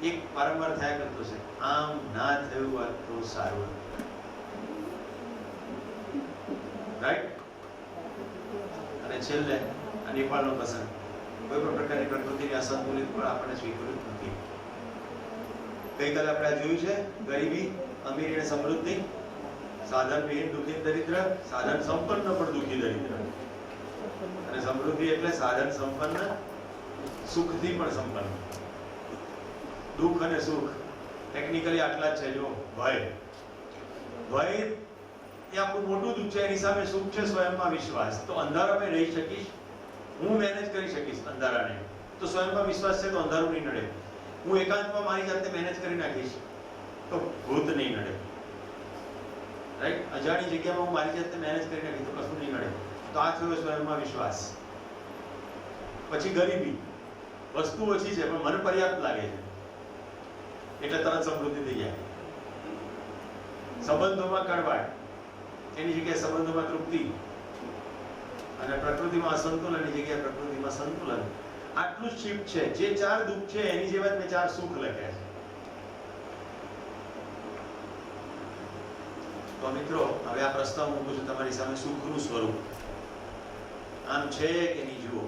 એક વારંવાર થયા કરતો છે, આમ ના થયું હોત તો સારું, રાઈટ? અને છેલ્લે આ નેપાળનો પસંદ, કોઈ પણ પ્રકારની પ્રકૃતિની અસંતુલિત પણ આપણને સ્વીકૃત નથી. ગઈકાલે આપણે જોયું છે ગરીબી, અમીરી અને સમૃદ્ધિ, સાધન વિહીન દુઃખી દરિદ્ર, સાધન સંપન્ન પણ દુઃખી દરિદ્ર. અને સમૃદ્ધિ એટલે સાધન સંપન્ન, સુખથી પણ સંપન્ન. દુઃખ અને સુખ ટેકનિકલી આટલા જ છે. જો ભય, ભય એ આપણું મોટું દુઃખ છે, એની સામે સુખ છે સ્વયંમાં વિશ્વાસ. તો અંધારામાં રહી શકીશ, હું મેનેજ કરી શકીશ અંધારાને, તો સ્વયંમાં વિશ્વાસ છે તો અંધારું નહીં નડે. હું એકાંતમાં મારી જાતે મેનેજ કરી નાખીશ તો ભૂત નહીં નડે, રાઈટ? અજાણી જગ્યામાં હું મારી જાતે મેનેજ કરી નાખીશ તો કશું નહીં નડે. તો આ થયો સ્વયંમાં વિશ્વાસ. પછી ગરીબી, વસ્તુ ઓછી છે પણ મને પર્યાપ્ત લાગે છે એટલે તરત સમૃદ્ધિ થઈ જાય. સંબંધોમાં કડવાટ, એની જગ્યાએ સંબંધોમાં તૃપ્તિ. અને પ્રકૃતિમાં અસંતુલનની જગ્યાએ પ્રકૃતિમાં સંતુલન. આટલું જ શિફ્ટ છે. જે 4 દુઃખ છે એની જેવા જ મેં 4 સુખ લખ્યા છે. તો મિત્રો, હવે આ પ્રસ્તાવ મૂકું છું તમારી સામે. સુખનું સ્વરૂપ આમ છે કે નહીં જુઓ.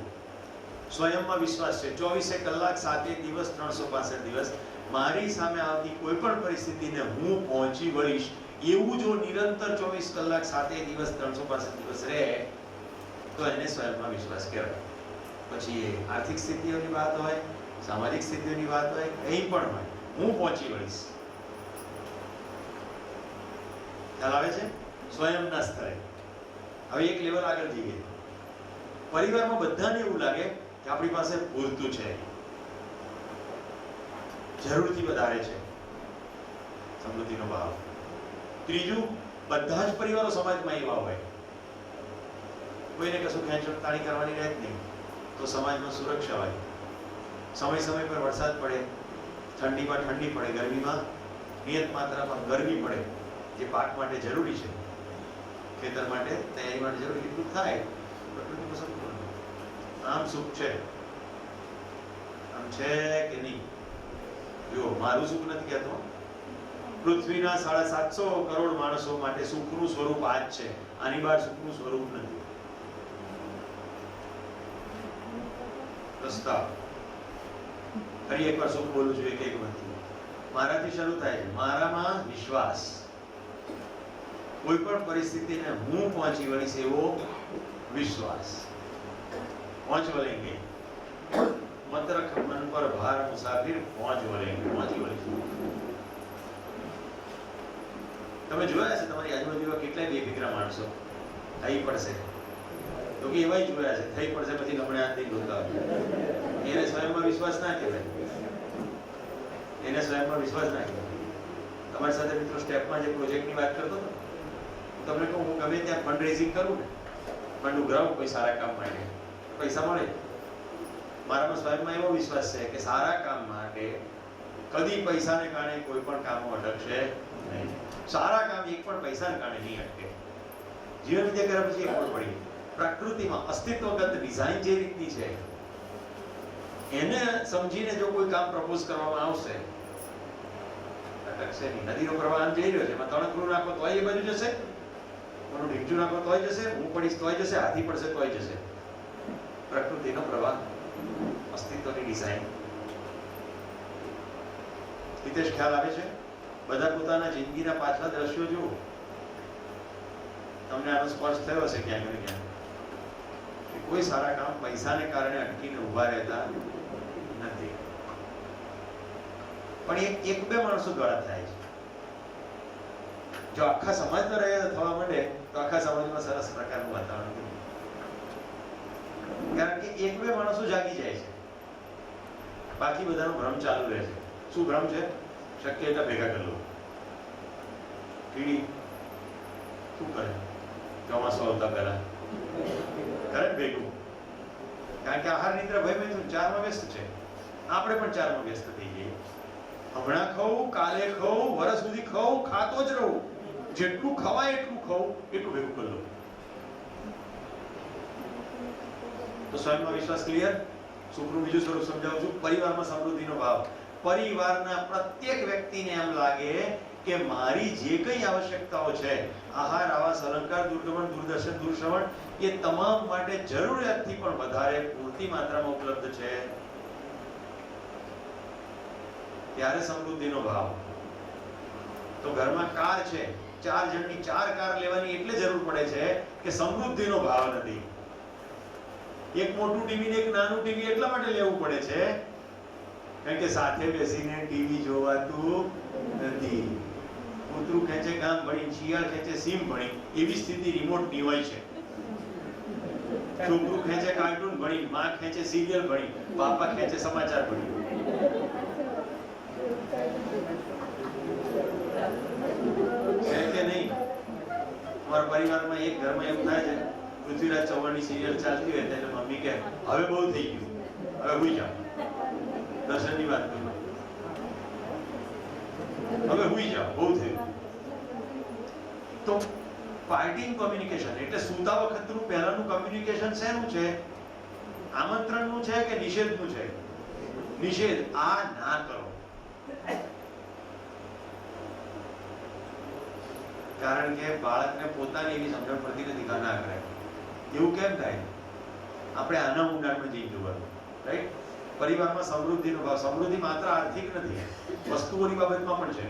સ્વયંમાં વિશ્વાસ છે. 24 કલાક 7 દિવસ 365 દિવસ મારી સામે આવતી કોઈ પણ પરિસ્થિતિને હું પહોંચી વળીશ એવું જો નિરંતર 24 કલાક 7 દિવસ 365 દિવસ રહે તો એને સ્વયંમાં વિશ્વાસ કહેવાય. પછી એ આર્થિક સ્થિતિઓની વાત હોય, સામાજિક સ્થિતિઓની વાત હોય, કંઈ પણ હોય, હું પહોંચી વળીશ. ખ્યાલ આવે છે? સ્વયંના સ્તરે. હવે એક લેવલ આગળ જઈએ. પરિવારમાં બધાને એવું લાગે કે આપણી પાસે પૂરતું છે, જરૂરથી વધારે છે, સમૃદ્ધિનો ભાવ. ત્રીજું, બધા જ પરિવારો સમાજમાં એવા હોય, કોઈને કશું ખેંચતાણી કરવાની રહે જ નહીં, તો સમાજમાં સુરક્ષા હોય. સમય સમય પર વરસાદ પડે, ઠંડીમાં ઠંડી પડે, ગરમીમાં નિયત માત્રામાં ગરમી પડે જે પાક માટે જરૂરી છે, ખેતર માટે તૈયારી માટે જરૂરી એટલું થાય, પ્રકૃતિનું સંતુલન. આમ સુખ છે, આમ છે કે નહીં? જો મારું સુખ નથી કહેતો, પૃથ્વીના 750 કરોડ માણસો માટે સુખનું સ્વરૂપ આ જ છે. આની બહાર સુખનું સ્વરૂપ નથી. પ્રસ્તાવ ફરી એકવાર સુખ બોલું છું, એક વખત મારાથી શરૂ થાય છે. મારામાં વિશ્વાસ, કોઈ પણ પરિસ્થિતિને હું પહોંચી વળીશ એવો વિશ્વાસ. પહોંચ વળેંગે મત રખ મન પર ભાર મુસાફિર, પહોંચ વળેંગે, પહોંચી વળીશું. તમે જોયા છે તમારી આજુબાજુ એવા કેટલાય બેફિકરા માણસો, થઈ પડશે તો કે એવાય જોયા છે, થઈ પડશે પછી ગમણે હાથ દઈ ધોતા હોય. એને સ્વયંમાં વિશ્વાસ ના કહેવાય, એને સ્વયંમાં વિશ્વાસ ના કહેવાય. તમારી સાથે મિત્રો સ્ટેપમાં જે પ્રોજેક્ટની વાત કરતો હતો, તમને કહું, હું ગમે ત્યાં ફંડ રેઝિંગ કરું ને, ફંડ ઉઘરાવું કોઈ સારા કામ માટે, પૈસા મળે. મારામાં સ્વયંમાં એવો વિશ્વાસ છે કે સારા કામ માટે કદી પૈસાને કારણે કોઈ પણ કામો અટકશે નહીં. સારા કામ એક પણ પૈસાને કારણે નહીં અટકે. જીવન વિદ્યા કર્યા પછી એક પણ પડી, પ્રકૃતિમાં અસ્તિત્વગત ડિઝાઇન જે રીતની છે એને સમજીને જો કોઈ કામ પ્રપોઝ કરવામાં આવશે, અટકશે નહીં. નદીનો પ્રવાહ આમ જઈ રહ્યો છે, એમાં તણખલું નાખો તોય એ બાજુ જશે, મોટું ઢીંચું નાખો તોય જશે, હું પડીશ તોય જશે, હાથી પડશે તોય જશે. પ્રકૃતિનો પ્રવાહ, અસ્તિત્વની ડિઝાઇન. હિતેશ, ખ્યાલ આવે છે? બધા પોતાના જિંદગીના પાછલા દ્રશ્યો જુઓ, તમને આનો સ્પર્શ થયો હશે ક્યાંક ને ક્યાંક. કોઈ સારા કામ પૈસાને કારણે અટકીને ઊભા રહેતા નથી, પણ એક બે માણસો દ્વારા થાય છે. જો આખા સમાજમાં રહ્યા થવા માંડે તો આખા સમાજમાં સરસ પ્રકારનું વાતાવરણ બને. કારણ કે એક બે માણસો જાગી જાય છે, બાકી બધાનો ભ્રમ ચાલુ રહે છે. શું ભ્રમ છે? શક્ય એટલા ભેગા કરી લો. કીડી શું કરે? ચોમાસું આવતા પહેલા કરે ભેગું, કારણ કે આહાર નિદ્રા ભય મૈથુન 4 માં વ્યસ્ત છે. આપણે પણ 4 માં વ્યસ્ત થઈ જઈએ. હમણાં ખાઉં, કાલે ખાઉં, વર્ષ સુધી ખાઉં, ખાતો જ રહું. જેટલું ખવાય એટલું ખાઉં, એટલું ભેગું કરી લો. તો સ્વયંમાં વિશ્વાસ ક્લિયર. સુખનું બીજું સ્વરૂપ સમજાવું છું. પરિવારમાં સમૃદ્ધિનો ભાવ. પરિવારના પ્રત્યેક વ્યક્તિને એમ લાગે કે મારી જે કઈ આવશ્યકતાઓ છે, આહાર, આવાસ, અલંકાર, દૂરગમન, દૂરદર્શન, દૂરશ્રવણ, એ તમામ માટે જરૂરિયાતથી પણ વધારે પૂરતી માત્રામાં ઉપલબ્ધ છે. ત્યારે સમૃદ્ધિનો ભાવ. તો ઘરમાં કાર છે, 4 જણની 4 કાર લેવાની એટલે જરૂર પડે છે કે સમૃદ્ધિનો ભાવ નથી. એક મોટું ટીવી ને એક નાનું ટીવી એટલા માટે લેવું પડે છે કારણ કે સાથે બેસીને ટીવી જોવાતું નથી. કૂતરું ખેંચે ગામ ભણી, શિયાળ ખેંચે સીમ ભણી, એવી સ્થિતિ રિમોટ ની હોય છે. છોકરું ખેંચે કાર્ટૂન ભણી, માં ખેંચે સિરિયલ ભણી, બાપા ખેંચે સમાચાર ભણી. છે કે નહીં? અમારા પરિવારમાં એક ઘરમાં એવું થાય છે, પૃથ્વીરાજ ચૌહાણની સિરિયલ ચાલતી હોય ત્યારે મમ્મી કહે, હવે બહુ થઈ ગયું, હવે હુઈ જાઓ. દર્શનની વાત કરું, હવે હુઈ જાઓ, બહુ થયું. તો પાર્ટીંગ કોમ્યુનિકેશન એટલે સૂતા વખતનું પહેલાનું કોમ્યુનિકેશન શેનું છે? આમંત્રણનું છે કે નિષેધનું છે? નિષેધ. આ ના કરો. કારણ કે બાળકને પોતાની એવી સમજણ પડતી નથી કે ના કરાય. એવું કેમ થાય? આપણે આના ઊંડાણમાં જઈ જોવાનું, રાઈટ? પરિવારમાં સમૃદ્ધિનો ભાવ. સમૃદ્ધિ માત્ર આર્થિક નથી, વસ્તુઓની બાબતમાં પણ છે.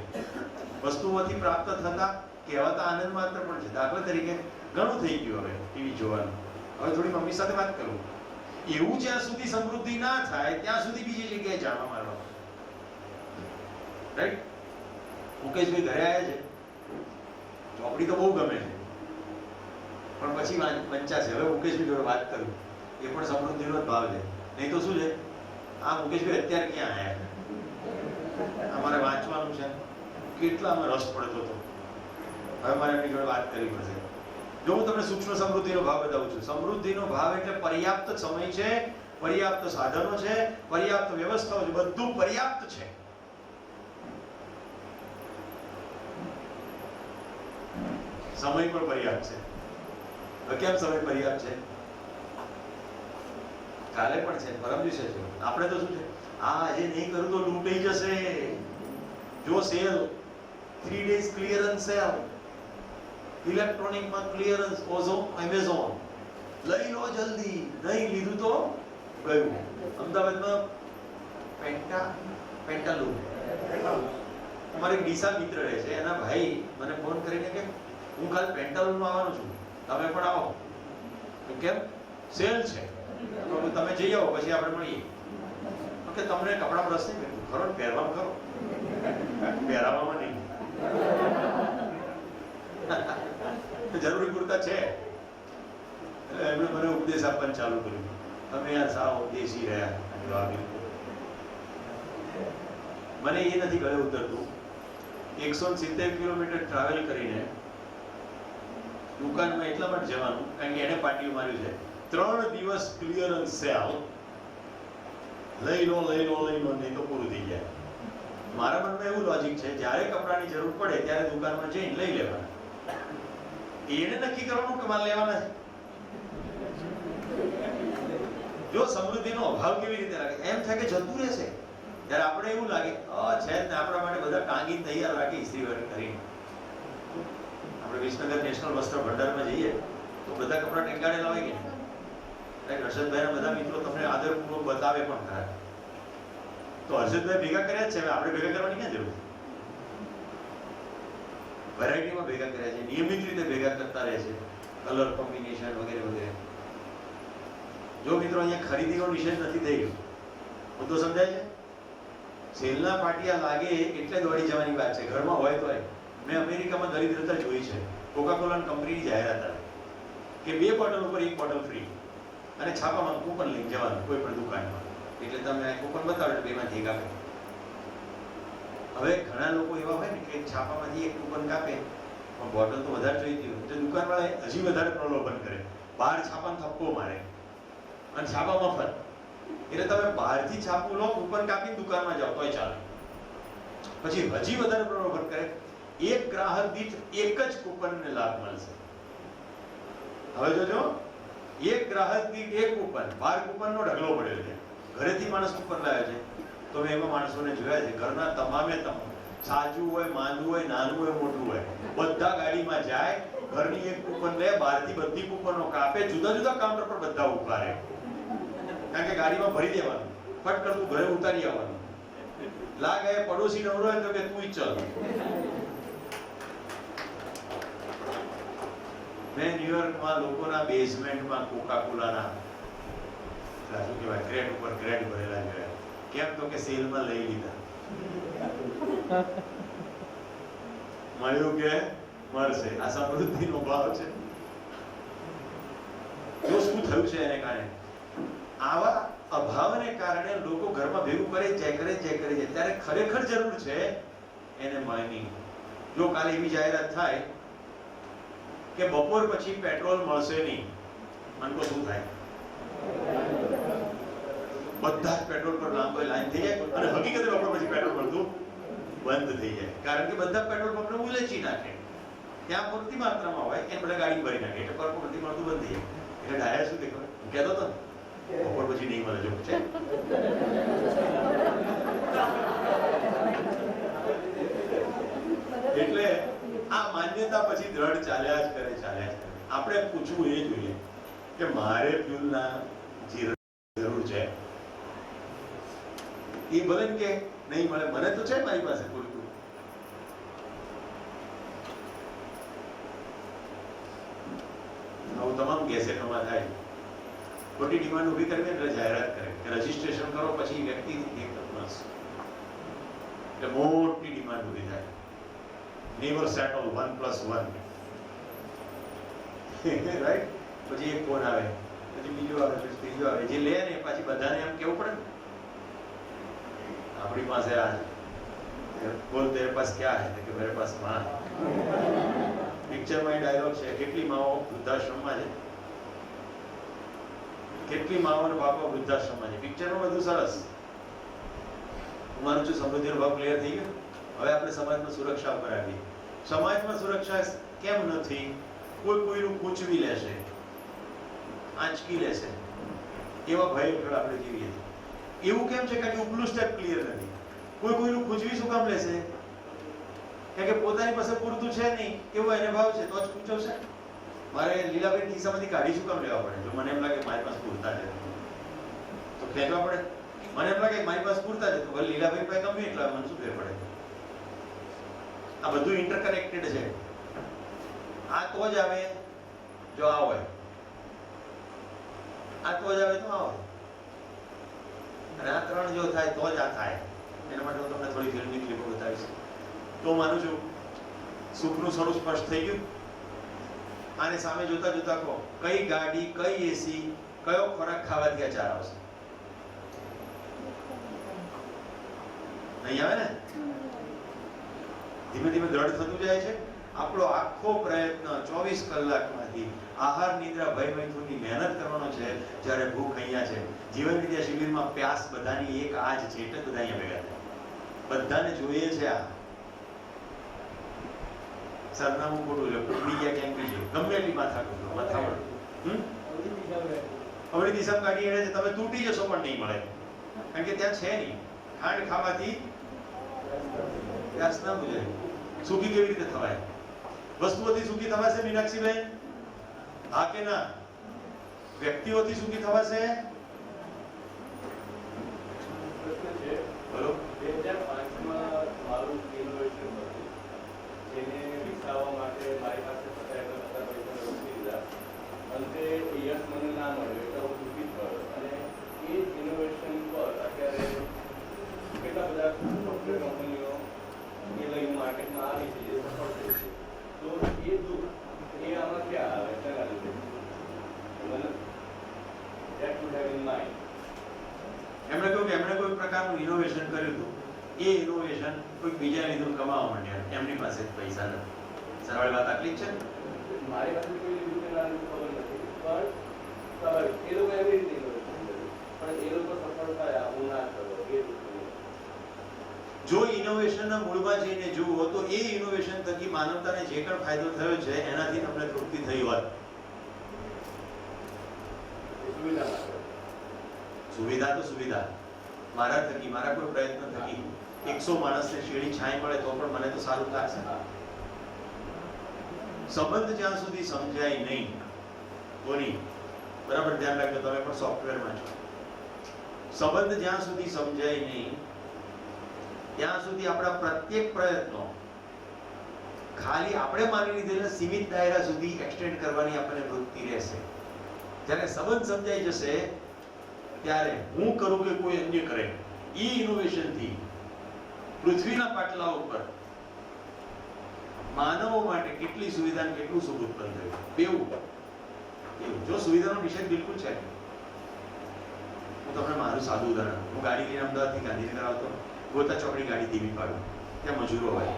વસ્તુઓથી પ્રાપ્ત થતા કહેવાતા આનંદ માત્ર પણ છે. દાખલા તરીકે ઘણું થઈ ગયું હવે ટીવી જોવાનું. હવે થોડી મમ્મી સાથે વાત કરું. એવું જ્યાં સુધી સમૃદ્ધિ ના થાય ત્યાં સુધી બીજી જગ્યાએ જાણવા મારવા, રાઈટ? મુકેશભાઈ ઘરે આવ્યા છે, ચોપડી તો બહુ ગમે છે, પણ પછી વંચાશે. હવે મુકેશભાઈ જોડે વાત કરું, એ પણ સમૃદ્ધિનો જ ભાવ છે. નહીં તો શું છે, આ મુકેશભાઈ અત્યારે ક્યાં આવ્યા, અમારે વાંચવાનું છે, કેટલામાં રસ પડતો હતો, હવે મારે એમની જોડે વાત કરવી પડશે. જો હું તમને સૂક્ષ્મ સમૃદ્ધિનો ભાવ બતાવું છું. સમૃદ્ધિનો ભાવ એટલે પર્યાપ્ત સમય છે, પર્યાપ્ત સાધનો છે, પર્યાપ્ત વ્યવસ્થાઓ છે, બધું પર્યાપ્ત છે. સમય પણ પર્યાપ્ત છે. હવે કેમ સમય પર્યાપ્ત છે? કાલે પણ છે, પરમ દિવસે છે. આપણે તો શું છે, આજે નહીં કરું તો લૂંટાઈ જશે. જો સેલ 3 days ક્લિયરન્સ સેલ, ઇલેક્ટ્રોનિકમાં ક્લિયરન્સ, એમેઝોન લઈ લો જલ્દી, નહીં લીધું તો ગયું. અમદાવાદમાં પેન્ટાલૂન અમારે એક ડીસા મિત્ર રહે છે, એના ભાઈ મને ફોન કરીને કે હું કાલ પેન્ટાલૂનમાં આવવાનો છું, તમે પણ આવો. તો કેમ? સેલ છે, તો તમે જઈ આવો, પછી આપણે મળીએ. કે તમને કપડામાં રસ નહીં, ખરો ને પહેરવામાં ખરો, પહેરાવામાં નહીં. જરૂરી પૂરતા છે. એટલે એમણે મને ઉપદેશ આપવાનું ચાલુ કર્યું, તમે યાર સાવ દેશી રહ્યા. મને એ નથી ગળે ઉતરતું 170 કિલોમીટર ટ્રાવેલ કરીને દુકાનમાં એટલા માટે જવાનું, કારણ કે એને પાટીઓ માર્યું છે 3 દિવસ ક્લિયરન્સ સેલ, લઈ લો નહીં તો પૂરું થઈ જાય. મારા મનમાં એવું લોજિક છે, જ્યારે કપડાની જરૂર પડે ત્યારે દુકાનમાં જઈને લઈ લેવાના. એને નક્કી કરવાનું કે મારે લેવાના છે. જો સમૃદ્ધિનો અભાવ કેવી રીતે લાગે, એમ થાય કે જતું રહેશે, ત્યારે આપણે એવું લાગે છે ને આપણા માટે બધા ટાંગીને તૈયાર રાખી ઇસ્ત્રી કરીને. આપણે વિસનગર નેશનલ વસ્ત્ર ભંડારમાં જઈએ તો બધા કપડા ટેંગાડેલા હોય કે હર્ષદભાઈના બધા મિત્રો તમને આદરપૂર્વક બતાવે પણ ખરા. તો હર્ષદભાઈ ભેગા કર્યા જ છે, આપણે ભેગા કરવાની ક્યાં જરૂર? વેરાયટીમાં ભેગા કર્યા છે, નિયમિત રીતે ભેગા કરતા રહે છે, કલર કોમ્બિનેશન વગેરે વગેરે. જો મિત્રો અહીંયા ખરીદીનો નિષેધ નથી થઈ ગયો, મુદ્દો સમજાય છે? સેલના પાટિયા લાગે એટલે દોડી જવાની વાત છે, ઘરમાં હોય તો. મેં અમેરિકામાં દરિદ્રતા જોઈ છે. કોકાકોલા કંપનીની જાહેરાત આવે કે 2 બોટલ ઉપર 1 બોટલ ફ્રી, અને છાપામાં કૂપન લઈને જવાનું કોઈ પણ દુકાનમાં, એટલે તમે કૂપન બતાવો એટલે 2માંથી 1 આપે. હવે ઘણા લોકો એવા હોય ને કે છાપામાંથી 1 કૂપન કાપે, પણ બોટલ તો વધારે જોઈતી હોય, એટલે દુકાનવાળા હજી વધારે પ્રલોભન કરે, બહાર છાપામાં થપ્પો મારે અને છાપા મફત. એટલે તમે બહારથી છાપું લો, કૂપન કાપીને દુકાનમાં જાઓ તોય ચાલે. પછી હજી વધારે પ્રલોભન કરે, 1 ગ્રાહક દીઠ 1 જ કૂપનને લાભ મળશે. હવે જોજો, 1 ગ્રાહક દીઠ 1 કૂપન, 12 કૂપનનો ઢગલો પડેલો છે. ઘરેથી માણસ કૂપન લાવે છે, તો મેં એવા માણસોને જોયા છે, ઘરના તમામે સાચું હોય, માંદું હોય, નાનું હોય, મોટું હોય, બધા ગાડીમાં જાય, ઘરની 1 કૂપન લે, બહારથી બધી કૂપનો કાપે, જુદા જુદા કાઉન્ટર પર બધા ઉભા રહે, કારણ કે ગાડીમાં ભરી દેવાનું, ફટ કરતું ઘરે ઉતારી આવવાનું. લાગે પડોશી નવરો હોય તો કે તું જ ચાલ. મેં ન્યુયોર્કમાં લોકોના બેઝમેન્ટમાં કોકાકોલાના શું કહેવાય ક્રેટ ઉપર ક્રેટ ભરેલા જોયા. કેમ તો કે સેલમાં લઈ લીધા. મળ્યું કે મળશે, આ સમૃદ્ધિનો ભાવ છે. જો શું થયું છે એને કારણે, આવા અભાવને કારણે લોકો ઘરમાં ભેગું કરે જાય, ત્યારે ખરેખર જરૂર છે એને મળે. જો કાલે એવી જાહેરાત થાય કે બપોર પછી પેટ્રોલ મળશે નહીં, મને તો શું થાય? બધા જ પેટ્રોલ પર લાંબી લાઈન થઈ જાય, અને હકીકતે બપોર પછી પેટ્રોલ મળતું બંધ થઈ જાય, કારણ કે બધા પેટ્રોલ પંપને ઉલેચી નાખે, ત્યાં પૂરતી માત્રામાં હોય એને બધા ગાડી ભરી નાખે, એટલે પેટ્રોલ નથી મળતું બંધ થઈ જાય. એટલે ડાયા શું દેખાય? હું કહેતો હતો ને બપોર પછી નહીં મળે. જો છે એટલે આ માન્યતા પછી દ્રઢ ચાલ્યા જ કરે. આપણે પૂછવું એ જોઈએ કે મારે ફ્યુલના જરૂર છે, એ ભલે કે નહીં મળે, મને તો છે મારી પાસે પૂરતું. આવું તમામ ગેસેટોમાં થાય. ખોટી ડિમાન્ડ ઊભી કરવી એટલે જાહેરાત કરે કે રજીસ્ટ્રેશન કરો પછી વ્યક્તિ મળશે, એટલે મોટી ડિમાન્ડ ઊભી થાય. Never settle 1+1 right. પછી એક ફોન આવે, પછી બીજો આવે, પછી ત્રીજો આવે, જે લે ને પછી બધાને એમ કેવું પડે ને આપણી પાસે આ બોલ તેરે પાસ ક્યાં હે કે મેરે પાસ માં. પિક્ચરમાં ડાયલોગ છે, કેટલી માઓ વૃદ્ધાશ્રમમાં છે, કેટલી માઓ અને બાપા વૃદ્ધાશ્રમમાં છે. પિક્ચરમાં બધું સરસ. હું માનું છું સમૃદ્ધિનો ભાવ ક્લિયર થઈ ગયો. હવે આપણે સમાજમાં સુરક્ષા ઉપર આવીએ. સમાજમાં સુરક્ષા કેમ નથી? કોઈ કોઈનું પૂછવી લેશે, આંચકી લેશે, એવા ભય હેઠળ આપણે જીવીએ છીએ. એવું કેમ છે? કારણ કે ઉપલું સ્ટેપ ક્લિયર નથી. કોઈ કોઈનું પૂછવી શું કામ લેશે? કારણ કે પોતાની પાસે પૂરતું છે નહીં એવો એને ભાવ છે, તો જ પૂછવશે. મારે લીલાબેન ખિસ્સામાંથી કાઢી શું કામ લેવા પડે? જો મને એમ લાગે મારી પાસે પૂરતા છે તો ખેંચવા પડે. મને એમ લાગે મારી પાસે પૂરતા છે તો ભલે લીલાભાઈ પાસે ગમે એટલા, મને શું ફેર પડે? આ બધું ઇન્ટરકનેક્ટેડ છે. આ તો જ આવે જો આ હોય, આ તો જ આવે તો આ હોય, અને આ ત્રણ જો થાય તો જ આ થાય. એના માટે હું તમને થોડી ફિલ્મની ક્લિપો બતાવીશ. તો હું માનું છું સુખનું સ્વરૂપ સ્પષ્ટ થઈ ગયું. આને સામે જોતા જોતા કહો, કઈ ગાડી, કઈ એસી, કયો ખોરાક ખાવાથી આ ચાર આવશે? નહીં આવે ને? ધીમે ધીમે દ્રઢ થતું જાય છે. આપણો આખો પ્રયત્ન 24 કલાકમાંથી આહાર, નિદ્રા, ભય, મૈથુનની મહેનત કરવાનો છે. જ્યારે ભૂખ અહીંયા છે. જીવન વિદ્યા શિબિરમાં પ્યાસ બધાની એક આ જ છે, એટલે બધા અહીંયા ભેગા થયા. બધાને જોઈએ છે આ. સરનામું ખોટું છે, ઉડી ગયા કેમ બી છે, ગમે એટલી માથાકૂટ, અવળી દિશામાં કાઢી એને તમે તૂટી જશો પણ નહીં મળે, કારણ કે ત્યાં છે નહીં. ખાંડ ખાવાથી પ્યાસ ના બુજાય. સુખી કેવી રીતે થવાય? વસ્તુઓથી સુખી થવાશે મીનાક્ષીબેન? હા કે ના? વ્યક્તિઓથી સુખી થવાશે? બોલો. 2005માં મારું ઇનોવેશન હતું, જેને વિકસાવવા માટે મારી પાસે પૈસા રોકી દીધા. અંતે યશ મને ના મળ્યો એટલે હું દુઃખી થયો, અને એ જ ઇનોવેશન પર અત્યારે કેટલા બધા સોફ્ટવેર કંપનીઓ એ લઈને માર્કેટમાં આવી છે, જે સફળ થઈ છે. તો એ દુઃખ એ આમાં ક્યાં આવે? તેના લીધે મને that would have in mind. એમણે કહ્યું કે એમણે કોઈ પ્રકારનું ઇનોવેશન કર્યું હતું. એ ઇનોવેશન કોઈ બીજા લીધું કમાવા માંડ્યા. એમની પાસે જ પૈસા નથી. સરળ વાત આટલી જ છે. મારી પાસે કોઈ લીધું કે ના લીધું ખબર નથી, પણ એ લોકો એવી રીતે ઇનોવેશન કર્યું, પણ એ લોકો સફળ થયા, હું ના થયો. એ રીતનું જો ઇનોવેશનના મૂળમાં જઈને જુઓ તો એ ઇનોવેશન થકી માનવતાને જે પણ ફાયદો થયો છે એનાથી તમને તૃપ્તિ થઈ હોત. સુવિધા માટે સુવિધા તો સુવિધા, મારા થકી, મારા કોઈ પ્રયત્ન થકી 100 માણસને શેરડી છાંય મળે તો પણ મને તો સારું લાગશે. સંબંધ જ્યાં સુધી સમજાય નહીં કોની, બરાબર ધ્યાન રાખજો, તમે પણ સોફ્ટવેરમાં છો. સંબંધ જ્યાં સુધી સમજાય નહીં ત્યાં સુધી આપણા પ્રત્યેક પ્રયત્નો ખાલી આપણે માની લીધેલા સીમિત દાયરા સુધી એક્સટેન્ડ કરવાની આપણને વૃત્તિ રહેશે. જ્યારે સંબંધ સમજાઈ જશે ત્યારે હું કરું કે કોઈ અન્ય કરે, એ ઇનોવેશનથી પૃથ્વીના પાટલા ઉપર માનવો માટે કેટલી સુવિધા અને કેટલું સુખ ઉત્પન્ન થયું. બેવું જો સુવિધાનો નિષેધ બિલકુલ છે. હું તમને મારું સાદું ઉદાહરણ, હું ગાડી લઈને અમદાવાદથી ગાંધીનગર આવતો, ગોતા ચોકડી ગાડી ધીમી પાડું. ત્યાં મજૂરો હોય,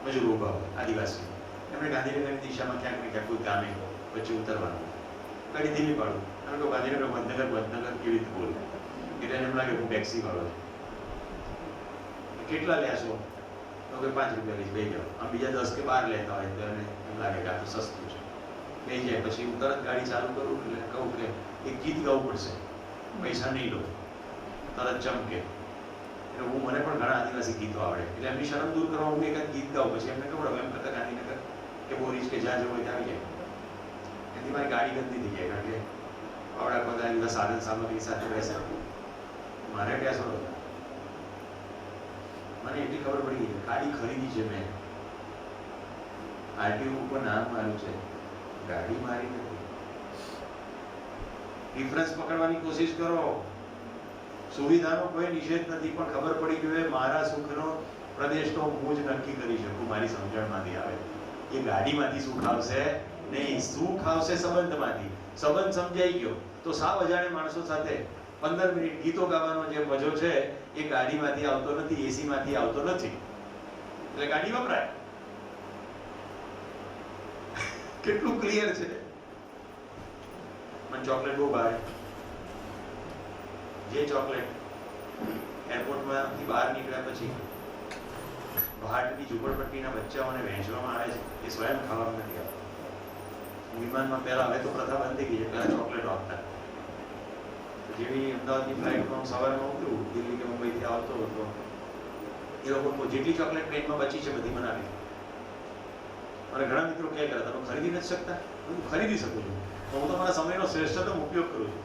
મજૂરો ઉભા હોય, આદિવાસી. એમણે ગાંધીનગરની દિશામાં ક્યાંક ને ક્યાંક કોઈ ગામે વચ્ચે ઉતરવાનું. ગાડી ધીમી પાડું અને તો ગાંધીનગર વડનગર કેવી રીતે બોલું, એટલે એમ લાગે હું ટેક્સી વાળો છું. કેટલા લેશો? તો કે 5 રૂપિયા લઈશ, બે જાઓ. આમ બીજા 10 કે 12 લેતા હોય તો એને એમ લાગે કે આ તો સસ્તું છે, બે જાય. પછી હું તરત ગાડી ચાલુ કરું એટલે કહું કે એક ગીત ગાવું પડશે, પૈસા નહીં લો, તરત ચમકે. એટલે હું મને પણ ઘણા આદિવાસી ગીતો આવડે, એટલે એમની શરમ દૂર કરવા હું એકાદ ગીત ગાઉં, પછી એમને ખબર એમ કરતા ગાંધીનગર કે બોરીજ કે જ્યાં જવું હોય ત્યાં આવી જાય. એથી મારી ગાડી ગંદી થઈ જાય, કારણ કે આવડા બધા બધા સાધન સામગ્રી સાથે રહેશે. મારે બેસો મને એટલી ખબર પડી ગઈ, ગાડી ખરીદી છે મેં, આરટીઓ ઉપર નામ માર્યું છે, ગાડી મારી નથી. ડિફરન્સ પકડવાની કોશિશ કરો. સુવિધાનો કોઈ નિષેધ નથી, પણ ખબર પડી ગઈ મારા સુખનો પ્રદેશ તો હું જ નક્કી કરી શકું, મારી સમજણમાંથી આવે. એ ગાડીમાંથી સુખ આવશે નહીં, સુખ આવશે સંબંધમાંથી. સંબંધ સમજાઈ ગયો તો સાવ અજાણે માણસો સાથે 15 મિનિટ ગીતો ગાવાનો જે મજો છે એ ગાડીમાંથી આવતો નથી, એસીમાંથી આવતો નથી. એટલે ગાડી વપરાય. કેટલું ક્લિયર છે. મને ચોકલેટ બહુ ભાવે. જે ચોકલેટ એરપોર્ટમાંથી બહાર નીકળ્યા પછી ભાટની ઝૂંપડપટ્ટીના બચ્ચાઓને વહેંચવામાં આવે છે એ સ્વયં ખાવામાં નથી આવતા. વિમાનમાં પહેલા, હવે તો પ્રથા બંધ થઈ ગઈ છે, પહેલા ચોકલેટ આપતા. જેવી અમદાવાદની ફ્લાઇટમાં સવારમાં ઉતરું, દિલ્હી કે મુંબઈથી આવતો હતો, એ લોકો જેટલી ચોકલેટ પ્લેનમાં બચી છે બધી બનાવી. અને ઘણા મિત્રો કહે કરે તમે ખરીદી નથી શકતા? હું ખરીદી શકું છું, તો હું તો મારા સમયનો શ્રેષ્ઠતમ ઉપયોગ કરું છું.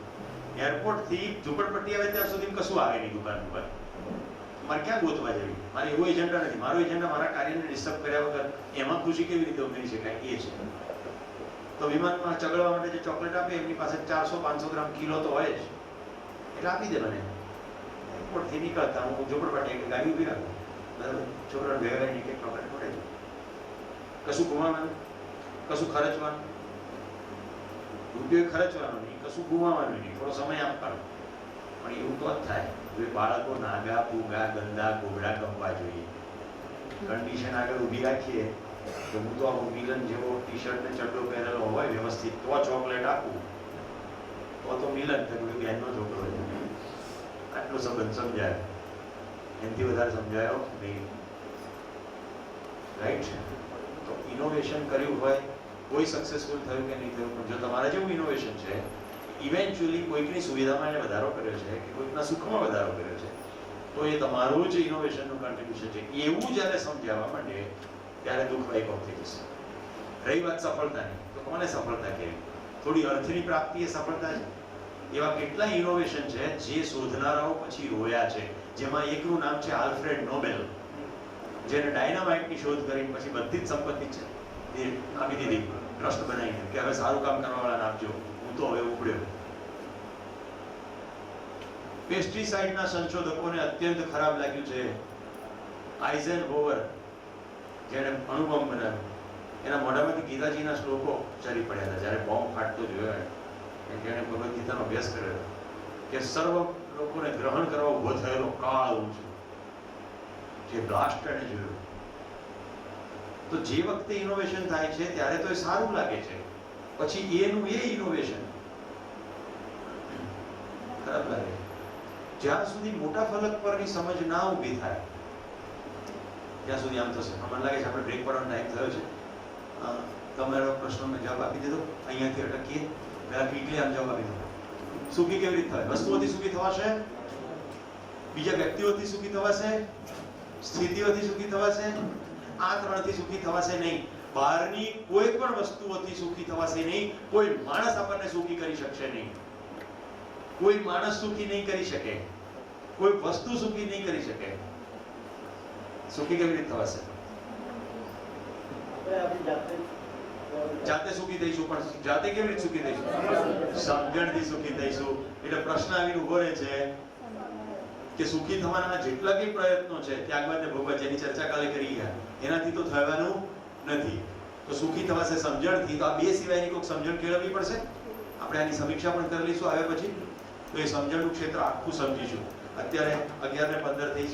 એરપોર્ટથી ઝૂંપડપટ્ટી આવે ત્યાં સુધી કશું આવે નહીં દુકાન ઉપર. મારે ક્યાં ગોતવા જવી? મારે એવો એજન્ડા નથી. મારો એજન્ડા મારા કાર્યને ડિસ્ટર્બ કર્યા વગર એમાં ખુશી કેવી રીતે ઉમેરી શકાય એ છે. તો વિમાનમાં ચગડવા માટે જે ચોકલેટ આપે એમની પાસે 400-500 ગ્રામ કિલો તો હોય જ, એટલે આપી દે મને. એરપોર્ટથી નીકળતા હું ઝૂંપડપટ્ટી એક ગાડી ઊભી રાખું, બરાબર, છોકરાને ભેગા એક ચોકલેટ મળે છે. કશું ગુમાવવાનું, કશું ખર્ચવાનું, રૂપિયો ખર્ચવાનો નહીં, કશું ગુમાવવાનું નહીં, થોડો સમય આપવાનો. પણ એવું તો જ થાય જો બાળકો નાગા પૂગા ગંદા ગોબડા ગમવા જોઈએ. કન્ડિશન આગળ ઊભી રાખીએ તો હું તો આ મિલન જેવો ટી શર્ટ ને ચડ્ડો પહેરેલો હોય વ્યવસ્થિત તો ચોકલેટ આપું તો મિલન થયું બેનનો છોકરો છે. આટલો સંબંધ સમજાય, એનાથી વધારે સમજાયો નહીં. રાઈટ? તો ઇનોવેશન કર્યું હોય, કોઈ સક્સેસફુલ થયું કે નહીં થયું, પણ જો તમારા જેવું ઇનોવેશન છે, ઇવેન્ચ્યુઅલી કોઈકની સુવિધામાં એને વધારો કર્યો છે કે કોઈકના સુખમાં વધારો કર્યો છે, તો એ તમારું જ ઇનોવેશનનું કન્ટ્રીબ્યુશન છે. એવું જ્યારે સમજાવવા માંડે ત્યારે દુઃખ વાઇપ ઓફ થઈ જશે. રહી વાત સફળતાની, તો કોને સફળતા કહેવી? થોડી અર્થની પ્રાપ્તિ એ સફળતા છે. એવા કેટલા ઇનોવેશન છે જે શોધનારાઓ પછી રોયા છે, જેમાં એકનું નામ છે આલ્ફ્રેડ નોબેલ, જેને ડાયનામાઇટની શોધ કરીને પછી બધી જ સંપત્તિ છે એ આપી દીધી ટ્રસ્ટ બનાવીને કે હવે સારું કામ કરવાવાળાને આપજો, હું તો હવે ઉપડ્યો. પેસ્ટિસાઇડના સંશોધકોને અત્યંત ખરાબ લાગ્યું છે આઇઝનહોવર, જેણે અણુબોમ્બ બનાવ્યો, એના મોઢામાંથી ગીતાજીના શ્લોકો ચરી પડ્યા હતા જ્યારે બોમ્બ ફાટતો જોયો. જેણે ભગવદ્ ગીતાનો અભ્યાસ કર્યો કે સર્વ લોકોને ગ્રહણ કરવા ઉભો થયેલો કાળ ઊંચો જે બ્લાસ્ટ એને જોયો. તો જે વખતે ઇનોવેશન થાય છે ત્યારે તો એ સારું લાગે છે, પછી એનું એ ઇનોવેશન ખરાબ લાગે. જ્યાં સુધી મોટા ફલક પરની સમજ ના ઊભી થાય ત્યાં સુધી આમ થશે. મને લાગે છે આપણે બ્રેક પડવાનો ટાઈમ થયો છે. તમારો પ્રશ્નનો જવાબ આપી દીધો, અહીંયાથી અટકીએ. પહેલા ક્વિકલી આમ જવાબ આપી દો. સુખી કેવી રીતે થાય? વસ્તુઓથી સુખી થવાશે, બીજા વ્યક્તિઓથી સુખી થવાશે, સ્થિતિઓથી સુખી થવાશે, આ ત્રણથી સુખી થવાશે નહીં. બહારની કોઈ પણ વસ્તુઓથી સુખી થવાશે નહીં. કોઈ માણસ આપણને સુખી કરી શકશે નહીં. કોઈ માણસ સુખી નહીં કરી શકે, કોઈ વસ્તુ સુખી નહીં કરી શકે. સુખી કેવી રીતે થવાશે? જાતે સુખી થઈશું, પણ જાતે કેવી રીતે સુખી થઈશું? સમજણથી સુખી થઈશું. એટલે પ્રશ્ન આવીને ઉભો રહે છે કે સુખી થવાના જેટલા કઈ પ્રયત્નો છે ત્યાગબાદ ને ભોગવત, જેની ચર્ચા કાલે કરી ગયા, એનાથી તો થવાનું નથી. તો સુખી થવાશે સમજણથી. તો આ બે સિવાયની કોઈક સમજણ કેળવવી પડશે. આપણે આની સમીક્ષા પણ કરી લઈશું આવે પછી. તો એ સમજણનું ક્ષેત્ર આખું સમજીશું. અત્યારે 11:15 થઈ છે.